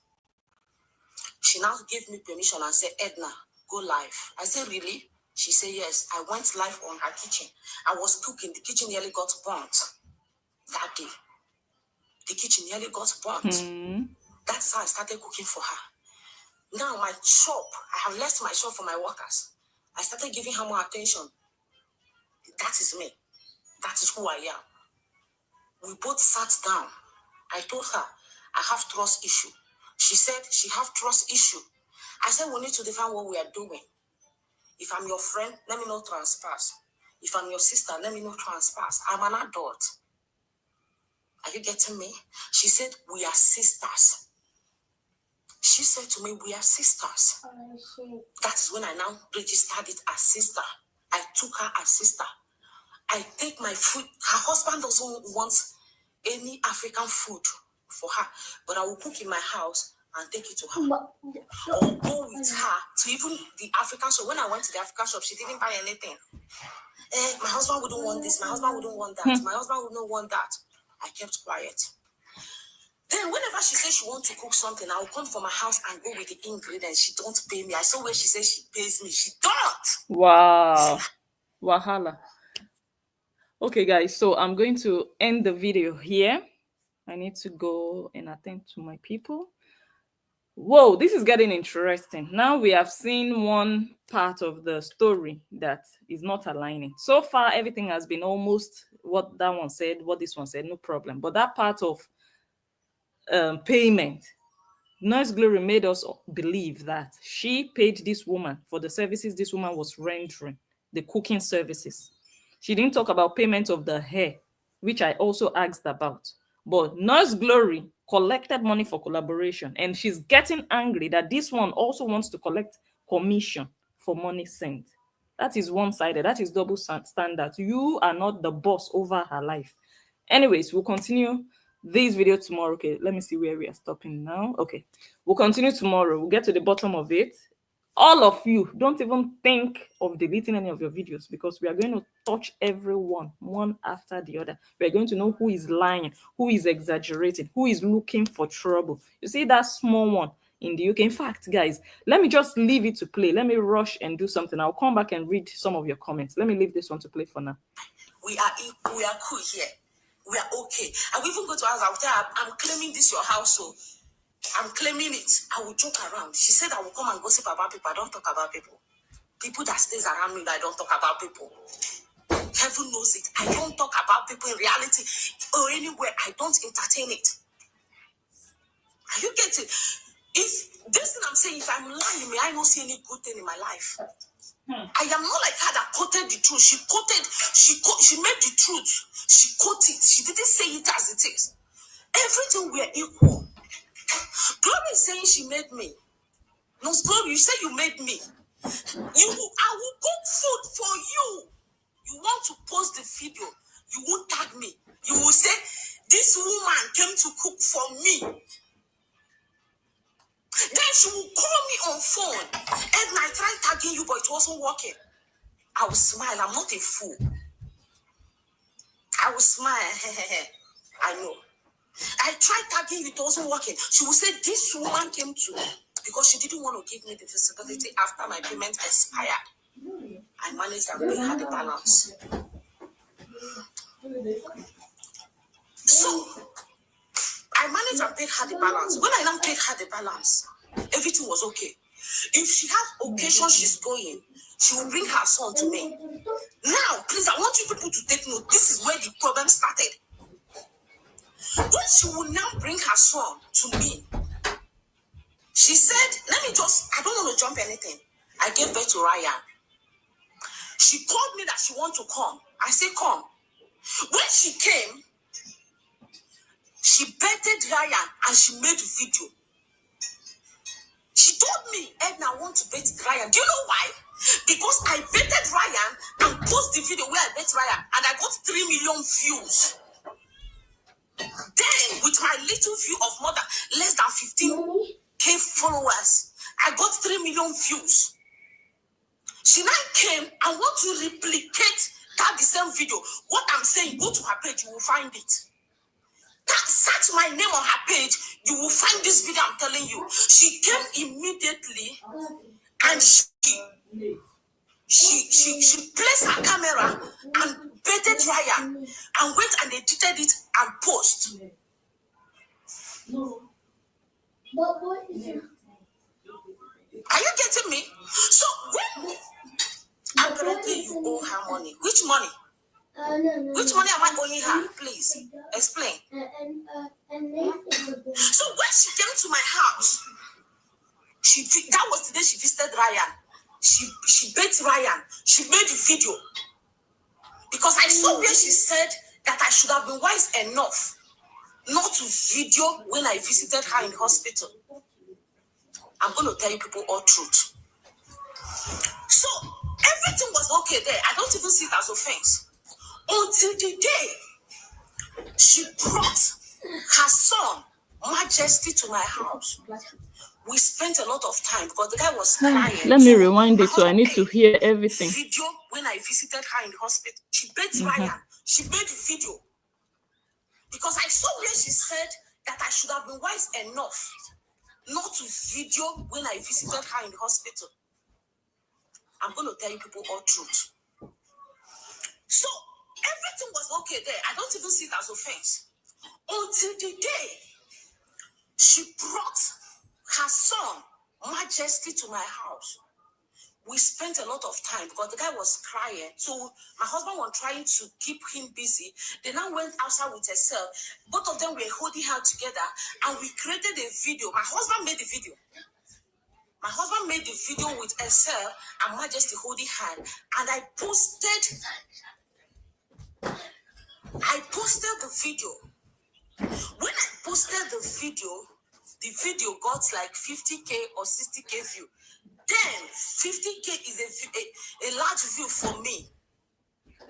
She now gave me permission and said, Edna, go live. I said, really? She said, yes. I went live on her kitchen. I was cooking. The kitchen nearly got burnt that day. The kitchen nearly got burnt. That's how I started cooking for her. Now my shop, I have left my shop for my workers. I started giving her more attention. That is me. That is who I am. We both sat down. I told her, I have trust issue. She said she have trust issue. I said, we need to define what we are doing. If I'm your friend, let me not trespass. If I'm your sister, let me not trespass. I'm an adult. Are you getting me? She said, we are sisters. She said to me, we are sisters. That's when I now registered it as sister. I took her as sister. I take my food. Her husband doesn't want any African food for her, but I will cook in my house and take it to her. Or go with her to even the African shop. When I went to the African shop, she didn't buy anything. My husband wouldn't want this. My husband wouldn't want that. My husband would not want that. I kept quiet. Then whenever she says she wants to cook something, I'll come from my house and go with the ingredients. She don't pay me. I saw where she says she pays me. She don't. Wow. Wahala. Okay, guys, so I'm going to end the video here. I need to go and attend to my people. Whoa, this is getting interesting. Now we have seen one part of the story that is not aligning. So far, everything has been almost what that one said, what this one said, no problem. But that part of payment, Noise Glory made us believe that she paid this woman for the services this woman was rendering, the cooking services. She didn't talk about payment of the hair, which I also asked about. But Noise Glory collected money for collaboration, and she's getting angry that this one also wants to collect commission for money sent. That is one-sided. That is double standard. You are not the boss over her life. Anyways, we'll continue this video tomorrow. Okay, let me see where we are stopping now. Okay, we'll continue tomorrow. We'll get to the bottom of it. All of you, don't even think of deleting any of your videos, because we are going to touch everyone one after the other. We are going to know who is lying, who is exaggerating, who is looking for trouble. You see that small one in the UK? In fact, guys, let me just leave it to play. Let me rush and do something. I'll come back and read some of your comments. Let me leave this one to play for now. We are cool here. We are okay. I will even go to house. I will tell her, I'm claiming this your house, so I'm claiming it. I will joke around. She said I will come and gossip about people. I don't talk about people. People that stays around me, that I don't talk about people. Heaven knows it. I don't talk about people in reality or anywhere. I don't entertain it. Are you getting? If this thing I'm saying, if I'm lying, may I not see any good thing in my life? I am not like her that quoted the truth. She made the truth. She quoted. She didn't say it as it is. Everything we are equal. Glory is saying she made me. No, Glory, you say you made me. I will cook food for you. You want to post the video. You won't tag me. You will say, this woman came to cook for me. Then she will call me on phone. And I tried tagging you, but it wasn't working. I will smile. I'm not a fool. I will smile. I know. I tried tagging you, it wasn't working. She will say, this woman came to me because she didn't want to give me the visibility after my payment expired. I managed and paid her the balance. So, I managed and paid her the balance. When I now paid her the balance, everything was okay. If she has occasion she's going, she will bring her son to me. Now, please, I want you people to take note. This is where the problem started. When she will now bring her son to me, she said, I don't want to jump anything. I gave birth to Ryan. She called me that she wants to come. I said, come. When she came, she birthed Ryan and she made a video. She told me, Edna, I want to birth Ryan. Do you know why? Because I birthed Ryan and posted the video where I birthed Ryan and I got 3 million views. Then, with my little view of more than less than 15K followers, I got 3 million views. She now came and want to replicate that the same video. What I'm saying, go to her page, you will find it. Search my name on her page, you will find this video I'm telling you. She came immediately and she placed her camera and baited Ryan and went and edited it and post. What is it? Are you getting me? So when apparently you owe her money, which money? No. Which money am I owing her? Please explain. So when she came to my house, that was the day she visited Ryan. She bet Ryan. She made a video. Because I saw where she said that I should have been wise enough not to video when I visited her in hospital. I'm going to tell you people all truth. So everything was okay there. I don't even see it as offense. Until the day she brought her son Majesty to my house. We spent a lot of time because the guy was crying. Let me So rewind my it so I need to husband hear everything. video when I visited her in the hospital. She beat Ryan. She made the video. Because I saw where she said that I should have been wise enough not to video when I visited her in the hospital. I'm going to tell you people all truth. So everything was okay there. I don't even see it as offense. Until the day she brought her son, Majesty, to my house. We spent a lot of time because the guy was crying. So my husband was trying to keep him busy. They now went outside with herself. Both of them were holding her together and we created a video. My husband made the video. My husband made the video with herself and Majesty holding hand. And I posted the video. When I posted the video got like 50K or 60K view. Then 50K is a large view for me.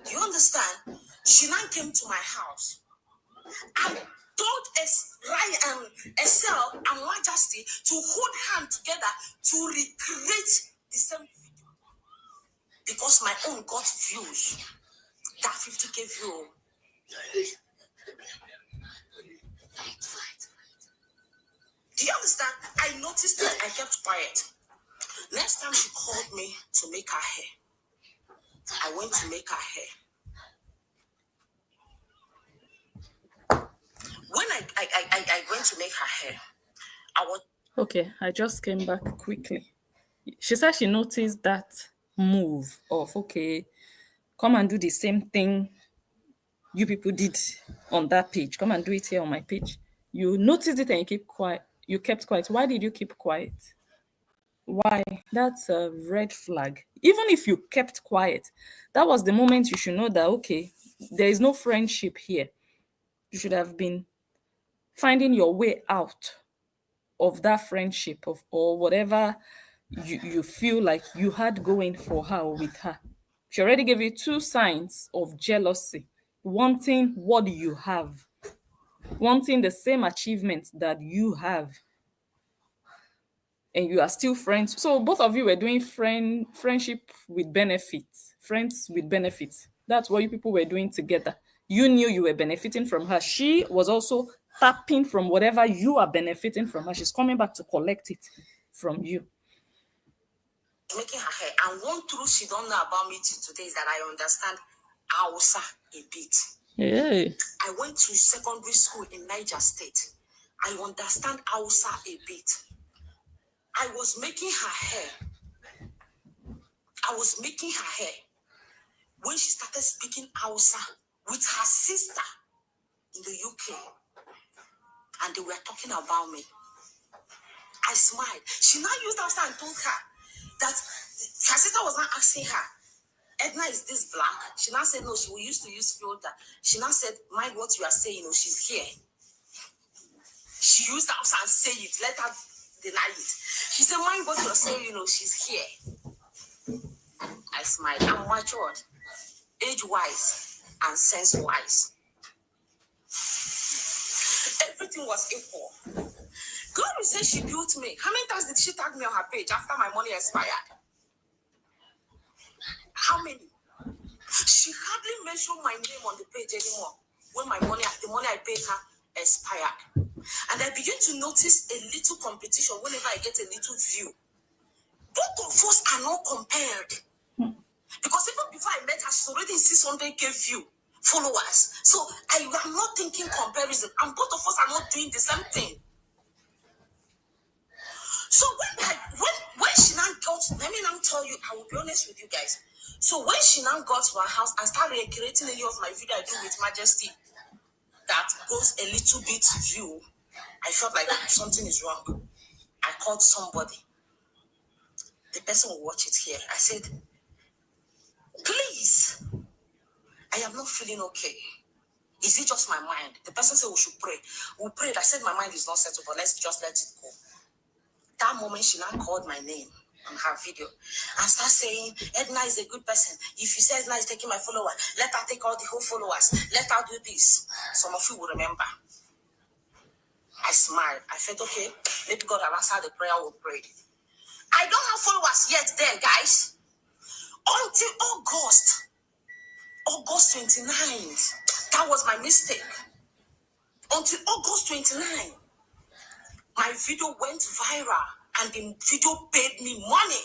Do you understand? She now came to my house and told Ryan, Estelle and Majesty to hold hands together to recreate the same video. Because my own got views. That 50K view. Do you understand? I noticed it. I kept quiet. Next time she called me to make her hair, I went to make her hair. When I went to make her hair, I was... Okay, I just came back quickly. She said she noticed that move of, okay, come and do the same thing you people did on that page. Come and do it here on my page. You noticed it and you keep quiet. You kept quiet. Why did you keep quiet? Why? That's a red flag. Even if you kept quiet, that was the moment you should know that, okay, there is no friendship here. You should have been finding your way out of that friendship or whatever you feel like you had going for her or with her. She already gave you 2 signs of jealousy, wanting what you have, wanting the same achievements that you have, and you are still friends. So both of you were doing friendship with benefits, friends with benefits. That's what you people were doing together. You knew you were benefiting from her. She was also tapping from whatever you are benefiting from her. She's coming back to collect it from you. Making her hair. And one truth she don't know about me today is that I understand Hausa a bit. Yeah. I went to secondary school in Niger State. I understand Hausa a bit. I was making her hair. When she started speaking Hausa with her sister in the UK. And they were talking about me. I smiled. She now used Hausa and told her that her sister was not asking her, Edna, is this black? She now said, no, we used to use filter. She now said, mind what you are saying, she's here. She used Hausa and say it, let her deny it. She said, mind what you are saying, she's here. I smiled. I'm matured, age-wise and sense-wise. Everything was equal. Glory said she built me. How many times did she tag me on her page after my money expired? How many? She hardly mentioned my name on the page anymore when the money I paid her expired. And I begin to notice a little competition whenever I get a little view. Both of us are not compared. Because even before I met her, she's already in 600K view followers. So I am not thinking comparison. And both of us are not doing the same thing. So when she now got, let me now tell you, I will be honest with you guys. So when she now got to her house, I started creating any of my video I do with Majesty that goes a little bit view. I felt like something is wrong. I called somebody. The person will watch it here. I said, please, I am not feeling okay. Is it just my mind? The person said we should pray. We prayed. I said my mind is not settled, but let's just let it go. That moment, she now called my name on her video and start saying, Edna is a good person. If you say Edna is taking my follower, let her take all the whole followers. Let her do this. Some of you will remember. I smiled. I felt, okay, maybe God will answer the prayer we prayed. I don't have followers yet then, guys. Until August 29th. That was my mistake. Until August 29th, my video went viral and the video paid me money.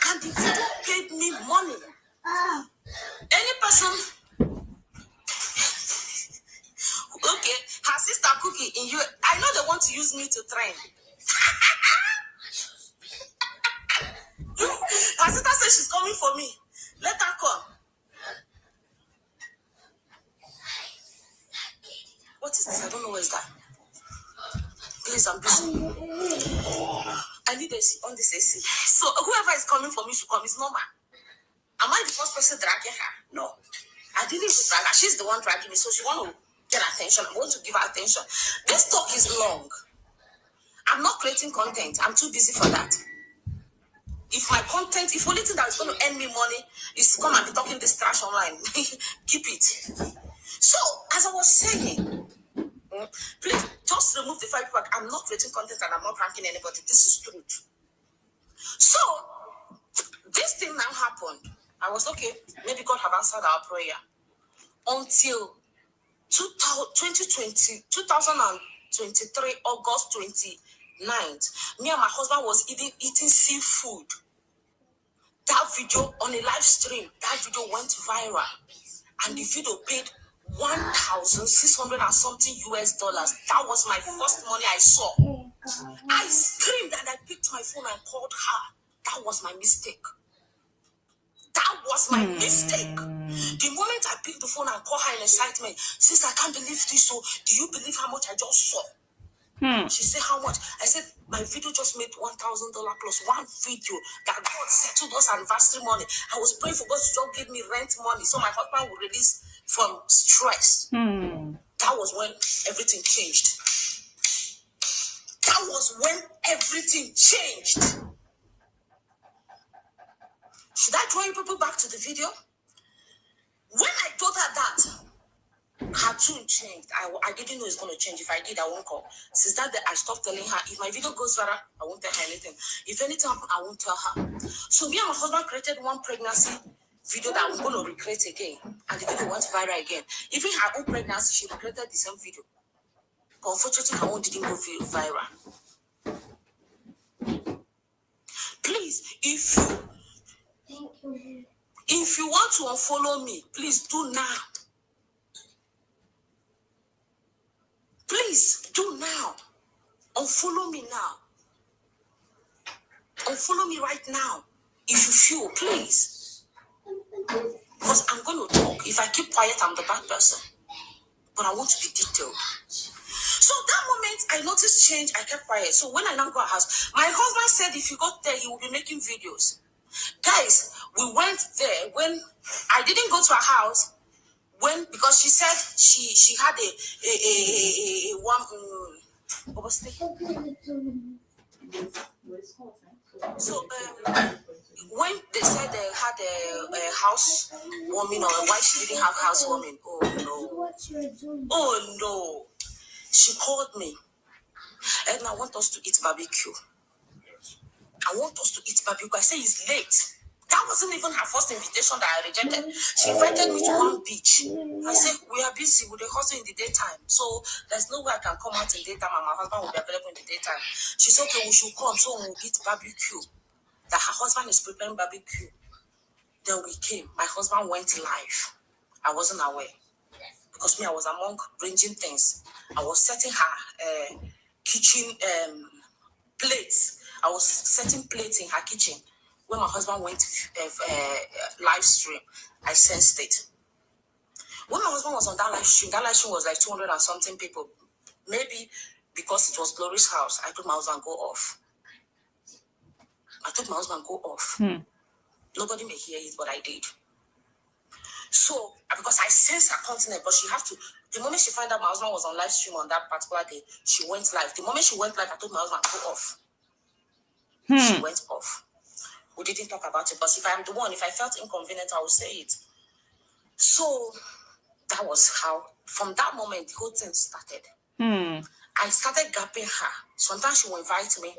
And the video paid me money. Any person, okay, her sister Cookie in you, I know they want to use me to train. Her sister says she's coming for me. Let her come. What is this? I don't know where is that. Please, I'm busy. I need AC on this AC. So whoever is coming for me should come. It's normal. Am I the first person dragging her? No. I didn't even drag her. She's the one dragging me. So she want to get attention. I want to give her attention. This talk is long. I'm not creating content. I'm too busy for that. If my content, if only thing that is going to earn me money is to come and be talking this trash online, keep it. So, as I was saying, please just remove the 5 people. I'm not creating content and I'm not pranking anybody. This is truth. So, this thing now happened. I was okay. Maybe God have answered our prayer. Until 2023, August 29th, me and my husband was eating seafood. That video on a live stream, that video went viral. And the video paid 1,600 and something US dollars. That was my first money I saw. I screamed and I picked my phone and called her. That was my mistake. That was my mistake. The moment I picked the phone and called her in excitement, sis, I can't believe this. So, do you believe how much I just saw? She said, how much? I said, my video just made $1,000 plus one video that God settled us anniversary money. I was praying for God to just give me rent money so my husband would release from stress. That was when everything changed. That was when everything changed. Should I draw you people back to the video? When I told her that, her tune changed. I didn't know it's going to change. If I did, I won't call. Since that day, I stopped telling her. If my video goes viral, I won't tell her anything. If anything happens, I won't tell her. So me and my husband created one pregnancy video that I'm going to recreate again. And the video went viral again. Even her own pregnancy, she recreated the same video. But unfortunately, her own didn't go viral. Please, if you want to unfollow me, please do now. Please do now. Unfollow me now. Unfollow me right now. If you feel, please. Because I'm going to talk. If I keep quiet, I'm the bad person. But I want to be detailed. So that moment, I noticed change. I kept quiet. So when I now go to her house, my husband said if you got there, he will be making videos. Guys, we went there when I didn't go to her house. Because she said she had a one. What was it? So when they said they had a house warming, or why she didn't have house warming? Oh no! She called me, Edna, I want us to eat barbecue. I want us to eat barbecue. I say it's late. That wasn't even her first invitation that I rejected. She invited me to one beach. I said, we are busy with the hustle in the daytime. So there's no way I can come out in the daytime and my husband will be available in the daytime. She said, okay, we should come so we'll eat barbecue. That her husband is preparing barbecue. Then we came. My husband went live. I wasn't aware. Because me, I was among ranging things. I was setting her kitchen plates. I was setting plates in her kitchen. When my husband went live stream, I sensed it. When my husband was on that live stream was like 200 and something people. Maybe because it was Glory's house, I told my husband go off. Nobody may hear it, but I did. So, because I sensed her continent, but she had to, the moment she found out my husband was on live stream on that particular day, she went live. The moment she went live, I told my husband go off. She went off. We didn't talk about it, but if I'm the one, if I felt inconvenient, I would say it. So that was how From that moment, the whole thing started. Hmm. I started gapping her. Sometimes she will invite me.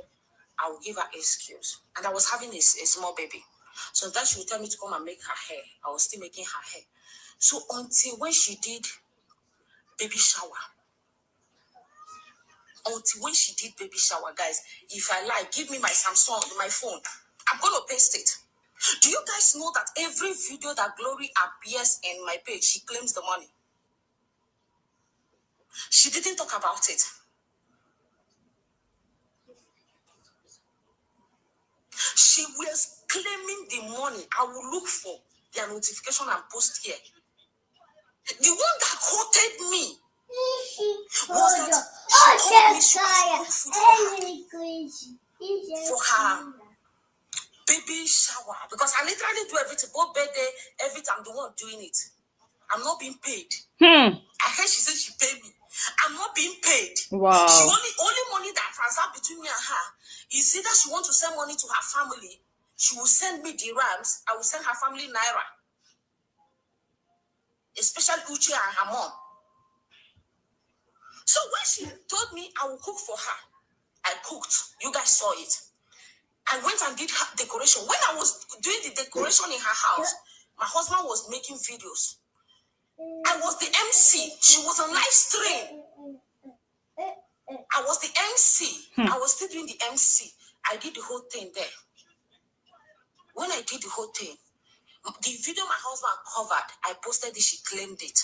I will give her excuse. And I was having a small baby. Sometimes she would tell me to come and make her hair. I was still making her hair. So until when she did baby shower, guys, if I like, give me my Samsung, my phone. I'm going to paste it. Do you guys know that every video that Glory appears in my page, she claims the money? She didn't talk about it. She was claiming the money. I will look for their notification and post here. The one that quoted me was that she told me she was good food for her baby shower. Because I literally do everything, both birthday, everything. I'm the one doing it. I'm not being paid. I heard she said she paid me. I'm not being paid. Wow. She only money that transacts between me and her is either she wants to send money to her family, she will send me dirhams, I will send her family naira. Especially Uche and her mom. So when she told me I will cook for her, I cooked. You guys saw it. I went and did her decoration. When I was doing the decoration in her house, my husband was making videos. I was the MC. She was on live stream. I was the MC. I was still doing the MC. I did the whole thing there. When I did the whole thing, the video my husband covered, I posted it, she claimed it.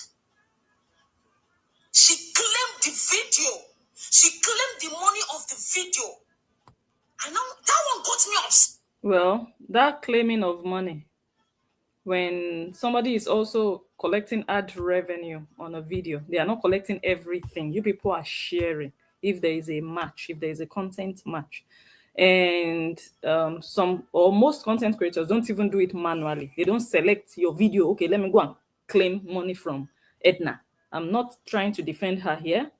She claimed the video. She claimed the money of the video. And now that one got me upset. Well, that claiming of money, when somebody is also collecting ad revenue on a video, they are not collecting everything. You people are sharing if there is a match, if there is a content match. And some or most content creators don't even do it manually. They don't select your video. Okay, let me go and claim money from Edna. I'm not trying to defend her here,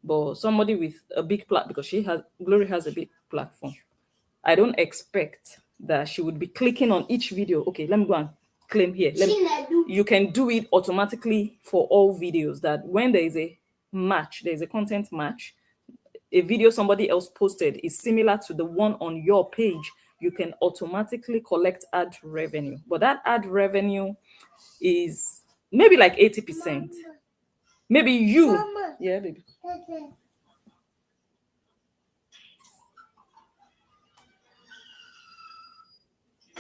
but somebody with a big platform, because Glory has a big platform. I don't expect that she would be clicking on each video. Okay, let me go and claim here. You can do it automatically for all videos, that when there is a match, there is a content match, a video somebody else posted is similar to the one on your page, you can automatically collect ad revenue. But that ad revenue is maybe like 80%. Maybe you. Mama. Yeah, baby.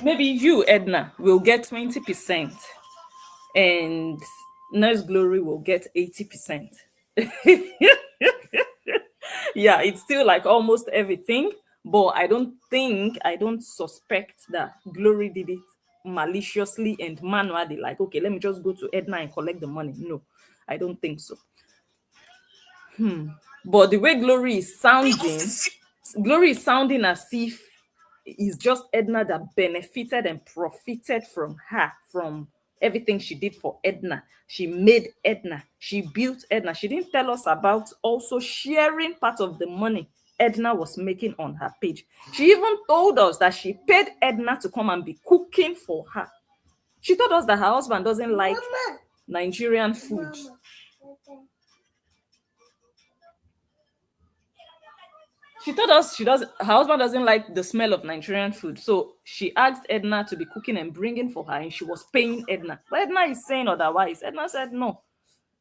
Maybe you, Edna, will get 20%, and Nurse Glory will get 80%. Yeah, it's still like almost everything, but I don't suspect that Glory did it maliciously and manually, like, okay, let me just go to Edna and collect the money. No, I don't think so. But the way Glory is sounding as if it's just Edna that benefited and profited from her, from everything she did for Edna. She made Edna. She built Edna. She didn't tell us about also sharing part of the money Edna was making on her page. She even told us that she paid Edna to come and be cooking for her. She told us that her husband doesn't like Nigerian food. She told us her husband doesn't like the smell of Nigerian food. So she asked Edna to be cooking and bringing for her, and she was paying Edna. But Edna is saying otherwise. Edna said no.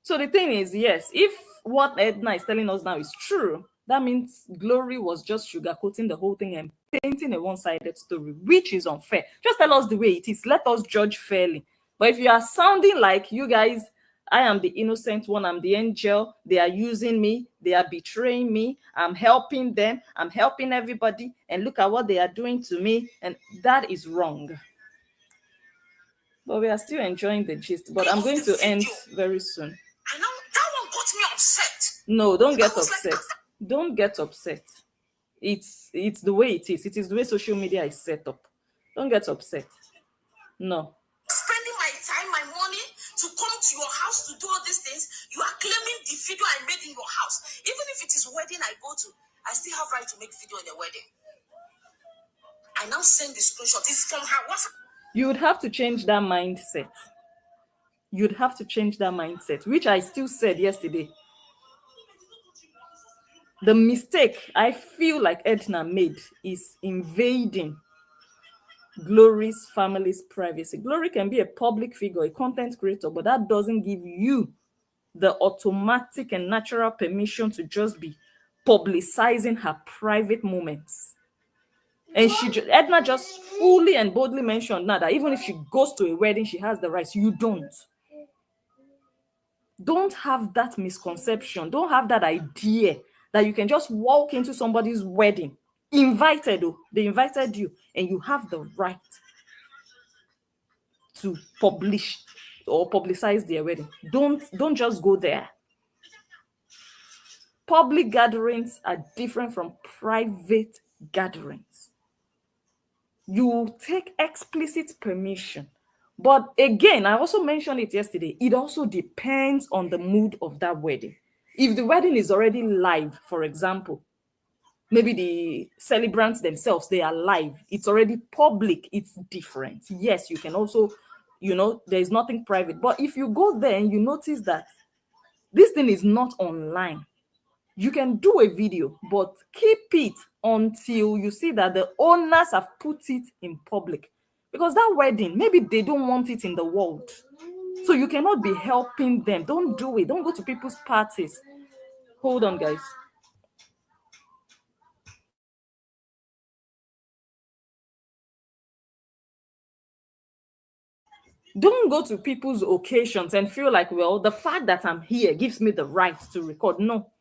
So the thing is, yes, if what Edna is telling us now is true, that means Glory was just sugarcoating the whole thing and painting a one-sided story, which is unfair. Just tell us the way it is. Let us judge fairly. But if you are sounding like you guys, I am the innocent one, I'm the angel, they are using me, they are betraying me, I'm helping them, I'm helping everybody, and look at what they are doing to me, and that is wrong. But we are still enjoying the gist, but I'm going to end very soon. And now that one got me upset. No, don't get upset. Don't get upset. It's the way it is. It is the way social media is set up. Don't get upset. No. Spending my time, my money to come to your house to do all these things. You are claiming the video I made in your house. Even if it is wedding I go to, I still have right to make video in the wedding. I now send the screenshot. It's from her WhatsApp. You would have to change that mindset. You'd have to change that mindset, which I still said yesterday. The mistake I feel like Edna made is invading Glory's family's privacy. Glory can be a public figure, a content creator, but that doesn't give you the automatic and natural permission to just be publicizing her private moments. And Edna just fully and boldly mentioned now that even if she goes to a wedding, she has the rights. You don't. Don't have that misconception. Don't have that idea that you can just walk into somebody's wedding, invited, they invited you, and you have the right to publish or publicize their wedding. Don't just go there. Public gatherings are different from private gatherings. You take explicit permission. But again, I also mentioned it yesterday, it also depends on the mood of that wedding. If the wedding is already live, for example, maybe the celebrants themselves, they are live, it's already public, it's different. Yes, you can also, there's nothing private. But if you go there and you notice that this thing is not online, you can do a video, but keep it until you see that the owners have put it in public. Because that wedding, maybe they don't want it in the world. So you cannot be helping them. Don't do it. Don't go to people's parties. Hold on, guys. Don't go to people's occasions and feel like, well, the fact that I'm here gives me the right to record. No.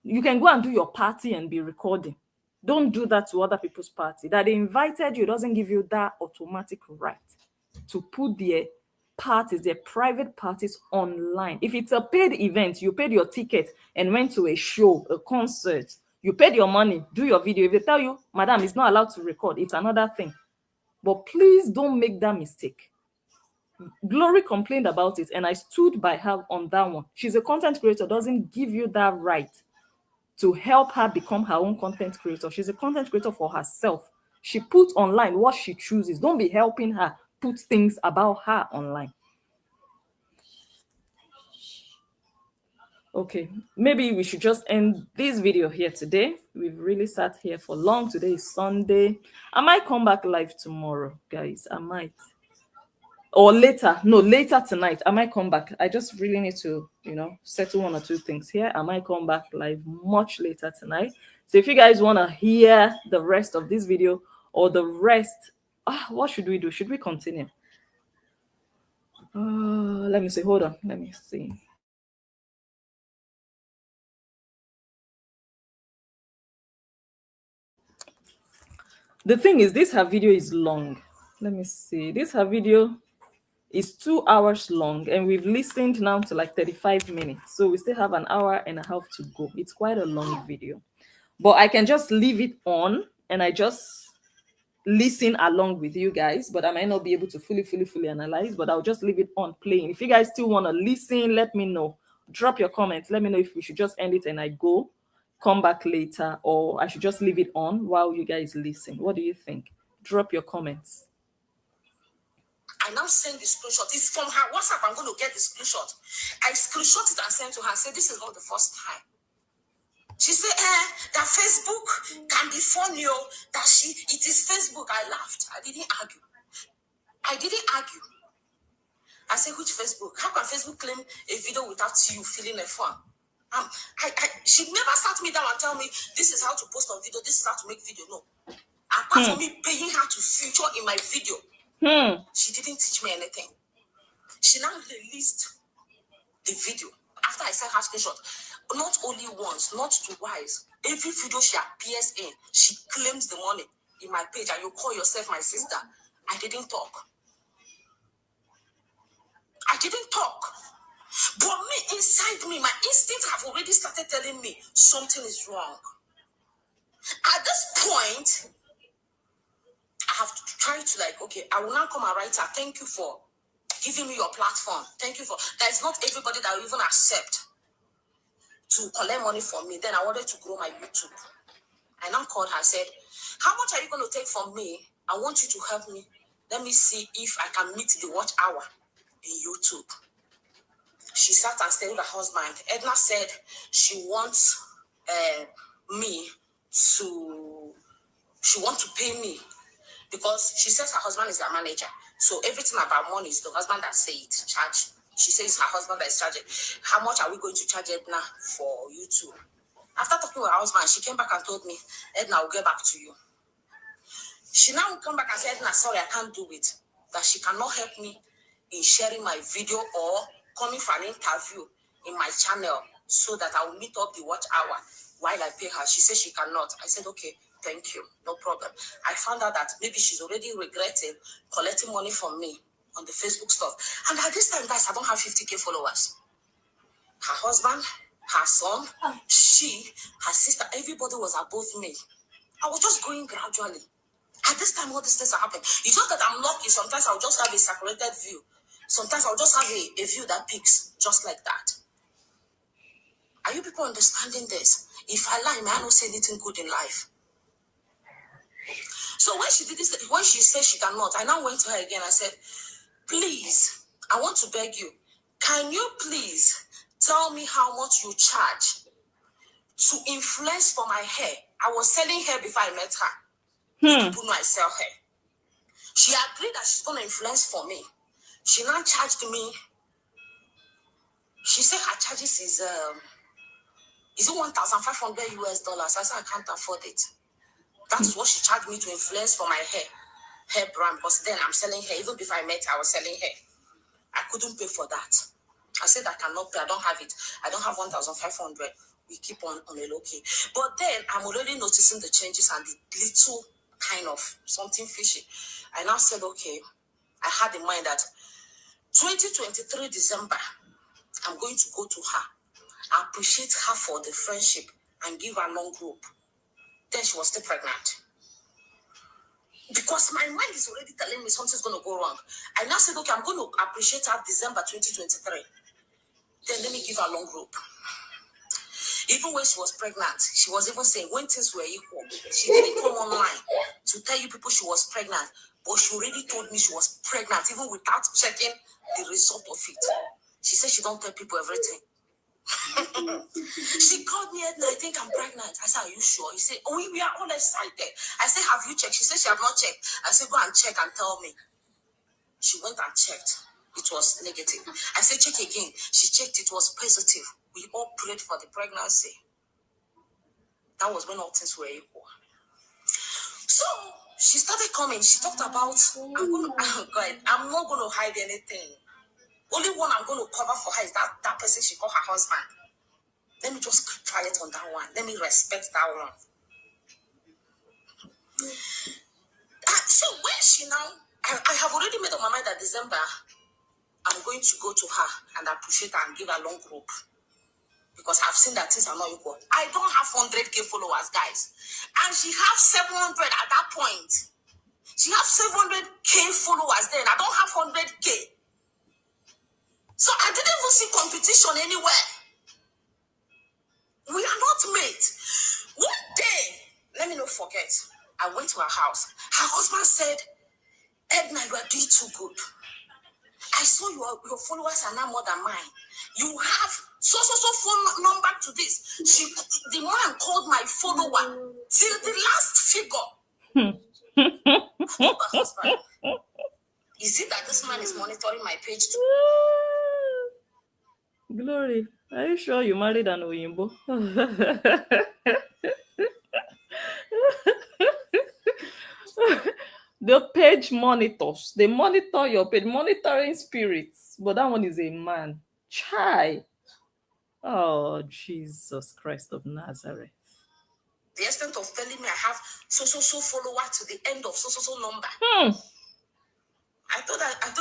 You can go and do your party and be recording. Don't do that to other people's party. That they invited you doesn't give you that automatic right to put their parties, their private parties online. If it's a paid event, you paid your ticket and went to a show, a concert, you paid your money, do your video. If they tell you, madam, it's not allowed to record, it's another thing. But please don't make that mistake. Glory complained about it and I stood by her on that one. She's a content creator, doesn't give you that right to help her become her own content creator. She's a content creator for herself. She puts online what she chooses. Don't be helping her put things about her online. Okay, maybe we should just end this video here today. We've really sat here for long. Today is Sunday. I might come back live tomorrow, guys. I might. Or later. No, later tonight. I might come back. I just really need to, settle one or two things here. I might come back live much later tonight. So if you guys want to hear the rest of this video or the rest, what should we do? Should we continue? Let me see. Hold on. Let me see. The thing is, this her video is long. Let me see. This her video is 2 hours long and we've listened now to like 35 minutes. So we still have an hour and a half to go. It's quite a long video. But I can just leave it on and I just listen along with you guys. But I might not be able to fully analyze, but I'll just leave it on playing. If you guys still want to listen, let me know. Drop your comments. Let me know if we should just end it and I come back later, or I should just leave it on while you guys listen. What do you think? Drop your comments. I now send the screenshot. It's from her WhatsApp. I'm going to get the screenshot. I screenshot it and sent to her. I said, this is not the first time. She said, that Facebook can be funny. It is Facebook. I laughed. I didn't argue. I said, which Facebook? How can Facebook claim a video without you feeling a fun? She never sat me down and tell me, this is how to post on video. This is how to make video. No. Apart from me paying her to feature in my video, she didn't teach me anything. She now released the video after I sent her screenshot. Not only once, not twice. Every video she appears in, she claims the money in my page, and you call yourself my sister. I didn't talk. But me, inside me, my instincts have already started telling me something is wrong. At this point, I have to try to okay, I will now come and write her, thank you for giving me your platform. Thank you for, there's not everybody that will even accept to collect money from me. Then I wanted to grow my YouTube. I now called her, said, how much are you going to take from me? I want you to help me. Let me see if I can meet the watch hour in YouTube. she sat and stayed with her husband. Edna said she wants me to, she wants to pay me because she says her husband is her manager. So everything about money is the husband that say it, charge. She says her husband that is charging. How much are we going to charge Edna for you two? After talking with her husband, she came back and told me, Edna, will get back to you. She now come back and said, Edna, sorry, I can't do it. That she cannot help me in sharing my video or coming for an interview in my channel so that I will meet up the watch hour while I pay her. She said she cannot. I said, okay, thank you, no problem. I found out that maybe she's already regretting collecting money from me on the Facebook stuff. And at this time, guys, I don't have 50K followers. Her husband, her son, she, her sister, everybody was above me. I was just going gradually. At this time, all these things are happening. It's not that I'm lucky. Sometimes I'll just have a saturated view. Sometimes I'll just have a view that peaks just like that. Are you people understanding this? If I lie, may I not say anything good in life? So when she did this, when she said she cannot, I now went to her again. I said, please, I want to beg you. Can you please tell me how much you charge to influence for my hair? I was selling hair before I met her. People know I sell hair. She agreed that she's going to influence for me. She now charged me. She said her charges is it $1,500 US. I said I can't afford it. That is what she charged me to influence for my hair brand. Because then I'm selling hair. Even before I met her, I was selling hair. I couldn't pay for that. I said I cannot pay. I don't have it. I don't have 1,500. We keep on a low key. But then I'm already noticing the changes and the little kind of something fishy. I now said, okay, I had in mind that 2023 December, I'm going to go to her. I appreciate her for the friendship and give her long rope. Then she was still pregnant. Because my mind is already telling me something's going to go wrong. I now said, okay, I'm going to appreciate her December 2023. Then let me give her long rope. Even when she was pregnant, she was even saying when things were equal, she didn't come online to tell you people she was pregnant, but she already told me she was pregnant, even without checking the result of it. She said she don't tell people everything. She called me, Edna, I think I'm pregnant. I said, are you sure? He said, oh, we are all excited. I said, have you checked? She said she have not checked. I said, go and check and tell me. She went and checked. It was negative. I said, check again. She checked. It was positive. We all prayed for the pregnancy. That was when all things were equal. So she started coming. She talked about, I'm not going to hide anything. Only one I'm going to cover for her is that person she called her husband. Let me just try it on that one. Let me respect that one. So when she now, I have already made up my mind that December, I'm going to go to her and appreciate her and give her long rope. Because I've seen that things are not equal. I don't have 100K followers, guys. And she has 700 at that point. She has 700K followers then. I don't have 100K. So I didn't even see competition anywhere. We are not mates. One day, let me not forget, I went to her house. Her husband said, Edna, you are doing too good. I saw your followers are now more than mine. You have so phone number to this. The man called my follower till the last figure. I told my husband, is it that this man is monitoring my page too? Glory, are you sure you married an Oyinbo? The page monitors, they monitor your page, monitoring spirits, but that one is a man. Chai. Oh, Jesus Christ of Nazareth. The extent of telling me I have so follower to the end of so number. I told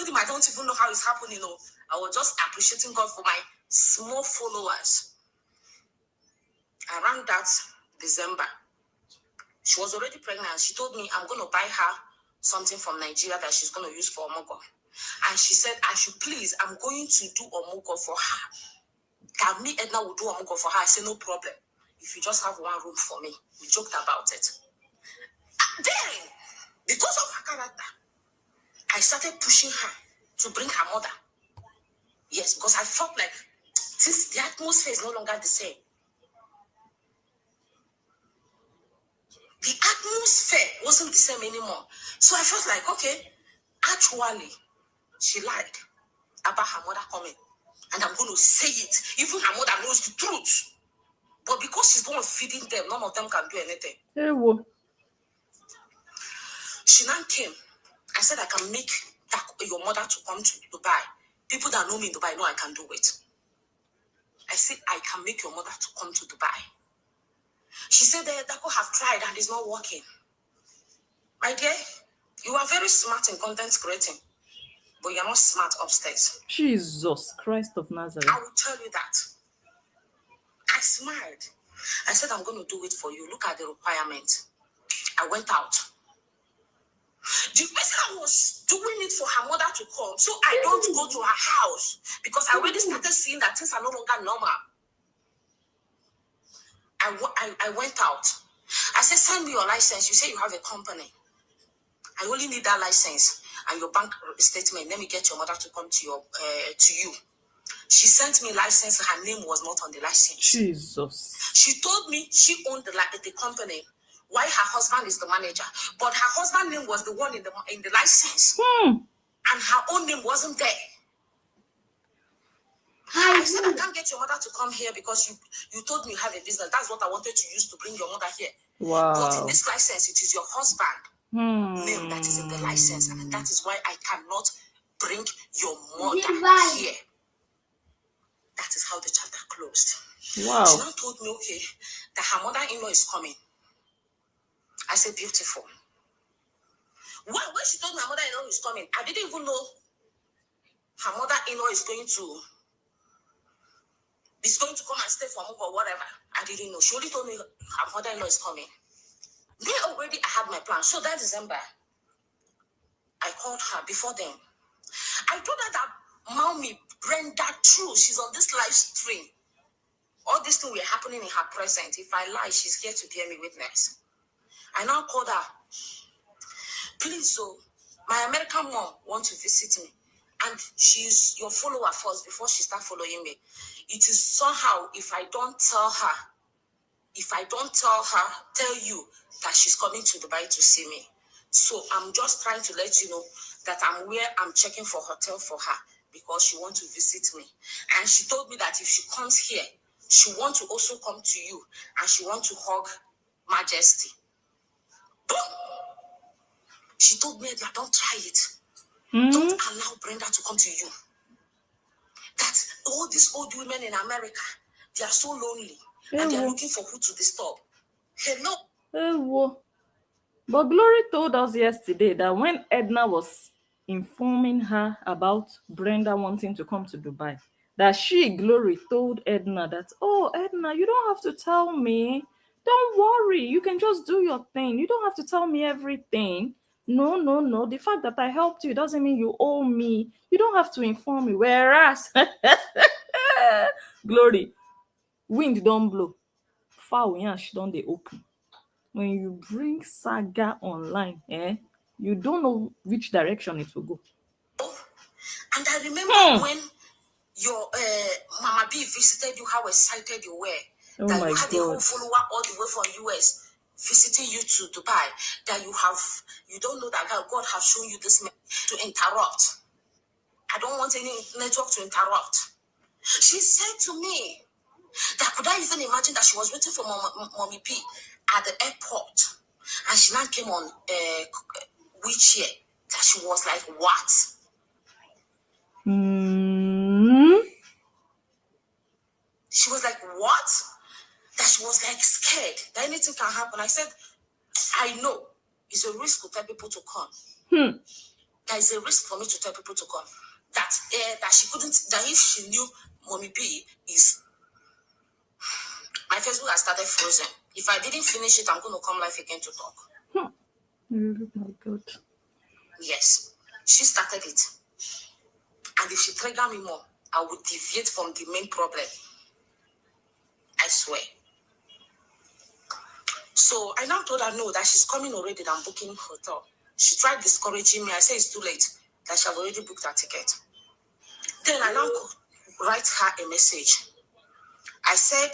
him I don't even know how it's happening. I was just appreciating God for my small followers. Around that December, she was already pregnant. She told me I'm going to buy her something from Nigeria that she's going to use for Omogo. And she said, I'm going to do Omogo for her. Can me, Edna, will do Omogo for her? I said, no problem. If you just have one room for me. We joked about it. And then, because of her character, I started pushing her to bring her mother. Yes, because I felt like since the atmosphere is no longer the same. The atmosphere wasn't the same anymore. So I felt like, okay, actually, she lied about her mother coming. And I'm going to say it. Even her mother knows the truth. But because she's the one feeding them, none of them can do anything. Hey, whoa. She now came. I said, I can make your mother to come to Dubai. People that know me in Dubai know I can do it. I said, I can make your mother to come to Dubai. She said, Dako have tried and it's not working. My dear, you are very smart in content creating, but you're not smart upstairs. Jesus Christ of Nazareth. I will tell you that. I smiled. I said, I'm going to do it for you. Look at the requirement. I went out. The reason I was doing it for her mother to come, so I don't go to her house, because I already started seeing that things are no longer normal. I went out. I said, send me your license. You say you have a company. I only need that license and your bank statement. Let me get your mother to come to you. She sent me license. Her name was not on the license. Jesus. She told me she owned the company, while her husband is the manager. But her husband's name was the one in the license. And her own name wasn't there. I said, I can't get your mother to come here because you told me you have a business. That's what I wanted to use to bring your mother here. Wow. But in this license, it is your husband name that is in the license. And that is why I cannot bring your mother here. That is how the chapter closed. Wow. She now told me, okay, that her mother-in-law is coming. I said, beautiful. When she told me her mother-in-law is coming, I didn't even know her mother-in-law is going to come and stay for me or whatever. I didn't know. She only told me her mother-in-law is coming. Then already I had my plan. So that December, I called her before then. I told her that Mommy, Brenda, true. She's on this live stream. All these things were happening in her presence. If I lie, she's here to bear me witness. I now called her. Please, so my American mom wants to visit me. And she's your follower first before she starts following me. It is somehow, if I don't tell you that she's coming to Dubai to see me. So I'm just trying to let you know that I'm checking for hotel for her because she wants to visit me. And she told me that if she comes here, she wants to also come to you and she wants to hug Majesty. Boom! She told me that don't try it. Don't allow Brenda to come to you. That all these old women in America, they are so lonely and they are looking for who to disturb. Hello. But Glory told us yesterday that when Edna was informing her about Brenda wanting to come to Dubai, that Glory, told Edna that, oh, Edna, you don't have to tell me. Don't worry. You can just do your thing. You don't have to tell me everything. No. The fact that I helped you doesn't mean you owe me. You don't have to inform me. Whereas, Glory, wind don't blow. Foul yansh don't they open. When you bring saga online, you don't know which direction it will go. And I remember when your Mama B visited you, how excited you were. Oh that my you had a whole God. follower all the way from US visiting you to Dubai. That you don't know that God has shown you this to interrupt. I don't want any network to interrupt. She said to me that could I even imagine that she was waiting for Mommy P at the airport and she now came on wheelchair. That she was like, what? She was like, what? That she was like scared that anything can happen. I said, I know it's a risk to tell people to come. There is a risk for me to tell people to come. That she couldn't, that if she knew Mommy B is, my Facebook has started frozen. If I didn't finish it, I'm going to come live again to talk. Oh my God. Yes, she started it. And if she trigger me more, I would deviate from the main problem. I swear. So I now told her no, that she's coming already, that I'm booking hotel. She tried discouraging me. I said it's too late, that she have already booked her ticket. Then I now write her a message. I said,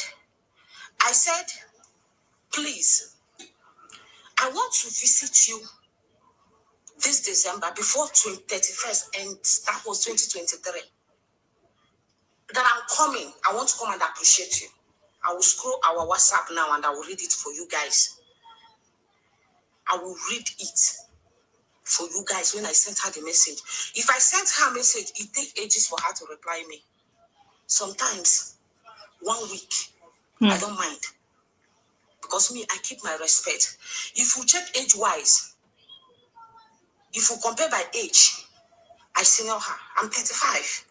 please, I want to visit you this December before 31st, and that was 2023. That I'm coming. I want to come and appreciate you. I will scroll our WhatsApp now and I will read it for you guys. I will read it for you guys when I sent her the message. If I sent her a message, it takes ages for her to reply me. Sometimes 1 week. I don't mind. Because me, I keep my respect. If you check age-wise, if you compare by age, I senior her. I'm 35.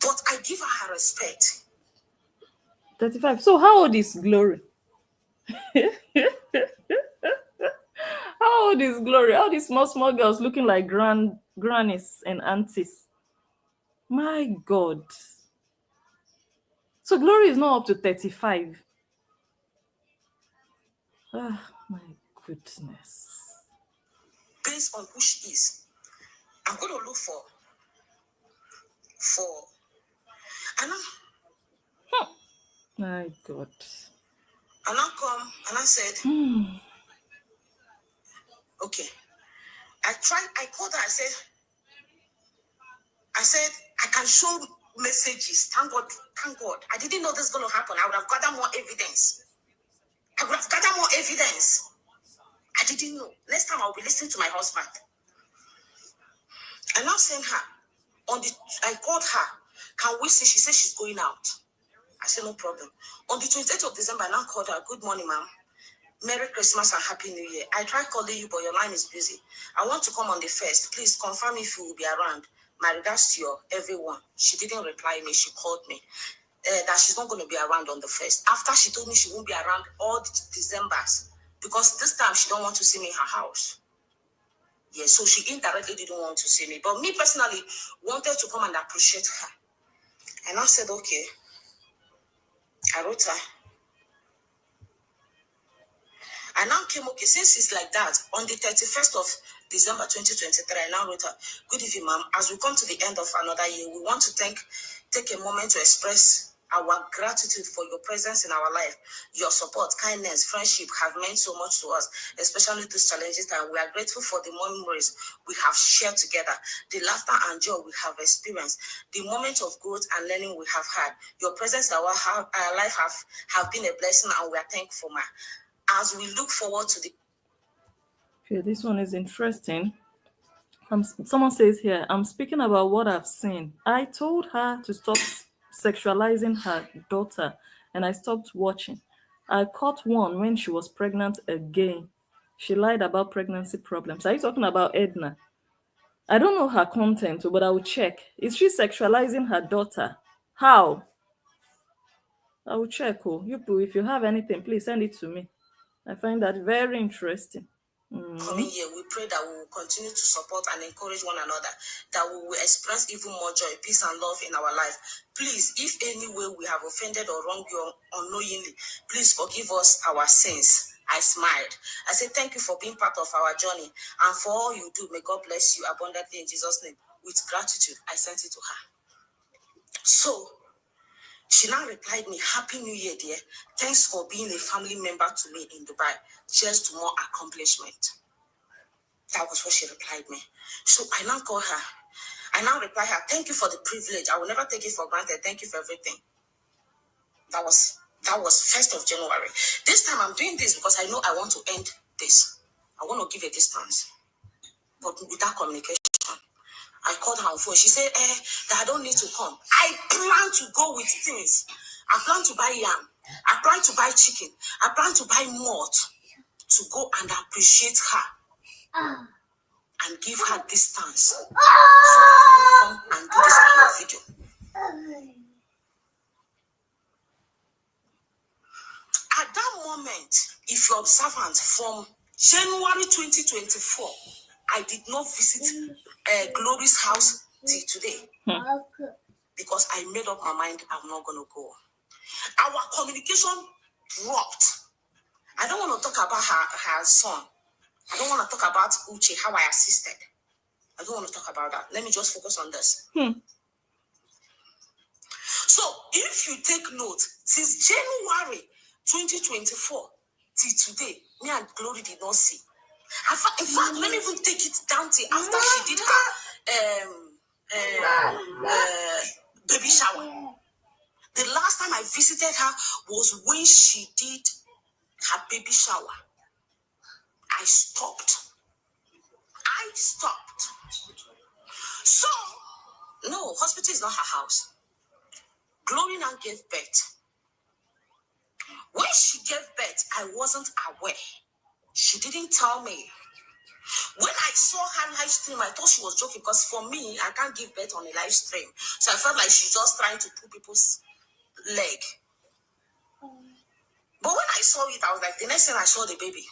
But I give her respect. 35. So how old is Glory? How old is Glory? All these small girls looking like grannies and aunties. My God. So Glory is not up to 35. Ah, my goodness. Based on who she is, I'm going to look for, and My God. I come and I said, okay. I called her, I said, I can show messages. Thank God. I didn't know this is going to happen. I would have gathered more evidence. I didn't know. Next time I'll be listening to my husband. I now sent her I called her. Can we see? She said she's going out. I said, no problem. On the 28th of December, I now called her. Good morning, ma'am. Merry Christmas and Happy New Year. I tried calling you, but your line is busy. I want to come on the 1st. Please confirm if you will be around. My regards to everyone. She didn't reply me. She called me that she's not going to be around on the 1st. After she told me she won't be around all the Decembers, because this time she don't want to see me in her house. Yeah, so she indirectly didn't want to see me. But me personally wanted to come and appreciate her. And I said, okay. I wrote her. I now came, okay, since it's like that, on the 31st of December 2023, I now wrote her, good evening, ma'am. As we come to the end of another year, we want to take a moment to express our gratitude for your presence in our life. Your support, kindness, friendship have meant so much to us, especially these challenges, and we are grateful for the memories we have shared together, the laughter and joy we have experienced, the moments of growth and learning we have had. Your presence in our life have been a blessing, and we are thankful, ma'am. As we look forward to the... Okay, this one is interesting. Someone says here, I'm speaking about what I've seen. I told her to stop sexualizing her daughter, and I stopped watching. I caught one when she was pregnant again. She lied about pregnancy problems. Are you talking about Edna? I don't know her content, but I will check. Is she sexualizing her daughter? How? I will check. Oh, if you have anything, please send it to me. I find that very interesting. coming year, we pray that we will continue to support and encourage one another, that we will express even more joy, peace, and love in our life. Please, if any way we have offended or wronged you unknowingly, please forgive us our sins. I smiled. I said, thank you for being part of our journey, and for all you do. May God bless you abundantly in Jesus' name. With gratitude, I sent it to her. So she now replied me, Happy New Year, dear. Thanks for being a family member to me in Dubai. Cheers to more accomplishment. That was what she replied me. So I now call her. I now reply her, thank you for the privilege. I will never take it for granted. Thank you for everything. That was 1st of January. This time I'm doing this because I know I want to end this. I want to give a distance. But without communication. I called her on phone. She said, that I don't need to come. I plan to go with things. I plan to buy yam. I plan to buy chicken. I plan to buy malt to go and appreciate her and give her distance. So I can come and do this kind of video. At that moment, if you're observant, from January 2024, I did not visit Glory's house till today. Because I made up my mind I'm not going to go. Our communication dropped. I don't want to talk about her son. I don't want to talk about Uche, how I assisted. I don't want to talk about that. Let me just focus on this. So if you take note, since January 2024 till today, me and Glory did not see. In fact, let me even take it down till after she did her baby shower. The last time I visited her was when she did her baby shower. I stopped. So, no, hospital is not her house. Glory now gave birth. When she gave birth, I wasn't aware. She didn't tell me. When I saw her live stream, I thought she was joking because for me, I can't give birth on a live stream. So I felt like she's just trying to pull people's leg. But when I saw it, I was like, the next thing I saw the baby.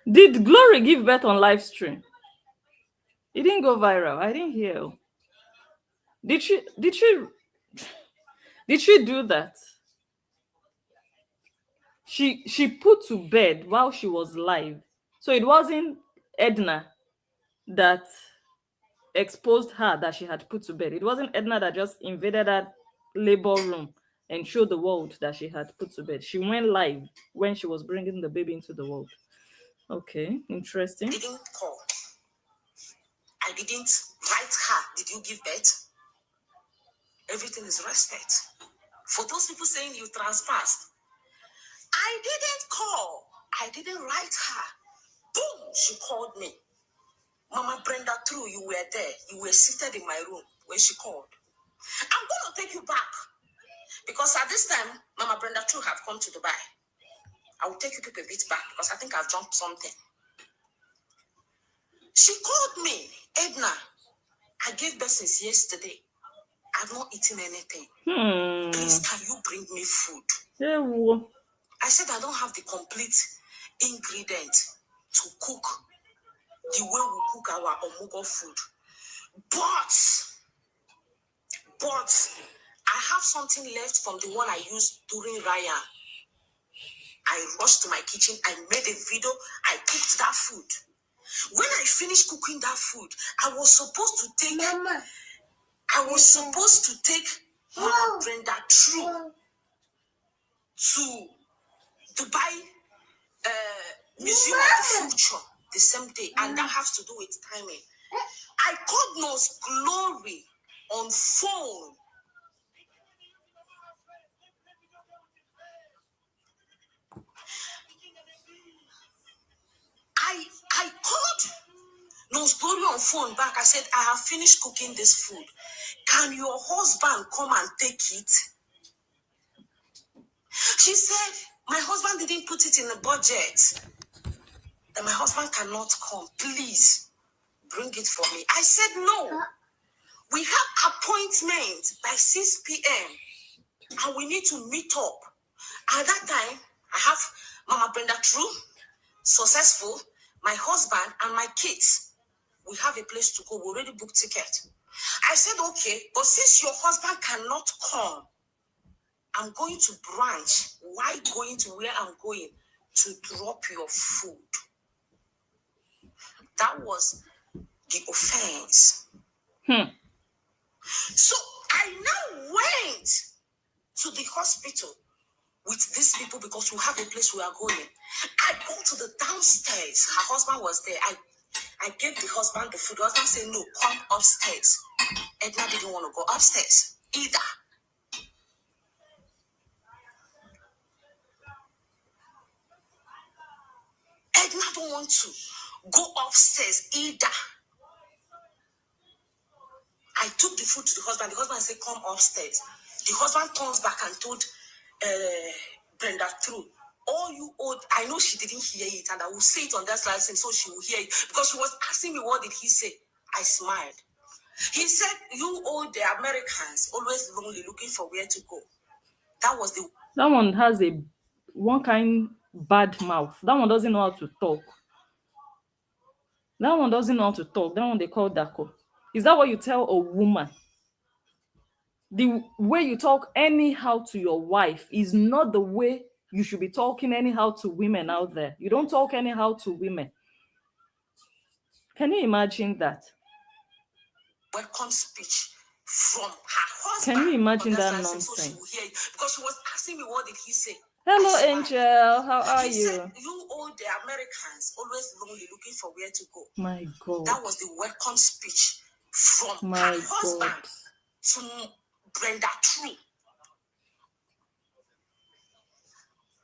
Did Glory give birth on live stream? It didn't go viral. I didn't hear. Did she do that? She put to bed while she was live. So it wasn't Edna that exposed her that she had put to bed. It wasn't Edna that just invaded that labor room and showed the world that she had put to bed. She went live when she was bringing the baby into the world. Okay, interesting. I didn't call. I didn't write her. Did you give birth? Everything is respect. For those people saying you trespassed, I didn't call. I didn't write her. Boom, she called me. Mama Brenda, through you were there. You were seated in my room when she called. I'm going to take you back. Because at this time, Mama Brenda True have come to Dubai. I will take you people a bit back because I think I've jumped something. She called me, Edna. I gave birth since yesterday. I've not eaten anything. Please, can you bring me food? Yeah, well. I said I don't have the complete ingredient to cook the way we cook our omugo food. But I have something left from the one I used during Raya. I rushed to my kitchen. I made a video. I cooked that food. When I finished cooking that food, I was supposed to take Mama Brenda True to Dubai Museum of the Future the same day, and that has to do with timing. I called Nurse Glory on phone. I called Nurse Glory on phone back. I said, I have finished cooking this food. Can your husband come and take it? She said, my husband didn't put it in the budget. That my husband cannot come. Please bring it for me. I said, no. We have appointment by 6 p.m. and we need to meet up. At that time, I have Mama Brenda True, Successful, my husband, and my kids. We have a place to go. We already booked ticket. I said, okay, but since your husband cannot come, I'm going to branch. Why going to where I'm going? To drop your food. That was the offense. So I now went to the hospital with these people because we have a place we are going. I go to the downstairs. Her husband was there. I gave the husband the food. The husband said, no, come upstairs. Edna didn't want to go upstairs either. Edna don't want to go upstairs either. I took the food to the husband. The husband said, come upstairs. The husband comes back and told Brenda True, all you owed, I know she didn't hear it, and I will say it on that slide so she will hear it. Because she was asking me, what did he say? I smiled. He said, you owe the Americans always lonely looking for where to go. That was the... That one has one kind bad mouth. That one doesn't know how to talk. That one doesn't know how to talk. That one they call Dako. Is that what you tell a woman? The way you talk anyhow to your wife is not the way you should be talking anyhow to women out there. You don't talk anyhow to women. Can you imagine that? Welcome speech from her husband. Can you imagine That's that why I said, so she will nonsense? hear you. Because she was asking me, what did he say? Hello, I smiled. Angel. How are He you? said, you all the Americans always lonely, looking for where to go. My God. That was the welcome speech from My her husband God. to Brenda True.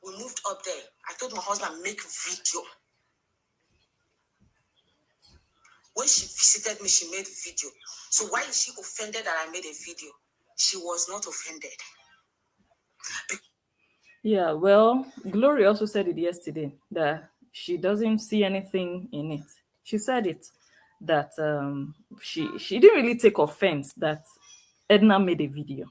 We moved up there. I told my husband, make video. When she visited me, she made video. So why is she offended that I made a video? She was not offended. Yeah, well, Glory also said it yesterday that she doesn't see anything in it. She said it that she didn't really take offense that Edna made a video.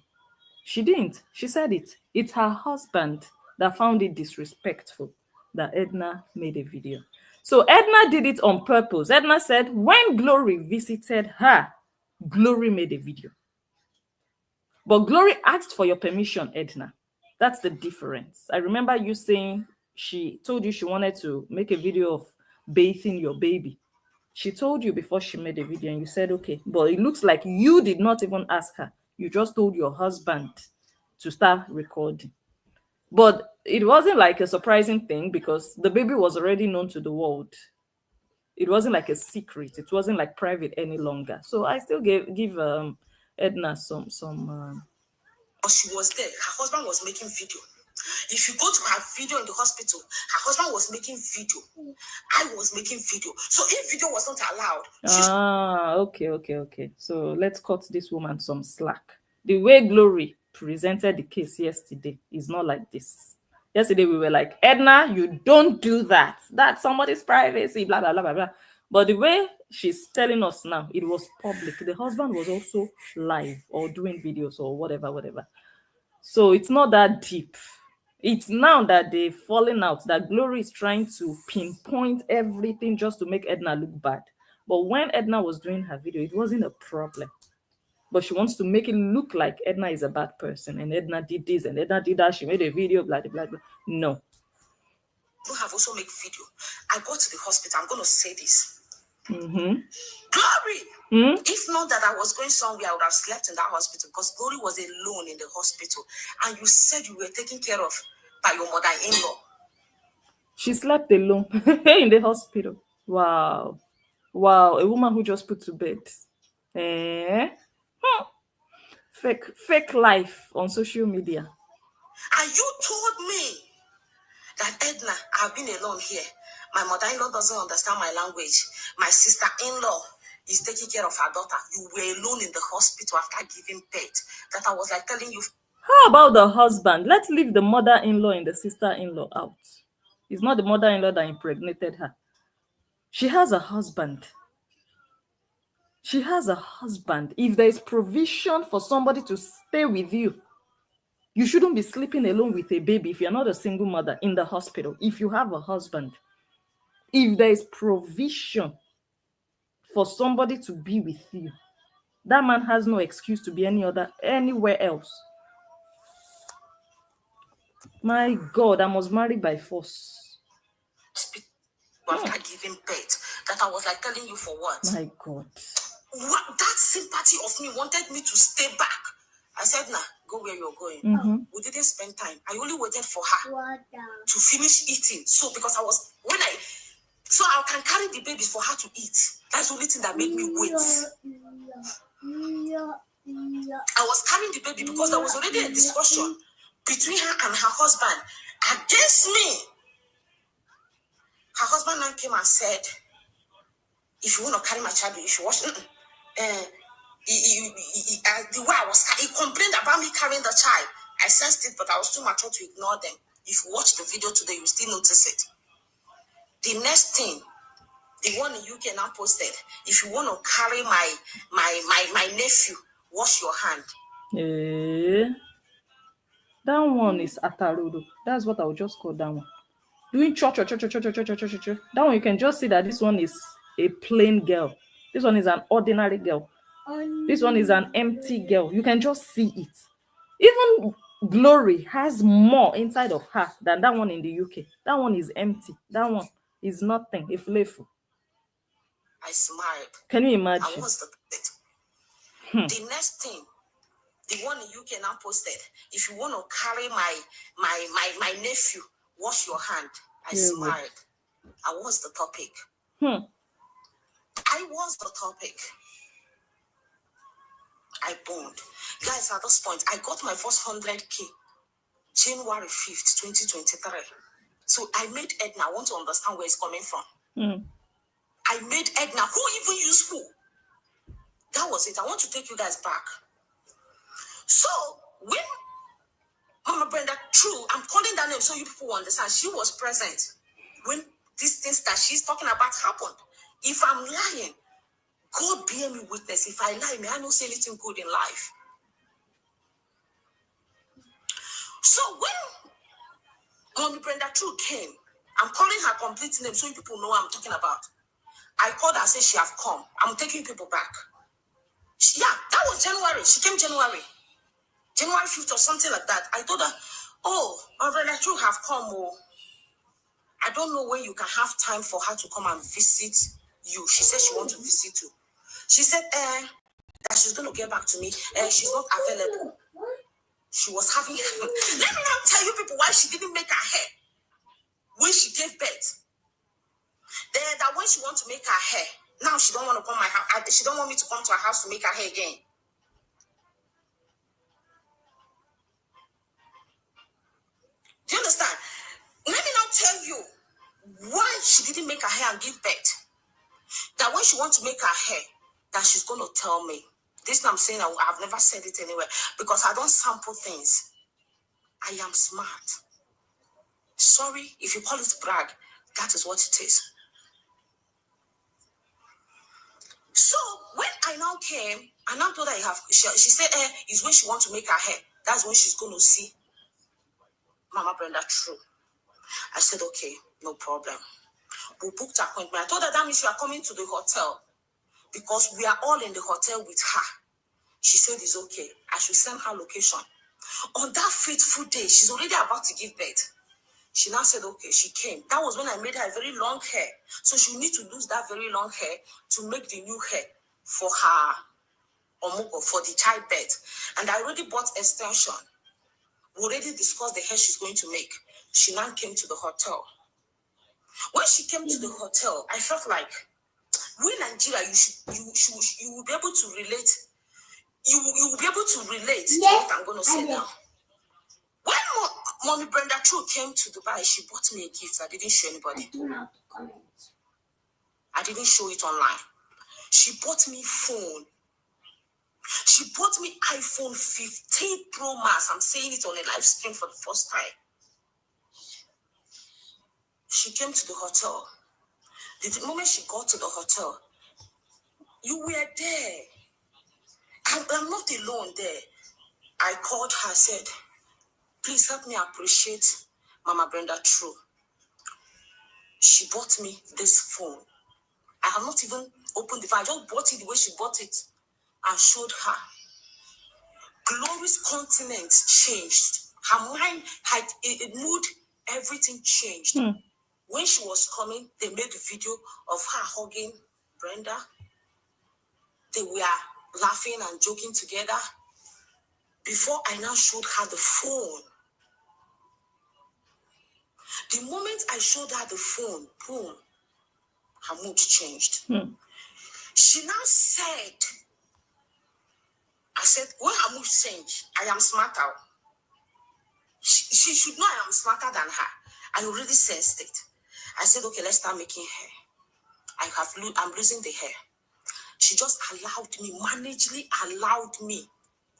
She didn't. She said it. It's her husband that found it disrespectful that Edna made a video. So Edna did it on purpose. Edna said when Glory visited her, Glory made a video. But Glory asked for your permission, Edna. That's the difference. I remember you saying she told you she wanted to make a video of bathing your baby. She told you before she made a video and you said, okay. But it looks like you did not even ask her. You just told your husband to start recording. But it wasn't like a surprising thing because the baby was already known to the world. It wasn't like a secret. It wasn't like private any longer. So I still give Edna some But she was there. Her husband was making video. If you go to her video in the hospital, her husband was making video. I was making video. So if video was not allowed, okay. So let's cut this woman some slack. The way Glory presented the case yesterday is not like this. Yesterday we were like, Edna, you don't do that. That's somebody's privacy, blah, blah, blah, blah, blah. But the way she's telling us now, it was public. The husband was also live or doing videos or whatever. So it's not that deep. It's now that they've fallen out that Glory is trying to pinpoint everything just to make Edna look bad. But when Edna was doing her video, it wasn't a problem. But she wants to make it look like Edna is a bad person and Edna did this and Edna did that. She made a video, blah, blah, blah. No. you have also made video. I go to the hospital. I'm going to say this. Mm-hmm. Glory! If not that I was going somewhere, I would have slept in that hospital because Glory was alone in the hospital. And you said you were taken care of by your mother-in-law. She slept alone in the hospital. Wow. A woman who just put to bed. Fake life on social media. And you told me that, Edna, I've been alone here. My mother-in-law doesn't understand my language. My sister-in-law is taking care of her daughter. You were alone in the hospital after giving birth. That I was like telling you. How about the husband? Let's leave the mother-in-law and the sister-in-law out. It's not the mother-in-law that impregnated her. She has a husband. If there is provision for somebody to stay with you, you shouldn't be sleeping alone with a baby if you're not a single mother in the hospital. If you have a husband, if there is provision for somebody to be with you, that man has no excuse to be anywhere else. My God, I was married by force. After giving birth, that I was like telling you for what? My God. What that sympathy of me wanted me to stay back. I said, nah, go where you're going. We didn't spend time. I only waited for her to finish eating. So because I can carry the babies for her to eat. That's the only thing that made me wait. I was carrying the baby because there was already a discussion between her and her husband against me. Her husband now came and said, if you want to carry my child, you should watch. The way he complained about me carrying the child. I sensed it, but I was too mature to ignore them. If you watch the video today, you still notice it. The next thing, the one in UK now posted, if you want to carry my nephew, wash your hand. That one is Atarudo. That's what I would just call that one. Doing cho. That one, you can just see that this one is a plain girl. This one is an ordinary girl. This one is an empty girl. You can just see it. Even Glory has more inside of her than that one in the UK. That one is empty. That one is nothing. If playful. I smiled. Can you imagine? I was the The next thing, the one in UK now posted, if you want to carry my nephew, wash your hand. I smiled. I was the topic. I was the topic. I boomed. Guys, at this point, I got my first 100K January 5th, 2023. So I made Edna. I want to understand where it's coming from. I made Edna. Who even used who? That was it. I want to take you guys back. So when Mama Brenda, true, I'm calling that name so you people understand. She was present when these things that she's talking about happened. If I'm lying, God bear me witness. If I lie, may I not say anything good in life. So when Mommy Brenda True came, I'm calling her complete name so you people know what I'm talking about. I called her and said she have come. I'm taking people back. That was January. She came January 5th or something like that. I told her, oh, Mommy Brenda True have come. Oh, I don't know when you can have time for her to come and visit you. She said she wants to visit you. She said that she's going to get back to me. She's not available. She was having... Let me now tell you people why she didn't make her hair when she gave birth. Then that when she wants to make her hair, now she don't want to come my house. She don't want me to come to her house to make her hair again. Do you understand? Let me now tell you why she didn't make her hair and give birth. That when she wants to make her hair, that she's going to tell me. This I'm saying, I've never said it anywhere because I don't sample things. I am smart. Sorry, if you call it brag, that is what it is. So when I now came, I now told her she said, it's when she wants to make her hair. That's when she's going to see Mama Brenda True. I said, okay, no problem. We booked an appointment. I told her that means you are coming to the hotel because we are all in the hotel with her. She said it's okay. I should send her location. On that fateful day, she's already about to give birth. She now said, okay, she came. That was when I made her very long hair. So she will need to lose that very long hair to make the new hair for her omugo, for the childbirth. And I already bought extension. We already discussed the hair she's going to make. She now came to the hotel. When she came to the hotel, I felt like, we Nigeria, you will be able to relate. You will be able to relate to what I'm going to say now. When Mommy Brenda True came to Dubai, she bought me a gift. I didn't show anybody. I didn't show it online. She bought me phone. She bought me iPhone 15 Pro Max. I'm saying it on a live stream for the first time. She came to the hotel. The moment she got to the hotel, you were there. I'm not alone there. I called her, said, please help me appreciate Mama Brenda True. She bought me this phone. I have not even opened the phone. I just bought it the way she bought it and showed her. Glory's continent changed. Her mind had a mood, everything changed. When she was coming, they made a video of her hugging Brenda. They were laughing and joking together. Before I now showed her the phone. The moment I showed her the phone, boom, her mood changed. She now said, I said, when her mood changed, I am smarter. She should know I am smarter than her. I already sensed it. I said, okay, let's start making hair. I'm losing the hair. She just allowed me, managedly allowed me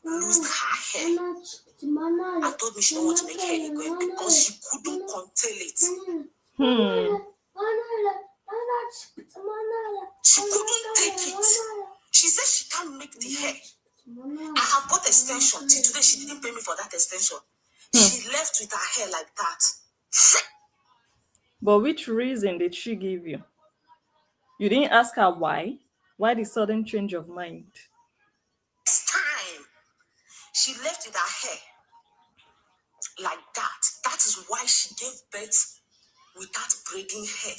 lose her hair. And told me she don't want to make hair again because she couldn't contain it. She couldn't take it. She said she can't make the hair. I have bought extension. Till today, she didn't pay me for that extension. She left with her hair like that. But which reason did she give you? You didn't ask her why? Why the sudden change of mind? This time, she left with her hair like that. That is why she gave birth without braiding hair.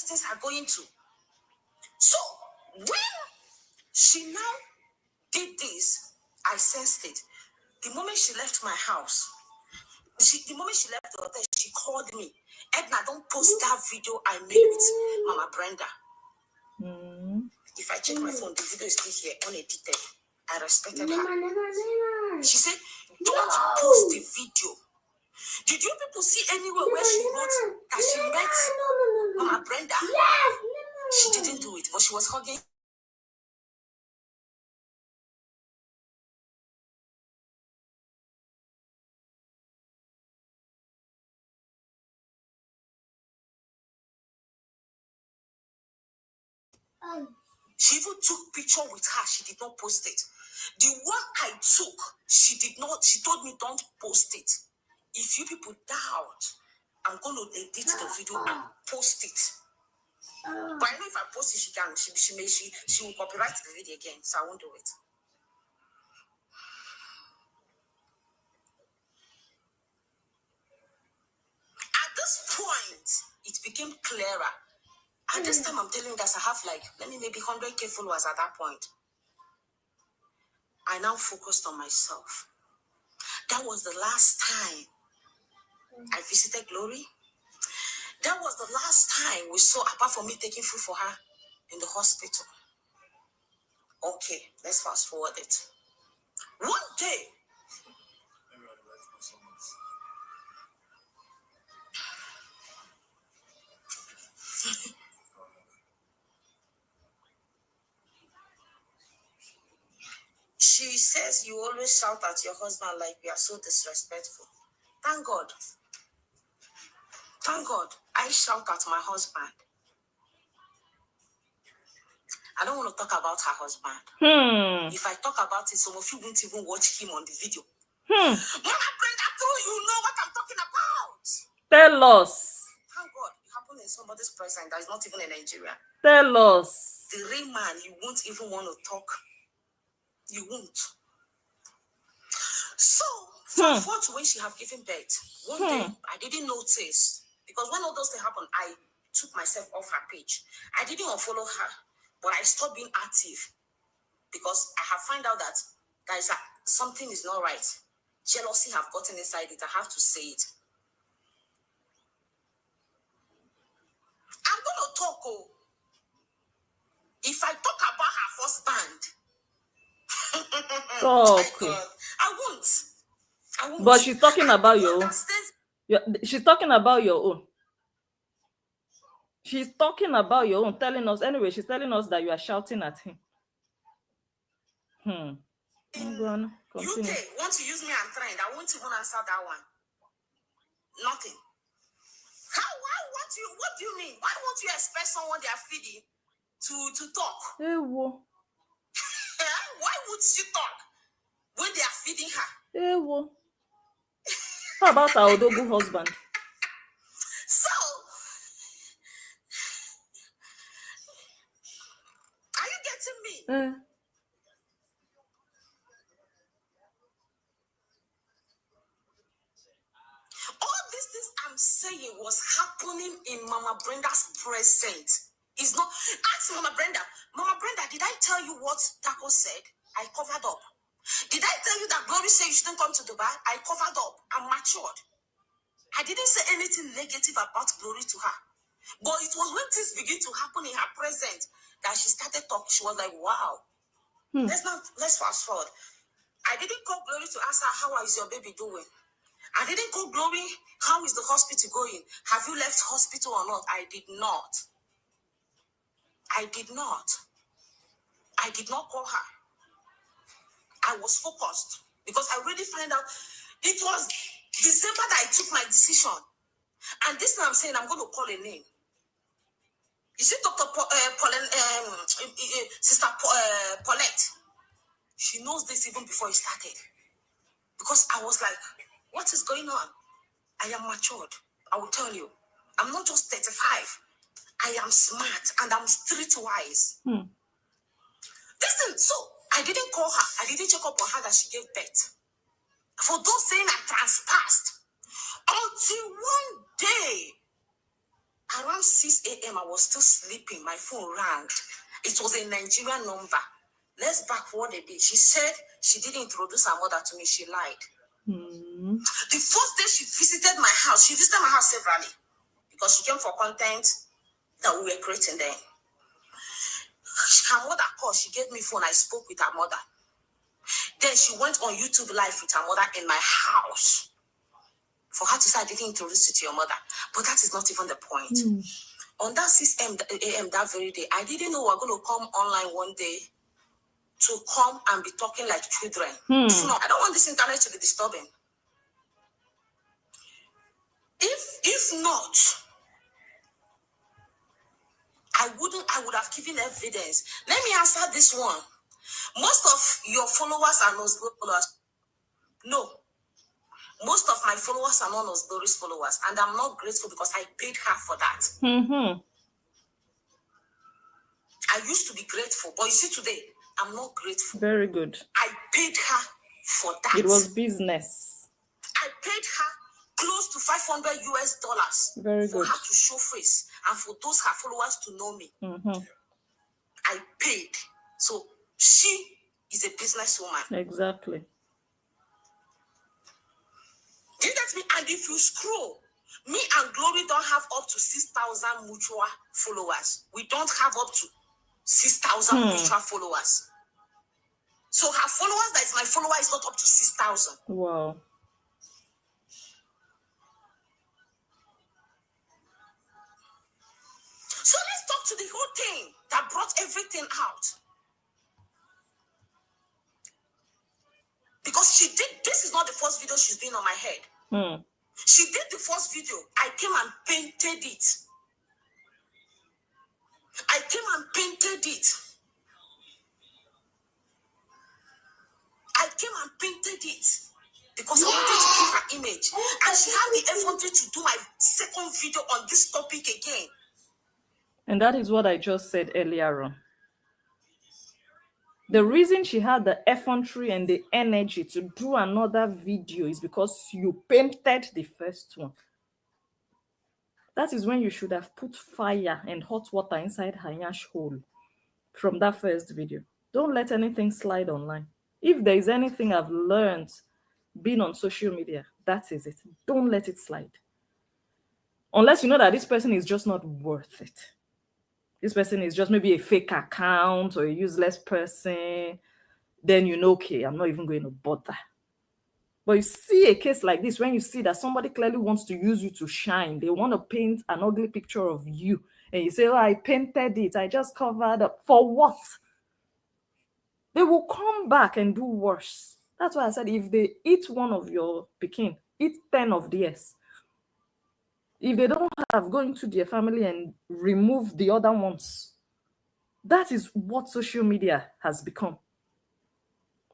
things are going to. So when she now did this, I sensed it. The moment she left my house, the moment she left the hotel, she called me. Edna, don't post that video I made with Mama Brenda. If I check my phone, the video is still here, unedited. I respected her. She said, don't post the video. Did you people see anywhere where she wrote that she met Mama Brenda? Yes. She didn't do it, but she was hugging. She even took picture with her. She did not post it. The one I took, she did not. She told me don't post it. If you people doubt, I'm going to edit the video and post it. But I know if I post it, she will copyright the video again, so I won't do it. At this point, it became clearer. At this time, I'm telling you guys, I have like, maybe 100K followers at that point. I now focused on myself. That was the last time I visited Glory. That was the last time we saw, apart from me taking food for her in the hospital. Okay, let's fast forward it. One day, she says you always shout at your husband like we are so disrespectful. Thank God. Thank God. I shout at my husband. I don't want to talk about her husband. If I talk about it, some of you won't even watch him on the video. Mama Brenda told you know what I'm talking about. Tell us. Thank God. It happened in somebody's presence that is not even in Nigeria. Tell us. The real man, you won't even want to talk. You won't. So, fast forward to when she have given birth. One day, I didn't notice. Because when all those things happened, I took myself off her page. I didn't unfollow her, but I stopped being active. Because I have found out that something is not right. Jealousy have gotten inside it. I have to say it. I'm going to talk. If I talk about her husband, I won't. But she's talking about your own. She's talking about your own. She's talking about your own, telling us. Anyway, she's telling us that you are shouting at him. Go on, continue. UK want to use me and trend. I won't even answer that one. Nothing. What do you mean? Why won't you expect someone they are feeding to talk? Why would she talk when they are feeding her? How about our Odogu husband? So, are you getting me? All these things I'm saying was happening in Mama Brenda's present. It's not. Ask Mama Brenda. Mama Brenda, did I tell you what Taco said? I covered up. Did I tell you that Glory said you shouldn't come to Dubai? I covered up. I'm matured. I didn't say anything negative about Glory to her. But it was when things began to happen in her present that she started talking. She was like, wow. Let's fast forward. I didn't call Glory to ask her, how is your baby doing? I didn't call Glory, how is the hospital going? Have you left hospital or not? I did not. I did not call her. I was focused because I already found out it was December that I took my decision. And this time I'm saying I'm going to call a name. You see Dr. Sister Paulette? She knows this even before it started. Because I was like, what is going on? I am matured. I will tell you. I'm not just 35. I am smart and I'm streetwise. Listen, so I didn't call her. I didn't check up on her that she gave birth. For those saying I transpassed. Until one day, Around 6 a.m., I was still sleeping. My phone rang. It was a Nigerian number. Let's backward a bit. She said she didn't introduce her mother to me. She lied. The first day she visited my house severally because she came for content that we were creating then. Her mother called. She gave me phone. I spoke with her mother. Then she went on YouTube live with her mother in my house. For her to say, I didn't introduce you to your mother. But that is not even the point. On that 6 a.m. that very day, I didn't know we were going to come online one day to come and be talking like children. So no, I don't want this internet to be disturbing. If not, I would have given evidence. Let me answer this one. Most of your followers are not followers. No. Most of my followers are not Osdori's followers, and I'm not grateful because I paid her for that. I used to be grateful, but you see today, I'm not grateful. Very good. I paid her for that. It was business. I paid her close to $500 Very for good. her to show face and for those her followers to know me. I paid. So she is a businesswoman. Exactly. Do you get me? And if you scroll, me and Glory don't have up to 6,000 mutual followers. We don't have up to 6,000 mutual followers. So her followers, that is my follower, is not up to 6,000. Wow. So let's talk to the whole thing that brought everything out. Because she did, this is not the first video she's doing on my head. She did the first video. I came and painted it. Because I wanted to keep her image. And she had the effort to do my second video on this topic again. And that is what I just said earlier on. The reason she had the effrontery and the energy to do another video is because you painted the first one. That is when you should have put fire and hot water inside her yash hole from that first video. Don't let anything slide online. If there is anything I've learned being on social media, that is it. Don't let it slide. Unless you know that this person is just not worth it. This person is just maybe a fake account or a useless person, then you know, okay, I'm not even going to bother. But you see a case like this, when you see that somebody clearly wants to use you to shine, they want to paint an ugly picture of you, and you say, oh, I painted it, I just covered up. For what? They will come back and do worse. That's why I said, if they eat one of your pikin, eat 10 of theirs. If they don't have, go into their family and remove the other ones. That is what social media has become.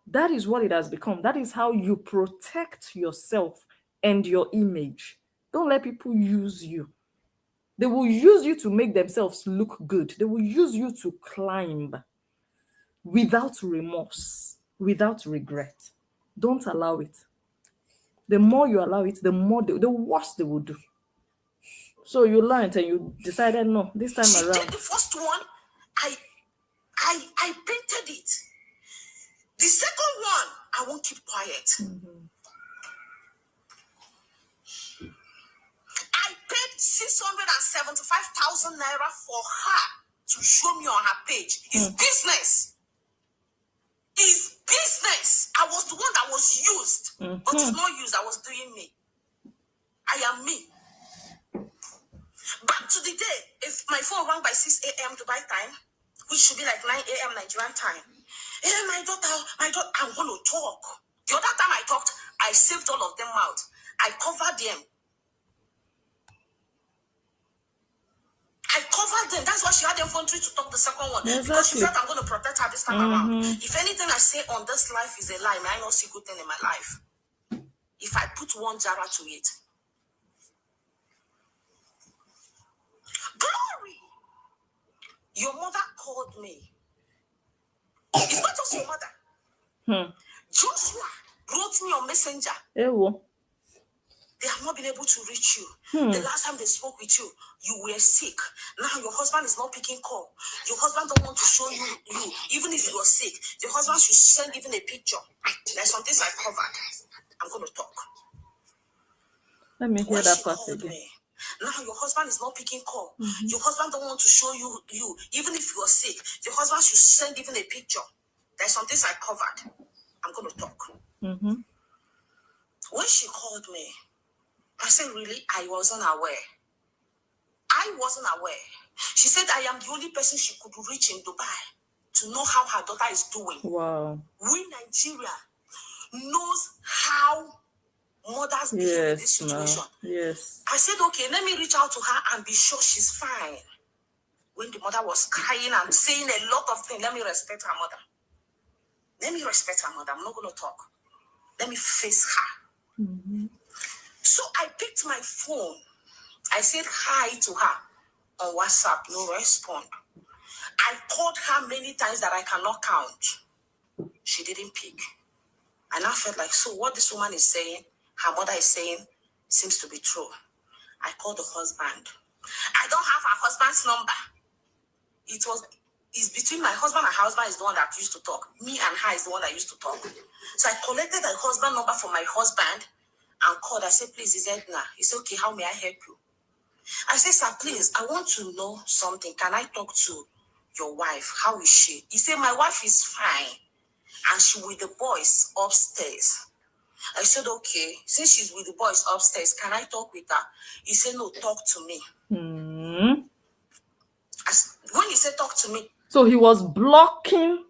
That is what it has become. That is how you protect yourself and your image. Don't let people use you. They will use you to make themselves look good. They will use you to climb without remorse, without regret. Don't allow it. The more you allow it, the worse they will do. So you learned and you decided, no, this time she around. Did the first one, I painted it. The second one, I won't keep quiet. I paid 675,000 naira for her to show me on her page. It's business. It's business. I was the one that was used, but it's not used. I was doing me. I am me. Back to the day, if my phone rang by 6 a.m. Dubai time, which should be like 9 a.m. Nigerian time, my daughter, I'm going to talk. The other time I talked, I saved all of them out. I covered them. That's why she had the phone to talk the second one. Exactly. Because she felt I'm going to protect her this time around. If anything I say on this life is a lie, may I not see good thing in my life. If I put one jara to it. Glory! Your mother called me. It's not just your mother. Joshua wrote me on Messenger. Ewo. They have not been able to reach you. The last time they spoke with you, you were sick. Now your husband is not picking call. Your husband don't want to show you. Even if you are sick, your husband should send even a picture. There's some things I covered. I'm going to talk. Let me hear When that she part called again. me, now your husband is not picking call. Your husband don't want to show you. Even if you are sick, your husband should send even a picture. There's some things I covered. I'm going to talk. When she called me, I said, really? I wasn't aware. I wasn't aware. She said, I am the only person she could reach in Dubai to know how her daughter is doing. Wow. We, Nigeria, knows how mothers behave in this situation. Yes. I said, okay, let me reach out to her and be sure she's fine. When the mother was crying and saying a lot of things, let me respect her mother. Let me respect her mother. I'm not going to talk. Let me face her. So I picked my phone. I said hi to her on WhatsApp. No response. I called her many times that I cannot count. She didn't pick. And I felt like, so what this woman is saying, her mother is saying, seems to be true. I called the husband. I don't have her husband's number. It's between my husband and her husband is the one that used to talk. Me and her is the one that used to talk. So I collected the husband number from my husband and called. I said, please, it's Edna. He said, okay, how may I help you? I said, sir, please, I want to know something. Can I talk to your wife? How is she? He said, my wife is fine. And she with the boys upstairs. I said, okay, since she's with the boys upstairs, can I talk with her? He said, no, talk to me. When he said talk to me. So he was blocking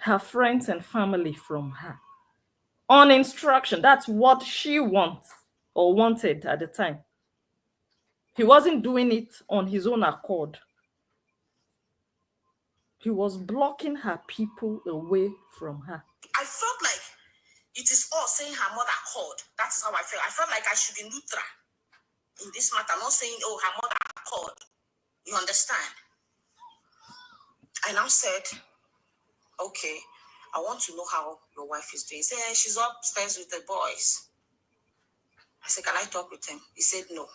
her friends and family from her. On instruction. That's what she wants or wanted at the time. He wasn't doing it on his own accord. He was blocking her people away from her. I felt like it is all saying her mother called. That is how I felt. I felt like I should be neutral in this matter. Not saying, oh, her mother called. You understand? I now said, okay, I want to know how your wife is doing. He said, she's upstairs with the boys. I said, can I talk with him? He said, no.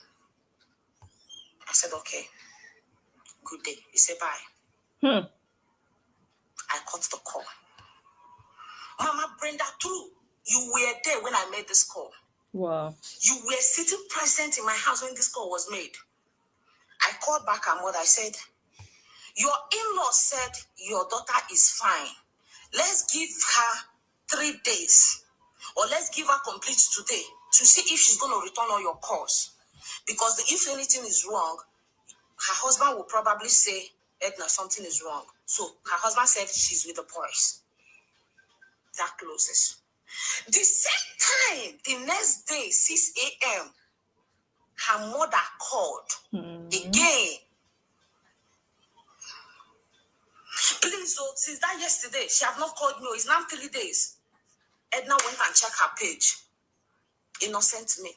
I said, okay. Good day. He said, bye. I cut the call. Mama Brenda, too, you were there when I made this call. Wow. You were sitting present in my house when this call was made. I called back her mother. I said, your in-law said your daughter is fine. Let's give her 3 days. Or let's give her complete today to see if she's going to return all your calls. Because if anything is wrong, her husband will probably say, Edna, something is wrong. So her husband said she's with the boys. That closes. The same time, the next day, 6 a.m., her mother called again. Please, oh, since that yesterday, she have not called me. It's now 3 days. Edna went and checked her page. Innocent me.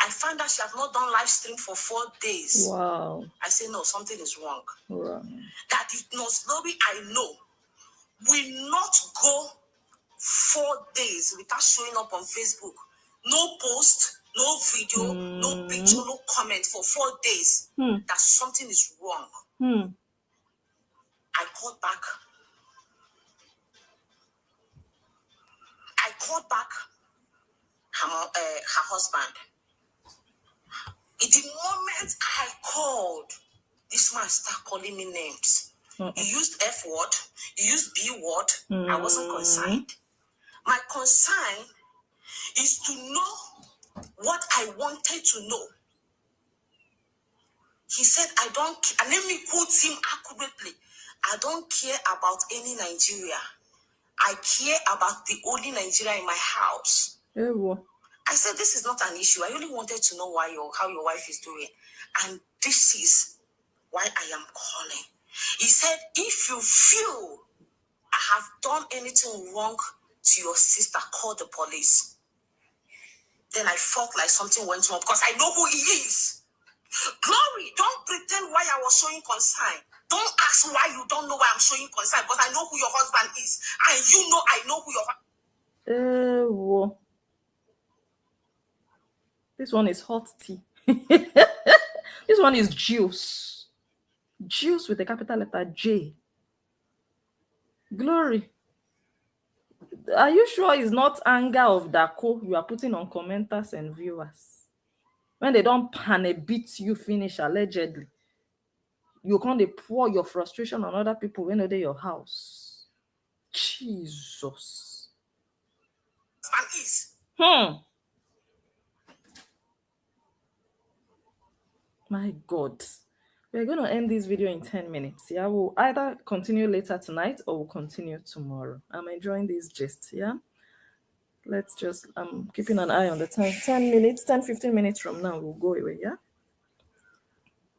I found out she have not done live stream for 4 days. Wow. I say, no, something is wrong. Wow. That is no story I know will not go 4 days without showing up on Facebook. No post, no video, no picture, no comment for 4 days. That something is wrong. I called back. Her husband. In the moment I called, this man started calling me names. He used F word. He used B word. I wasn't concerned. My concern is to know what I wanted to know. He said, and let me quote him accurately, I don't care about any Nigeria. I care about the only Nigeria in my house. I said, this is not an issue. I only wanted to know how your wife is doing. And this is why I am calling. He said, if you feel I have done anything wrong to your sister, call the police. Then I felt like something went wrong because I know who he is. Glory, don't pretend why I was showing concern. Don't ask why you don't know why I'm showing concern, because I know who your husband is. And you know I know who your This one is hot tea. This one is juice. Juice with a capital letter J. Glory. Are you sure it's not anger of Dako you are putting on commenters and viewers? When they don't beat you finish allegedly, you can't pour your frustration on other people when they're your house. Jesus. My God. We're going to end this video in 10 minutes. Yeah, we'll either continue later tonight or we'll continue tomorrow. I'm enjoying this gist. Yeah. Let's just, I'm keeping an eye on the time. 10 minutes, 10, 15 minutes from now, we'll go away. Yeah.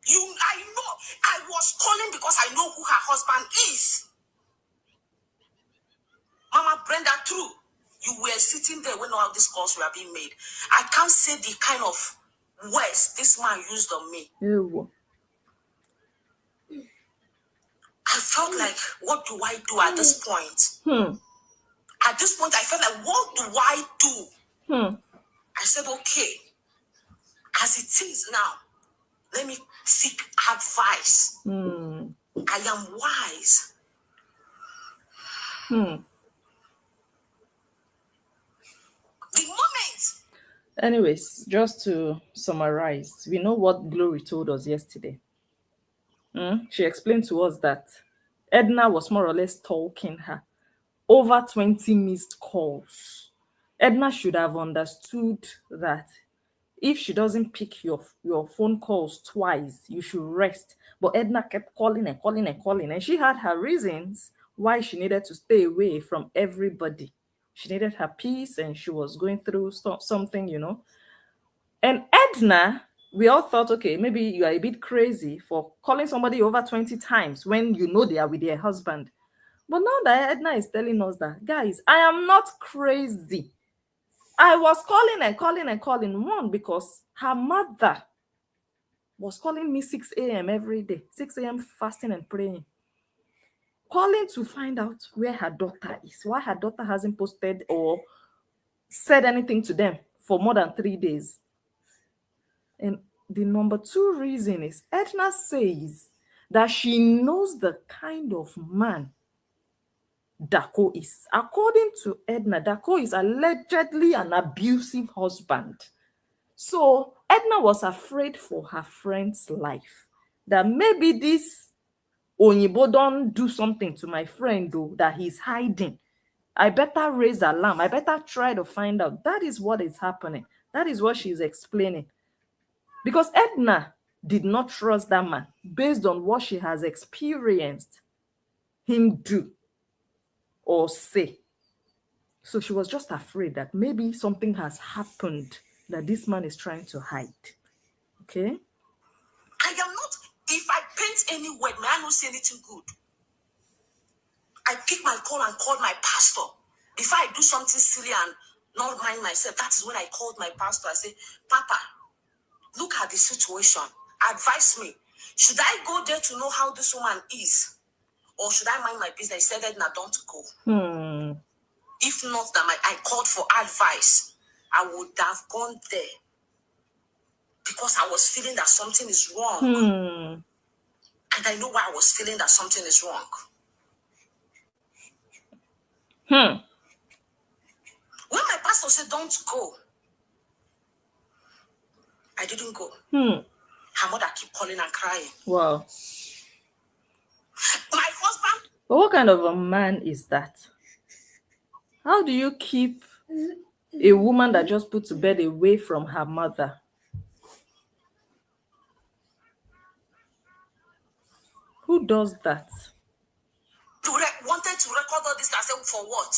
I know. I was calling because I know who her husband is. Mama Brenda, true. You were sitting there when all these calls were being made. I can't say the kind of words this man used on me. Ew. I felt like, what do I do at this point? At this point, I felt like, what do I do? I said, okay, as it is now, let me seek advice. I am wise. The moment. Anyways, just to summarize, we know what Glory told us yesterday. She explained to us that Edna was more or less stalking her. Over 20 missed calls. Edna should have understood that if she doesn't pick your phone calls twice, you should rest. But Edna kept calling and calling and calling, and she had her reasons why she needed to stay away from everybody. She needed her peace, and she was going through something, you know. And Edna, we all thought, okay, maybe you are a bit crazy for calling somebody over 20 times when you know they are with their husband. But now that Edna is telling us that, guys, I am not crazy. I was calling and calling and calling. One, because her mother was calling me 6 a.m. every day, 6 a.m. fasting and praying, calling to find out where her daughter is, why her daughter hasn't posted or said anything to them for more than 3 days. And the number 2 reason is Edna says that she knows the kind of man Dako is. According to Edna, Dako is allegedly an abusive husband. So Edna was afraid for her friend's life, that maybe this Onyibo don't do something to my friend though, that he's hiding. I better raise alarm. I better try to find out. That is what is happening. That is what she's explaining. Because Edna did not trust that man based on what she has experienced him do or say. So she was just afraid that maybe something has happened that this man is trying to hide. Okay? I am not, if I paint any word, may I not say anything good? I pick my call and call my pastor. Before I do something silly and not mind myself, that is when I called my pastor. I said, Papa, look at the situation. Advise me. Should I go there to know how this woman is? Or should I mind my business? He said, Edna, don't go. If not that I called for advice, I would have gone there. Because I was feeling that something is wrong. And I know why I was feeling that something is wrong. When my pastor said, don't go, I didn't go. Her mother kept calling and crying. Wow. My husband. But what kind of a man is that? How do you keep a woman that just put to bed away from her mother? Who does that? Wanted to record all this. I said, for what?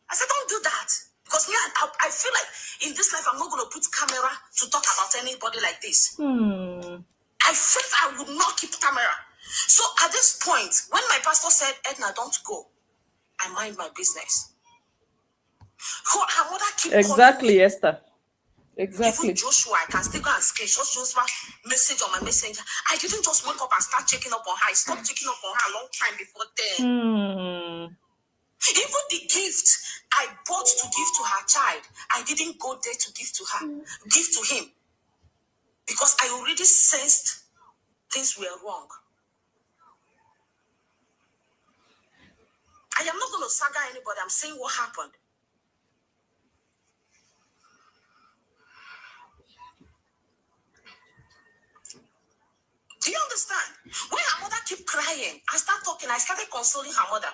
I said, don't do that. Because me, I feel like in this life, I'm not going to put camera to talk about anybody like this. I felt I would not keep camera. So at this point, when my pastor said, Edna, don't go, I mind my business. Her mother keep exactly, Esther. Exactly. Even Joshua, I can still go and screenshot Joshua's message on my messenger. I didn't just wake up and start checking up on her. I stopped checking up on her a long time before then. Even the gift I bought to give to her child, I didn't go there to give to her, give to him. because I already sensed things were wrong. I am not going to saga anybody. I'm saying what happened. Do you understand? When her mother kept crying, I started talking. I started consoling her mother.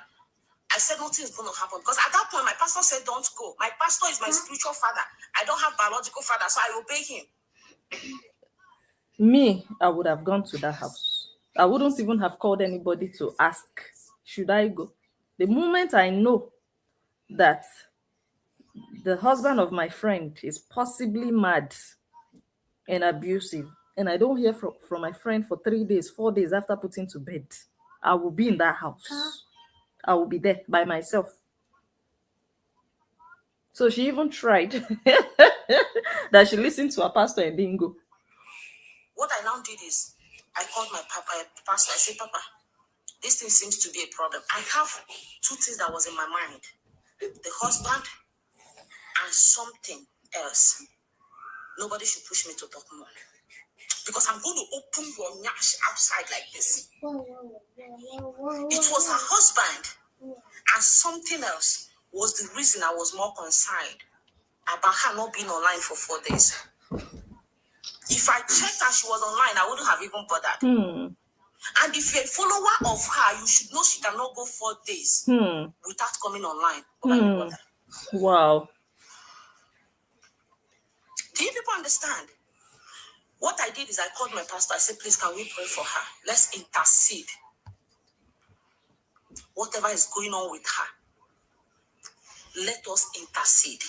I said nothing is going to happen. Because at that point, my pastor said, don't go. My pastor is my spiritual father. I don't have biological father, so I obey him. Me, I would have gone to that house. I wouldn't even have called anybody to ask, should I go? The moment I know that the husband of my friend is possibly mad and abusive, and I don't hear from my friend for 3 days, 4 days after putting to bed, I will be in that house. I will be there by myself. So she even tried that she listened to her pastor and didn't go. What I now did is, I called my pastor. I said, Papa, this thing seems to be a problem. I have two things that was in my mind. The husband and something else. Nobody should push me to talk more. Because I'm going to open your nyash outside like this. It was her husband and something else was the reason I was more concerned about her not being online for 4 days. If I checked and she was online, I wouldn't have even bothered. And if you're a follower of her, you should know she cannot go 4 days without coming online. Wow. Do you people understand? What I did is I called my pastor. I said, please, can we pray for her? Let's intercede. Whatever is going on with her, let us intercede.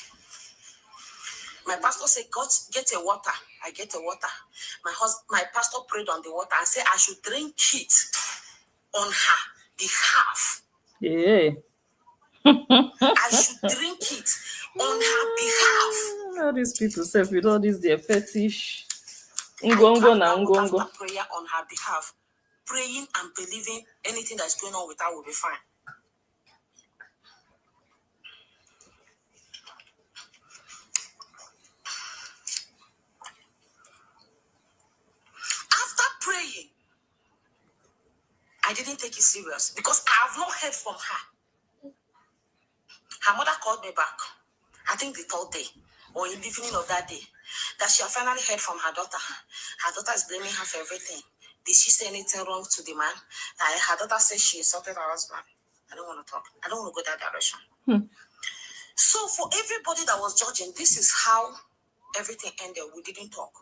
My pastor said, God, get a water. I get a water. My pastor prayed on the water and said, I should drink it on her behalf. Yeah. I should drink it on her behalf. All these people say with all this their fetish. I carried out after prayer on her behalf, praying and believing anything that's going on with her will be fine. After praying, I didn't take it serious because I have not heard from her. Her mother called me back, I think the third day or in the evening of that day, that she had finally heard from her daughter. Her daughter is blaming her for everything. Did she say anything wrong to the man? Her daughter says she insulted her husband. I don't want to talk. I don't want to go that direction. So for everybody that was judging, this is how everything ended. We didn't talk.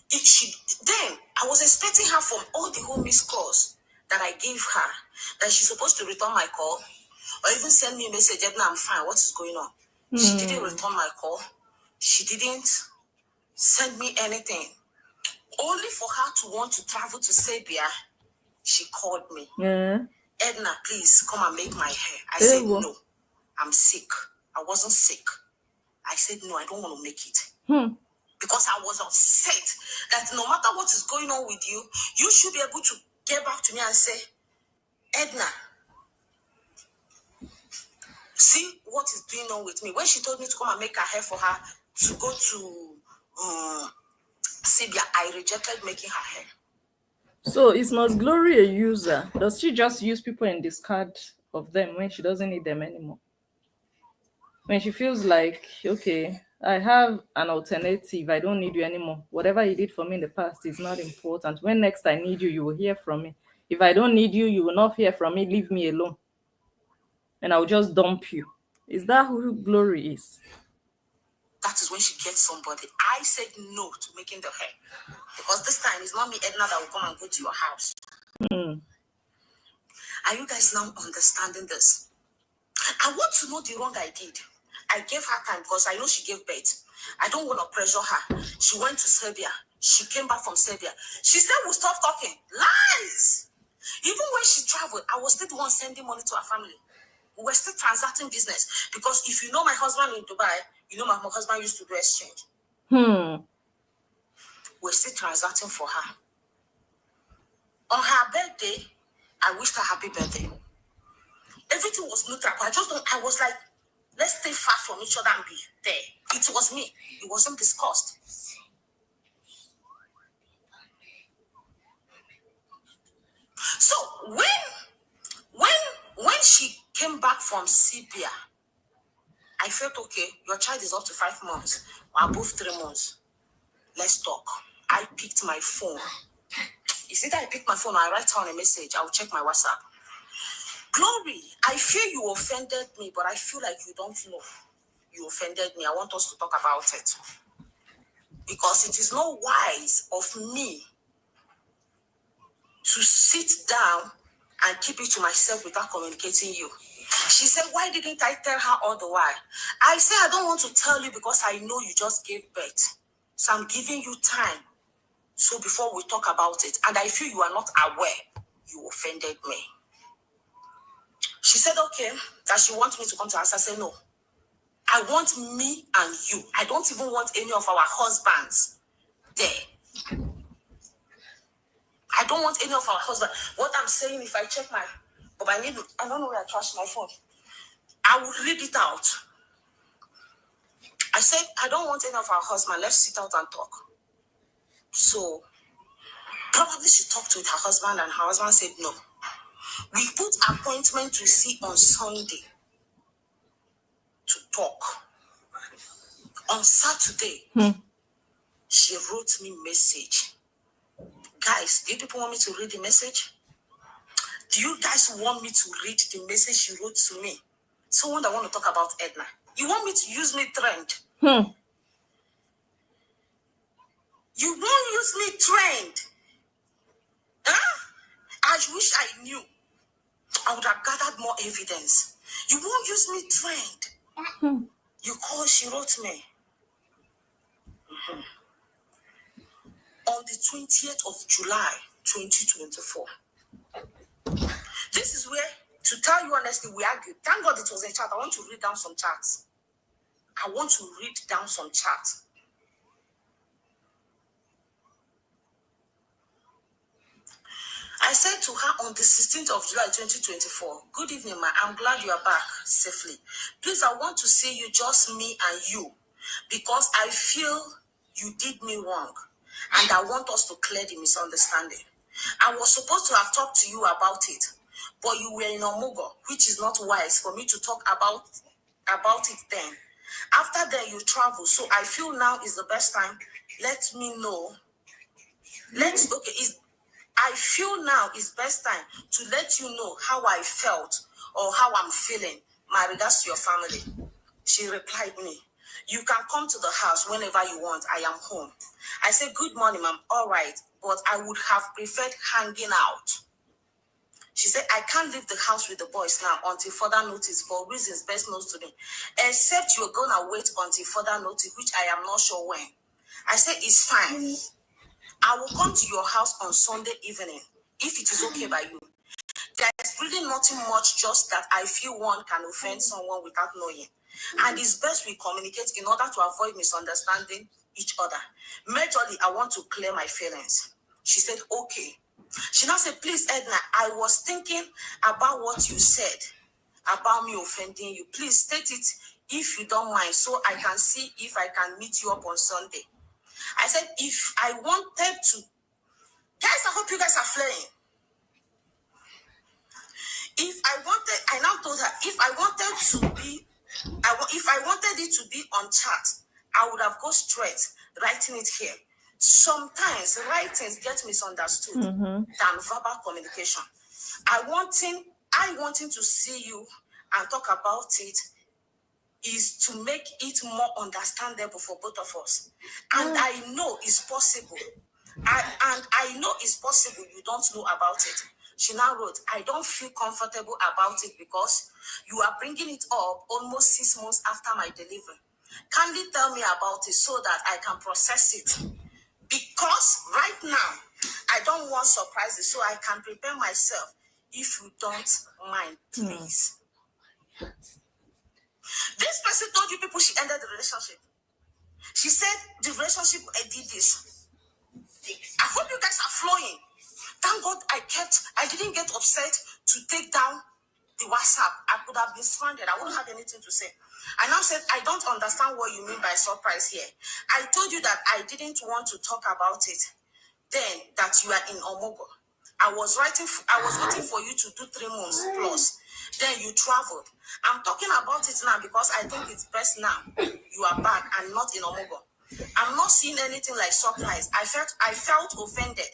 Then I was expecting her from all the home missed calls that I gave her, that she's supposed to return my call or even send me a message, Edna, I'm fine. What is going on? She didn't return my call. She didn't send me anything. Only for her to want to travel to Serbia, she called me. Yeah. Edna, please come and make my hair. I said, no, I'm sick. I wasn't sick. I said, no, I don't want to make it. Because I was upset that no matter what is going on with you, you should be able to get back to me and say, Edna, see what is going on with me. When she told me to come and make her hair for her to go to Serbia, I rejected making her hair. So is Nurse Glory a user? Does she just use people and discard of them when she doesn't need them anymore? When she feels like, okay, I have an alternative, I don't need you anymore. Whatever you did for me in the past is not important. When next I need you, you will hear from me. If I don't need you, you will not hear from me. Leave me alone. And I'll just dump you. Is that who Glory is? That is when she gets somebody. I said no to making the hair. Because this time it's not me, Edna, that will come and go to your house. Are you guys now understanding this? I want to know the wrong I did. I gave her time because I know she gave birth. I don't want to pressure her. She went to Serbia. She came back from Serbia. She said we'll stop talking. Lies! Even when she traveled, I was still the one sending money to her family. We were still transacting business. Because if you know my husband in Dubai, you know my husband used to do exchange. We're still transacting for her. On her birthday, I wished her happy birthday. Everything was neutral. I was like, let's stay far from each other and be there. It was me. It wasn't discussed. So when she came back from Sibia, I felt okay, your child is up to 5 months or above 3 months. Let's talk. I picked my phone. Is it I picked my phone or I write down a message? I'll check my WhatsApp. Glory, I feel you offended me, but I feel like you don't know you offended me. I want us to talk about it. Because it is not wise of me to sit down and keep it to myself without communicating you. She said, why didn't I tell her all the while? I said, I don't want to tell you because I know you just gave birth. So I'm giving you time. So before we talk about it, and I feel you are not aware, you offended me. She said, okay, that she wants me to come to her house. I said, no. I want me and you. I don't even want any of our husbands there. I don't want any of our husbands. What I'm saying, if I check my, but I don't know where I trashed my phone. I will read it out. I said, I don't want any of our husbands. Let's sit out and talk. So probably she talked with her husband and her husband said no. We put appointment to see on Sunday to talk. On Saturday, she wrote me message. Guys, do you people want me to read the message? Do you guys want me to read the message she wrote to me? Someone that want to talk about Edna. You want me to use me trend? You won't use me trend. Huh? I wish I knew. I would have gathered more evidence. You won't use me trend. You call, she wrote me. On the 20th of July, 2024. This is where, to tell you honestly, we argued. Thank God it was a chat. I want to read down some chats. I want to read down some chats. I said to her on the 16th of July, 2024, good evening, ma. I'm glad you are back safely. Please, I want to see you, just me and you, because I feel you did me wrong, and I want us to clear the misunderstanding. I was supposed to have talked to you about it, but you were in Omugo, which is not wise for me to talk about it then. After then, you travel, so I feel now is the best time. Let me know. I feel now is best time to let you know how I felt or how I'm feeling. My regards to your family. She replied me, you can come to the house whenever you want. I am home. I said, good morning, ma'am. All right, but I would have preferred hanging out. She said, I can't leave the house with the boys now until further notice for reasons best known to me. Except you're going to wait until further notice, which I am not sure when. I said, it's fine. I will come to your house on Sunday evening, if it is okay by you. There's really nothing much, just that I feel one can offend someone without knowing. And it's best we communicate in order to avoid misunderstanding each other. Majorly, I want to clear my feelings. She said, okay. She now said, please, Edna, I was thinking about what you said about me offending you. Please state it if you don't mind, so I can see if I can meet you up on Sunday. I said, if I wanted to, guys, I hope you guys are flying. I now told her, if I wanted it to be on chat, I would have gone straight, writing it here. Sometimes writings get misunderstood than verbal communication. I wanting to see you and talk about it is to make it more understandable for both of us. And I know it's possible. I know it's possible you don't know about it. She now wrote, I don't feel comfortable about it because you are bringing it up almost 6 months after my delivery. Kindly tell me about it so that I can process it. Because right now, I don't want surprises, so I can prepare myself. If you don't mind, please. This person told you people she ended the relationship. She said the relationship did this. I hope you guys are flowing. Thank God I didn't get upset to take down the WhatsApp. I could have been stranded. I wouldn't have anything to say. I now said, I don't understand what you mean by surprise here. I told you that I didn't want to talk about it then, that you are in Omogo. I was waiting for you to do 3 months plus. Then you traveled. I'm talking about it now because I think it's best now. You are back and not in Omogo. I'm not seeing anything like surprise. I felt offended.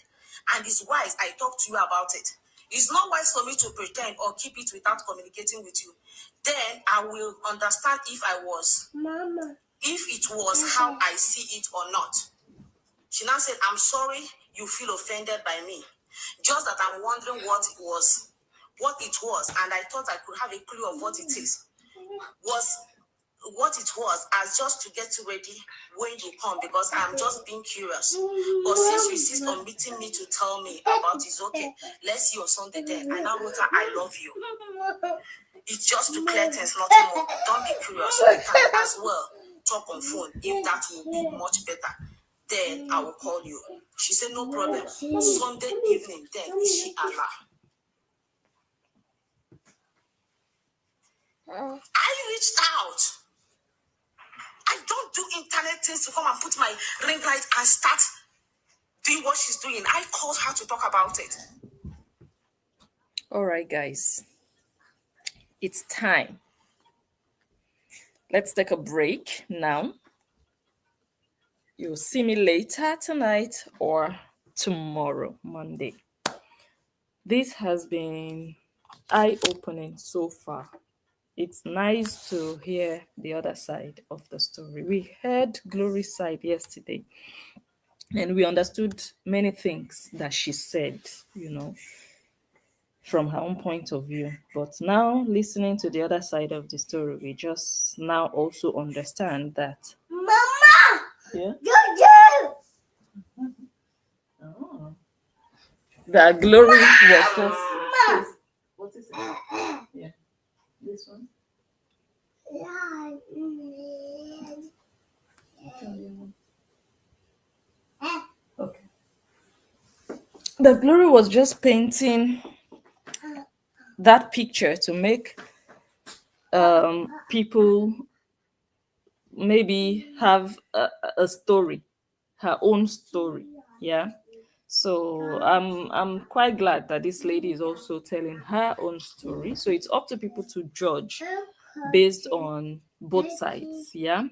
And it's wise I talked to you about it. It's not wise for me to pretend or keep it without communicating with you. Then I will understand if it was how I see it or not. She now said, I'm sorry you feel offended by me. Just that I'm wondering what it was, and I thought I could have a clue of what it is. What it was, as just to get you ready when you come, because I'm just being curious. But since you insist on meeting me to tell me about it's okay. Let's see your Sunday then. I now wrote her, I love you. It's just to clear things, nothing more. Don't be curious. We can as well talk on phone if that will be much better. Then I will call you. She said, no problem. Sunday evening, then inshallah. I reached out. I don't do internet things to come and put my ring light and start doing what she's doing. I called her to talk about it. All right, guys. It's time. Let's take a break now. You'll see me later tonight or tomorrow, Monday. This has been eye-opening so far. It's nice to hear the other side of the story. We heard Glory's side yesterday, and we understood many things that she said, from her own point of view. But now, listening to the other side of the story, we just now also understand that. Mama! Yeah? Jojo! Oh. That Glory was just. What is it? Yeah. This one? Okay. The Glory was just painting that picture to make people maybe have a story, her own story. Yeah. So I'm quite glad that this lady is also telling her own story. So it's up to people to judge based on both sides. Yeah.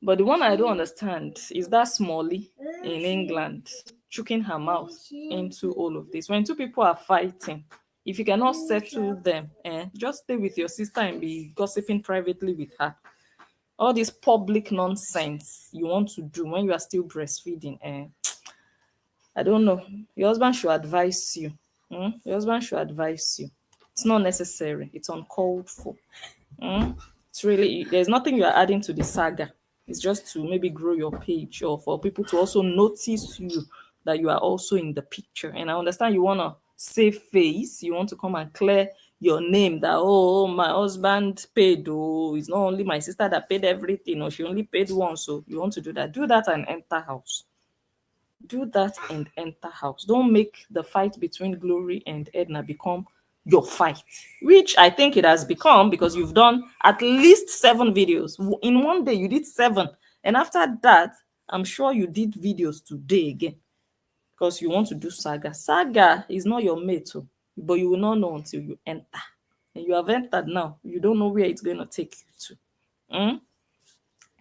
But the one I don't understand is that Smalley in England choking her mouth into all of this. When two people are fighting, if you cannot settle them, just stay with your sister and be gossiping privately with her. All this public nonsense you want to do when you are still breastfeeding, I don't know. Your husband should advise you. Your husband should advise you. It's not necessary. It's uncalled for. It's really, there's nothing you are adding to the saga. It's just to maybe grow your page or for people to also notice you, that you are also in the picture. And I understand you want to save face. You want to come and clear your name that, oh, my husband paid. Oh, it's not only my sister that paid everything. Or she only paid once. So you want to do that. Do that and enter house. Do that and enter house. Don't make the fight between Glory and Edna become your fight, which I think it has become, because you've done at least 7 videos in one day. You did 7, and after that I'm sure you did videos today again, because you want to do saga is not your mate, but you will not know until you enter, and you have entered now. You don't know where it's going to take you to.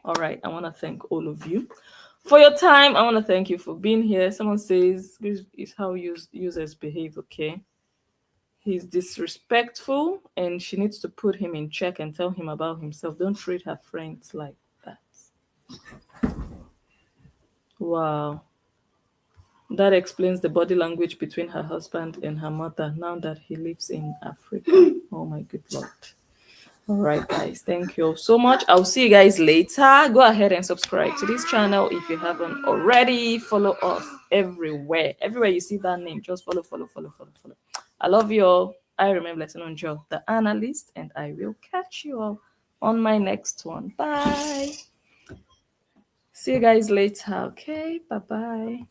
All right, I want to thank all of you for your time. I want to thank you for being here. Someone says this is how users behave. Okay, he's disrespectful and she needs to put him in check and tell him about himself. Don't treat her friends like that. Wow. That explains the body language between her husband and her mother now that he lives in Africa. Oh my good Lord. All right, guys. Thank you all so much. I'll see you guys later. Go ahead and subscribe to this channel if you haven't already. Follow us everywhere. Everywhere you see that name, just follow. I love you all. I remain Blessing on Joe, the analyst, and I will catch you all on my next one. Bye. See you guys later. Okay. Bye-bye.